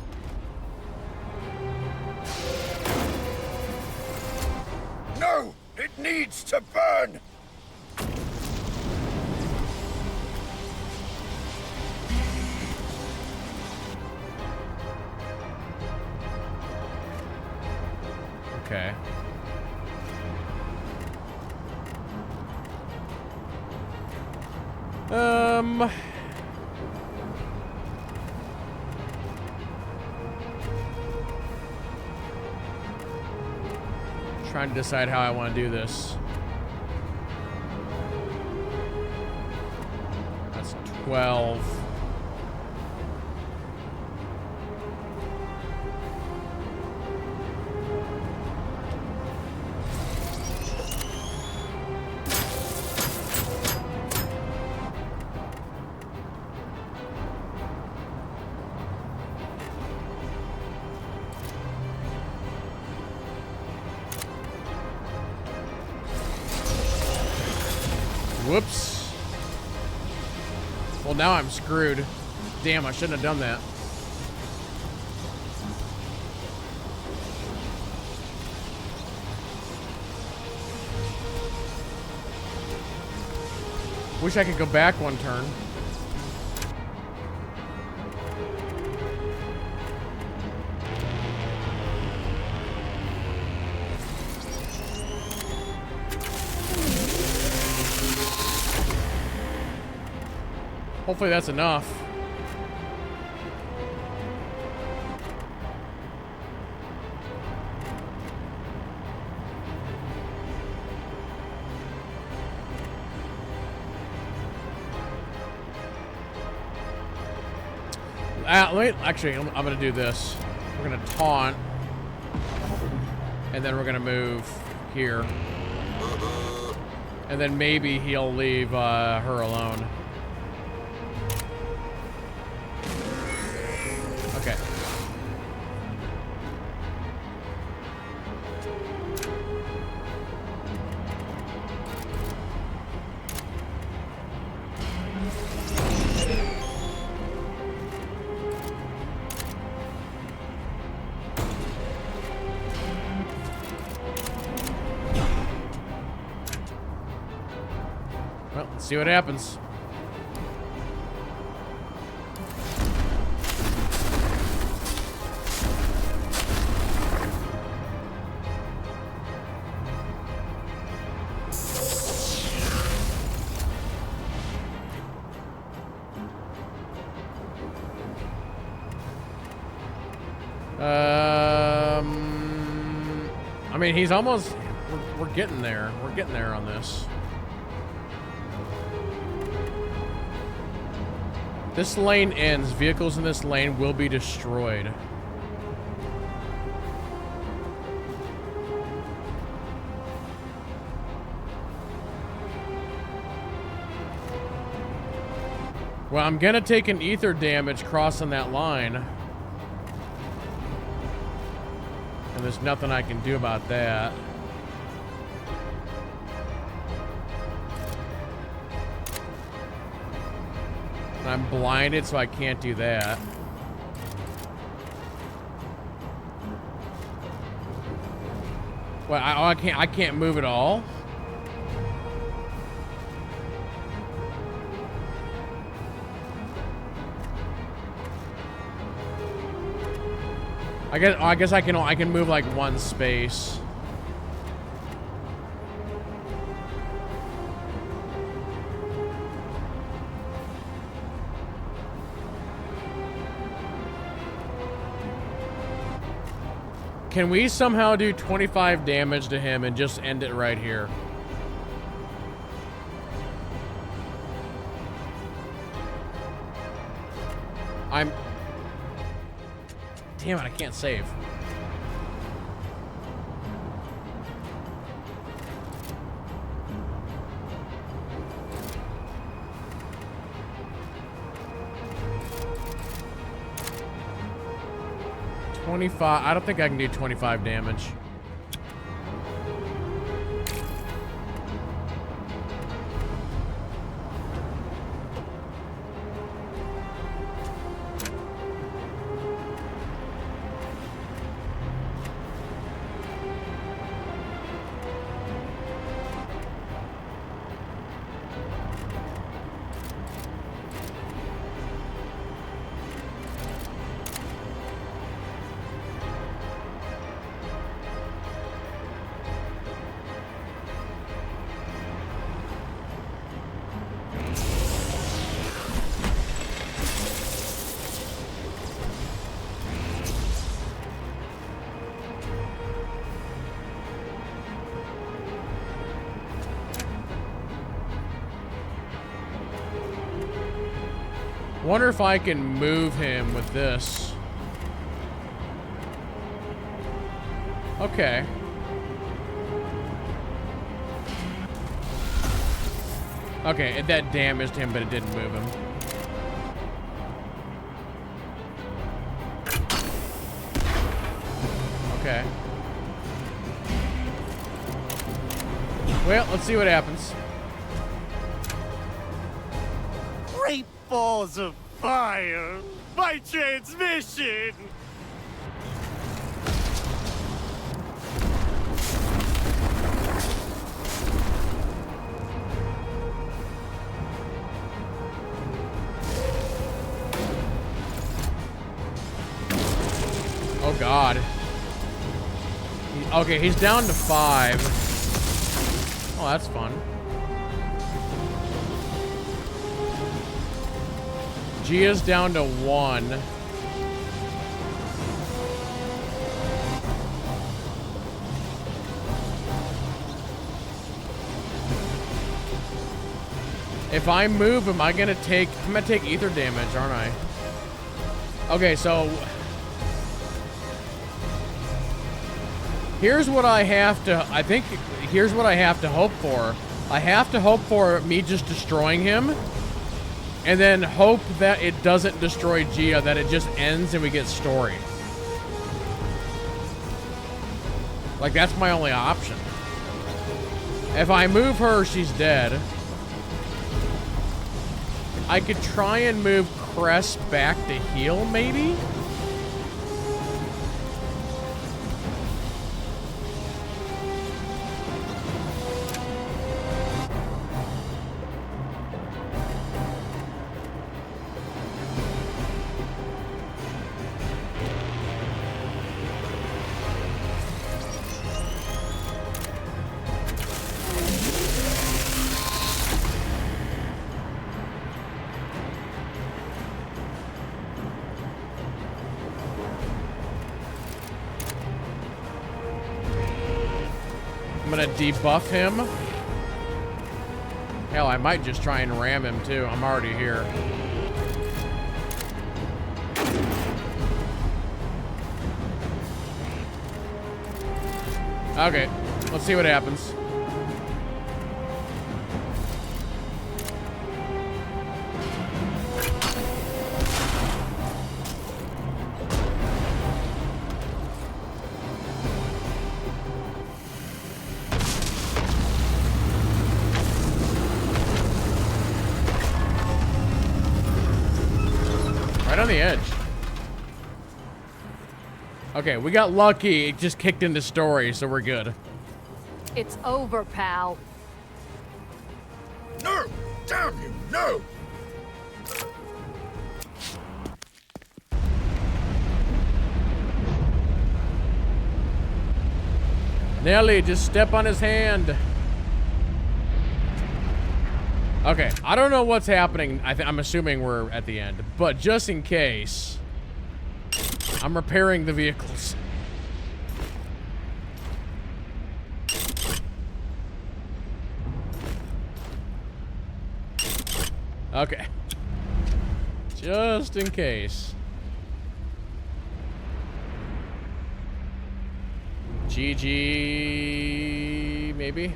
No! It needs to burn! Okay. Trying to decide how I want to do this. That's 12. Whoops. Well, now I'm screwed. Damn, I shouldn't have done that. Wish I could go back one turn. Hopefully that's enough. Actually, I'm gonna do this. We're gonna taunt, and then we're gonna move here, and then maybe he'll leave her alone. Okay. Well, let's see what happens. I mean, he's almost... We're getting there. We're getting there on this. This lane ends. Vehicles in this lane will be destroyed. Well, I'm gonna take an ether damage crossing that line. And there's nothing I can do about that. And I'm blinded, so I can't do that. Well, I can't move at all? I guess I can move like one space. Can we somehow do 25 damage to him and just end it right here? Damn it, I can't save. I don't think I can do 25 damage. Wonder if I can move him with this. Okay. Okay, that damaged him, but it didn't move him. Okay. Well, let's see what happens. Great balls of fire! My transmission! Oh God. Okay, he's down to 5. Oh, that's fun. Gia's down to 1. If I move him, I'm gonna take ether damage, aren't I? Okay, so here's what I have to, here's what I have to hope for. I have to hope for me just destroying him, and then hope that it doesn't destroy Gia, that it just ends and we get story. Like, that's my only option. If I move her, she's dead. I could try and move Cress back to heal, maybe? gonna debuff him. Hell, I might just try and ram him too. I'm already here. Okay, let's see what happens. Right on the edge. Okay, we got lucky. It just kicked into story, so we're good. It's over, pal. No! Damn you, no! Nelly, just step on his hand. Okay, I don't know what's happening. I'm assuming we're at the end, but just in case, I'm repairing the vehicles. Okay. Just in case. GG, maybe?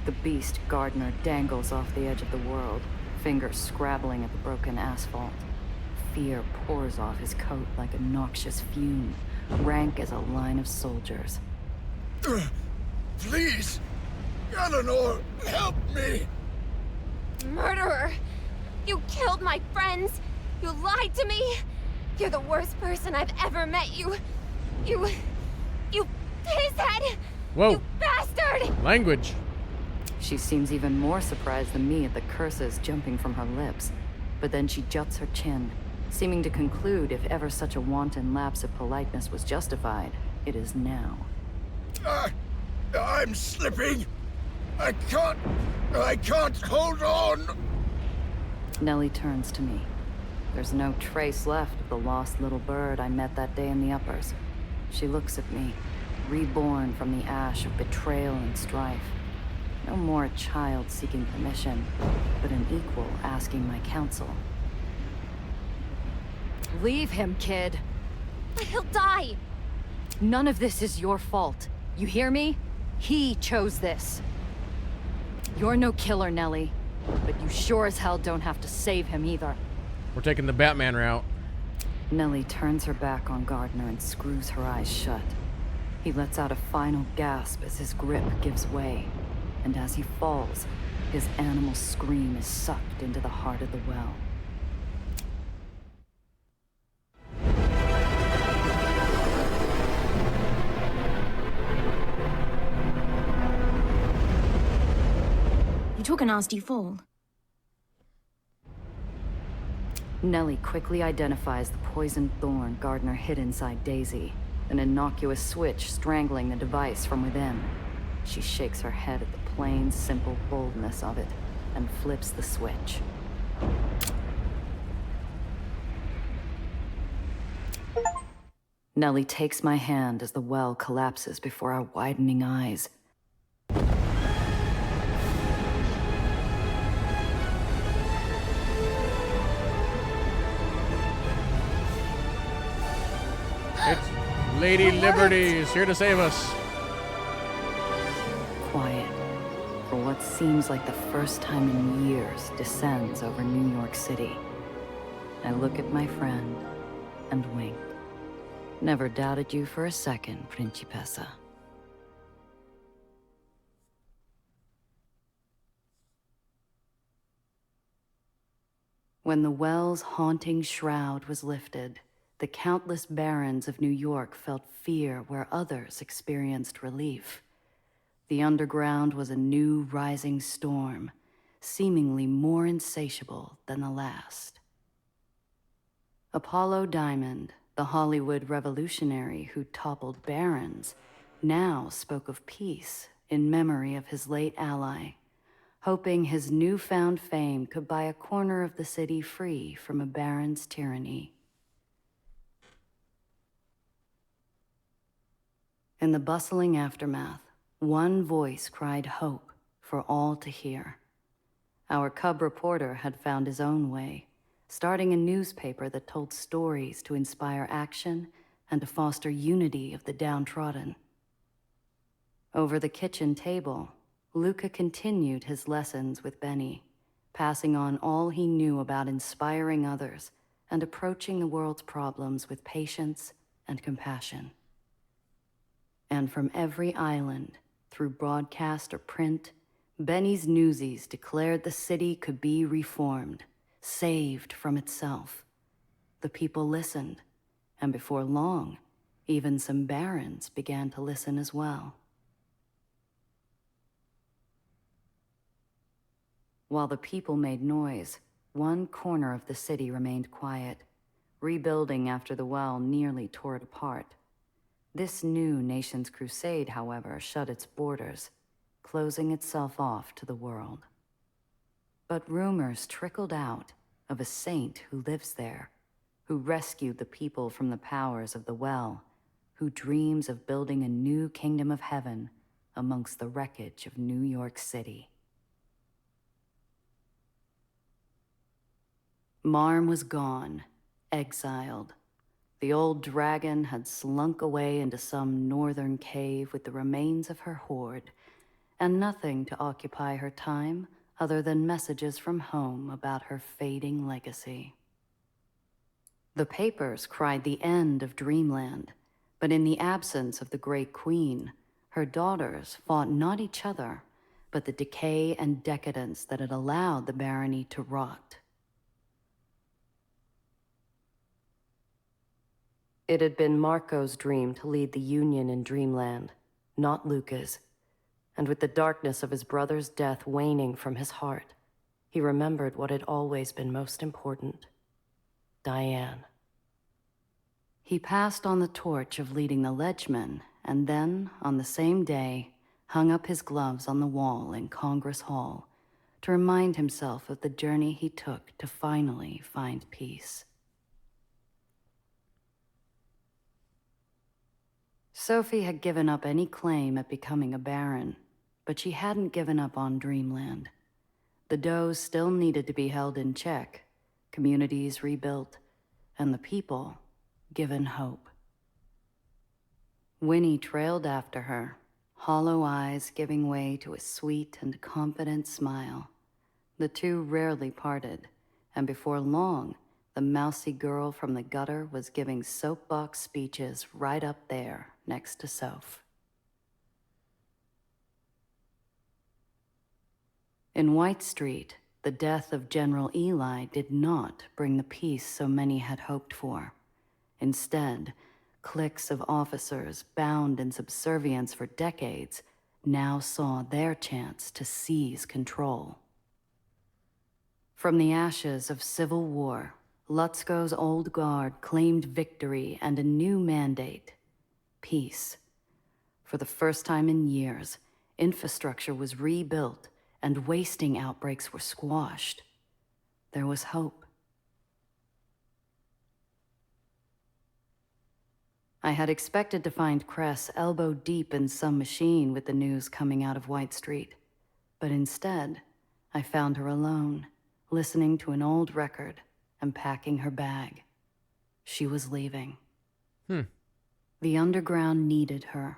The beast Gardner dangles off the edge of the world, fingers scrabbling at the broken asphalt. Fear pours off his coat like a noxious fume, rank as a line of soldiers. Please! Eleanor, help me! Murderer! You killed my friends! You lied to me! You're the worst person I've ever met. You pisshead! Whoa. You bastard! Language. She seems even more surprised than me at the curses jumping from her lips. But then she juts her chin, seeming to conclude if ever such a wanton lapse of politeness was justified, it is now. I'm slipping! I can't hold on! Nellie turns to me. There's no trace left of the lost little bird I met that day in the uppers. She looks at me, reborn from the ash of betrayal and strife. No more a child seeking permission, but an equal asking my counsel. Leave him, kid. But he'll die! None of this is your fault. You hear me? He chose this. You're no killer, Nelly. But you sure as hell don't have to save him either. We're taking the Batman route. Nellie turns her back on Gardner and screws her eyes shut. He lets out a final gasp as his grip gives way. And as he falls, his animal scream is sucked into the heart of the well. You took a nasty fall. Nellie quickly identifies the poisoned thorn Gardner hid inside Daisy, an innocuous switch strangling the device from within. She shakes her head at the plain, simple boldness of it, and flips the switch. Nellie takes my hand as the well collapses before our widening eyes. It's Lady Liberty is here to save us. Quiet, for what seems like the first time in years, descends over New York City. I look at my friend and wink. Never doubted you for a second, Principessa. When the well's haunting shroud was lifted, the countless barons of New York felt fear where others experienced relief. The underground was a new rising storm, seemingly more insatiable than the last. Apollo Diamond, the Hollywood revolutionary who toppled barons, now spoke of peace in memory of his late ally, hoping his newfound fame could buy a corner of the city free from a baron's tyranny. In the bustling aftermath, one voice cried hope for all to hear. Our cub reporter had found his own way, starting a newspaper that told stories to inspire action and to foster unity of the downtrodden. Over the kitchen table, Luca continued his lessons with Benny, passing on all he knew about inspiring others and approaching the world's problems with patience and compassion. And from every island, through broadcast or print, Benny's newsies declared the city could be reformed, saved from itself. The people listened, and before long, even some barons began to listen as well. While the people made noise, one corner of the city remained quiet, rebuilding after the well nearly tore it apart. This new nation's crusade, however, shut its borders, closing itself off to the world. But rumors trickled out of a saint who lives there, who rescued the people from the powers of the well, who dreams of building a new kingdom of heaven amongst the wreckage of New York City. Marm was gone, exiled. The old dragon had slunk away into some northern cave with the remains of her horde, and nothing to occupy her time other than messages from home about her fading legacy. The papers cried the end of Dreamland, but in the absence of the Great Queen, her daughters fought not each other, but the decay and decadence that had allowed the barony to rot. It had been Marco's dream to lead the Union in Dreamland, not Luca's. And with the darkness of his brother's death waning from his heart, he remembered what had always been most important: Diane. He passed on the torch of leading the Ledgemen, and then, on the same day, hung up his gloves on the wall in Congress Hall to remind himself of the journey he took to finally find peace. Sophie had given up any claim at becoming a baron, but she hadn't given up on Dreamland. The Does still needed to be held in check, communities rebuilt, and the people given hope. Winnie trailed after her, hollow eyes giving way to a sweet and confident smile. The two rarely parted, and before long, the mousy girl from the gutter was giving soapbox speeches right up there next to Soph. In White Street, the death of General Eli did not bring the peace so many had hoped for. Instead, cliques of officers bound in subservience for decades now saw their chance to seize control. From the ashes of civil war, Lutzko's old guard claimed victory and a new mandate: peace. For the first time in years, infrastructure was rebuilt and wasting outbreaks were squashed. There was hope. I had expected to find Cress elbow deep in some machine with the news coming out of White Street, but instead, I found her alone, listening to an old record and packing her bag. She was leaving. The underground needed her,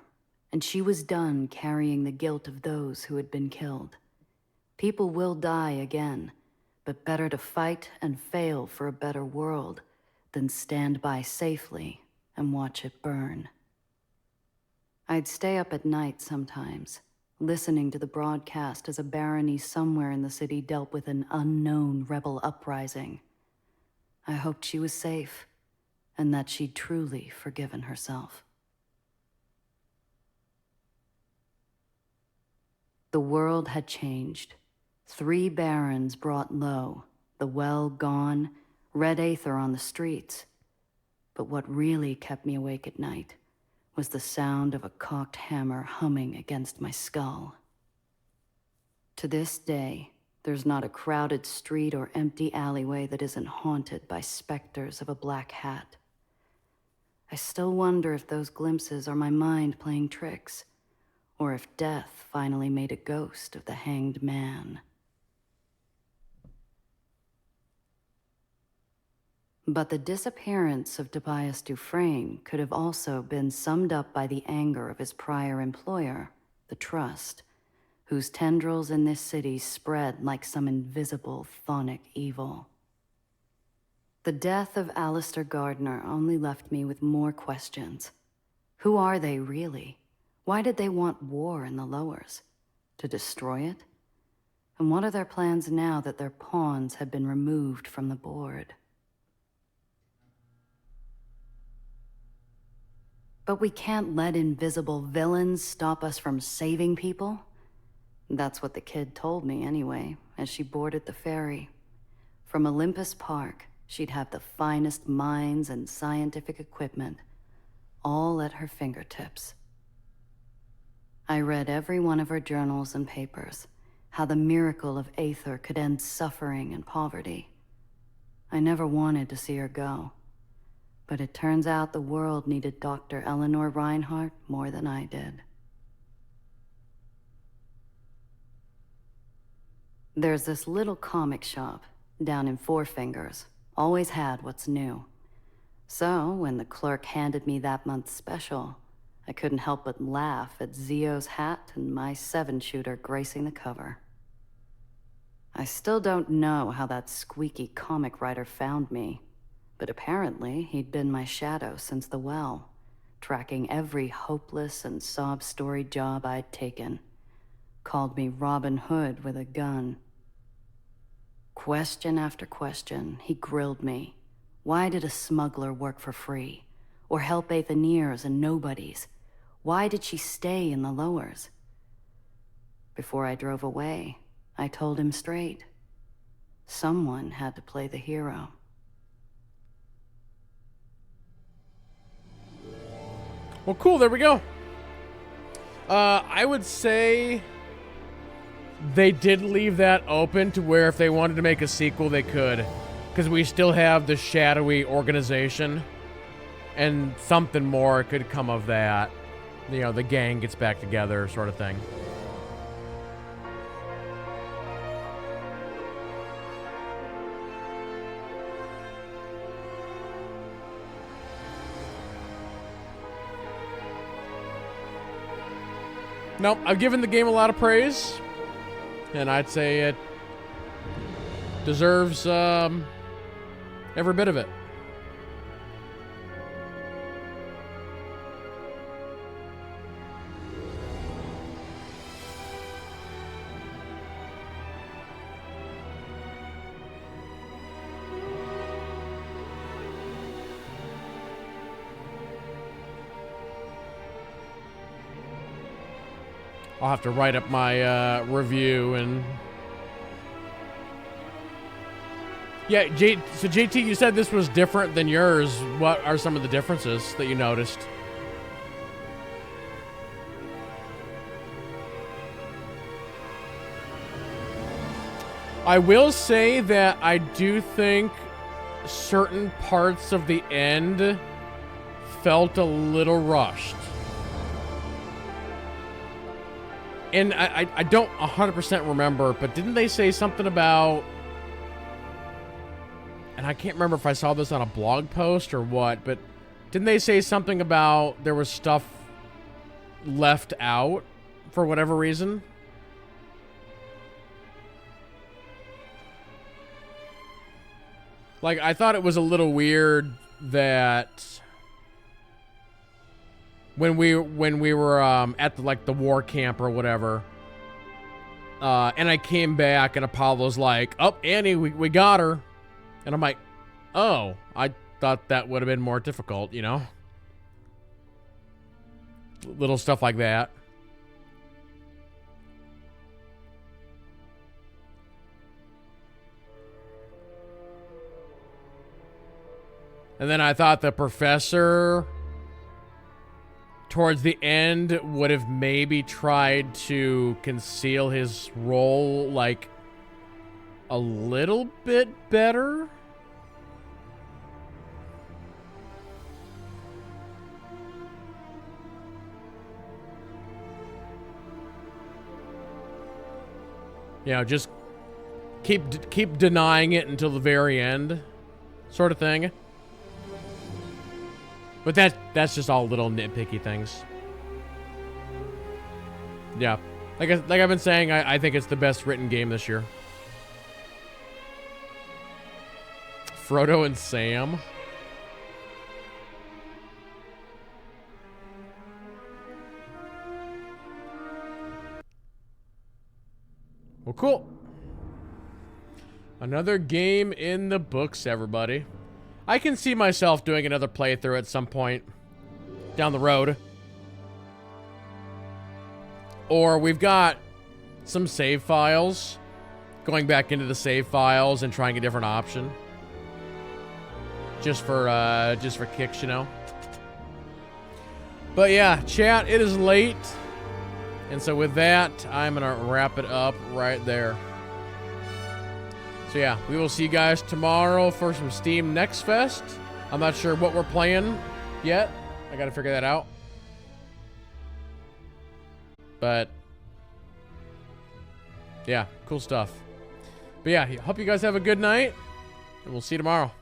and she was done carrying the guilt of those who had been killed. People will die again, but better to fight and fail for a better world than stand by safely and watch it burn. I'd stay up at night sometimes, listening to the broadcast as a barony somewhere in the city dealt with an unknown rebel uprising. I hoped she was safe, and that she'd truly forgiven herself. The world had changed. 3 barons brought low, the well gone, red Aether on the streets. But what really kept me awake at night was the sound of a cocked hammer humming against my skull. To this day, there's not a crowded street or empty alleyway that isn't haunted by specters of a black hat. I still wonder if those glimpses are my mind playing tricks, or if death finally made a ghost of the hanged man. But the disappearance of Tobias Dufresne could have also been summed up by the anger of his prior employer, the Trust, whose tendrils in this city spread like some invisible, chthonic evil. The death of Alistair Gardner only left me with more questions. Who are they really? Why did they want war in the Lowers? To destroy it? And what are their plans now that their pawns have been removed from the board? But we can't let invisible villains stop us from saving people. That's what the kid told me anyway, as she boarded the ferry. From Olympus Park, she'd have the finest minds and scientific equipment, all at her fingertips. I read every one of her journals and papers, how the miracle of Aether could end suffering and poverty. I never wanted to see her go. But it turns out the world needed Dr. Eleanor Reinhardt more than I did. There's this little comic shop down in Four Fingers. Always had what's new. So, when the clerk handed me that month's special, I couldn't help but laugh at Zio's hat and my 7-shooter gracing the cover. I still don't know how that squeaky comic writer found me. But apparently, he'd been my shadow since the well, tracking every hopeless and sob-story job I'd taken. Called me Robin Hood with a gun. Question after question, he grilled me. Why did a smuggler work for free? Or help Aetheniers and nobodies? Why did she stay in the Lowers? Before I drove away, I told him straight. Someone had to play the hero. Well, cool, there we go. I would say they did leave that open to where if they wanted to make a sequel, they could. Because we still have the shadowy organization. And something more could come of that. You know, the gang gets back together sort of thing. Nope, I've given the game a lot of praise, and I'd say it deserves every bit of it. I'll have to write up my review and... Yeah, so JT, you said this was different than yours. What are some of the differences that you noticed? I will say that I do think certain parts of the end felt a little rushed. And I don't 100% remember, but didn't they say something about... And I can't remember if I saw this on a blog post or what, but didn't they say something about there was stuff left out for whatever reason? Like, I thought it was a little weird that... When we were at the war camp or whatever, and I came back and Apollo's like, "Oh, Annie, we got her," and I'm like, "Oh, I thought that would have been more difficult, you know." Little stuff like that. And then I thought the professor towards the end would have maybe tried to conceal his role, like, a little bit better. You know, just keep denying it until the very end, sort of thing. But that's just all little nitpicky things. Yeah, like I've been saying, I think it's the best written game this year. Frodo and Sam. Well, cool. Another game in the books, everybody. I can see myself doing another playthrough at some point down the road. Or we've got some save files. Going back into the save files and trying a different option. Just for kicks, you know. But yeah, chat, it is late. And so with that, I'm going to wrap it up right there. So yeah, we will see you guys tomorrow for some Steam Next Fest. I'm not sure what we're playing yet. I got to figure that out. But yeah, cool stuff. But yeah, hope you guys have a good night. And we'll see you tomorrow.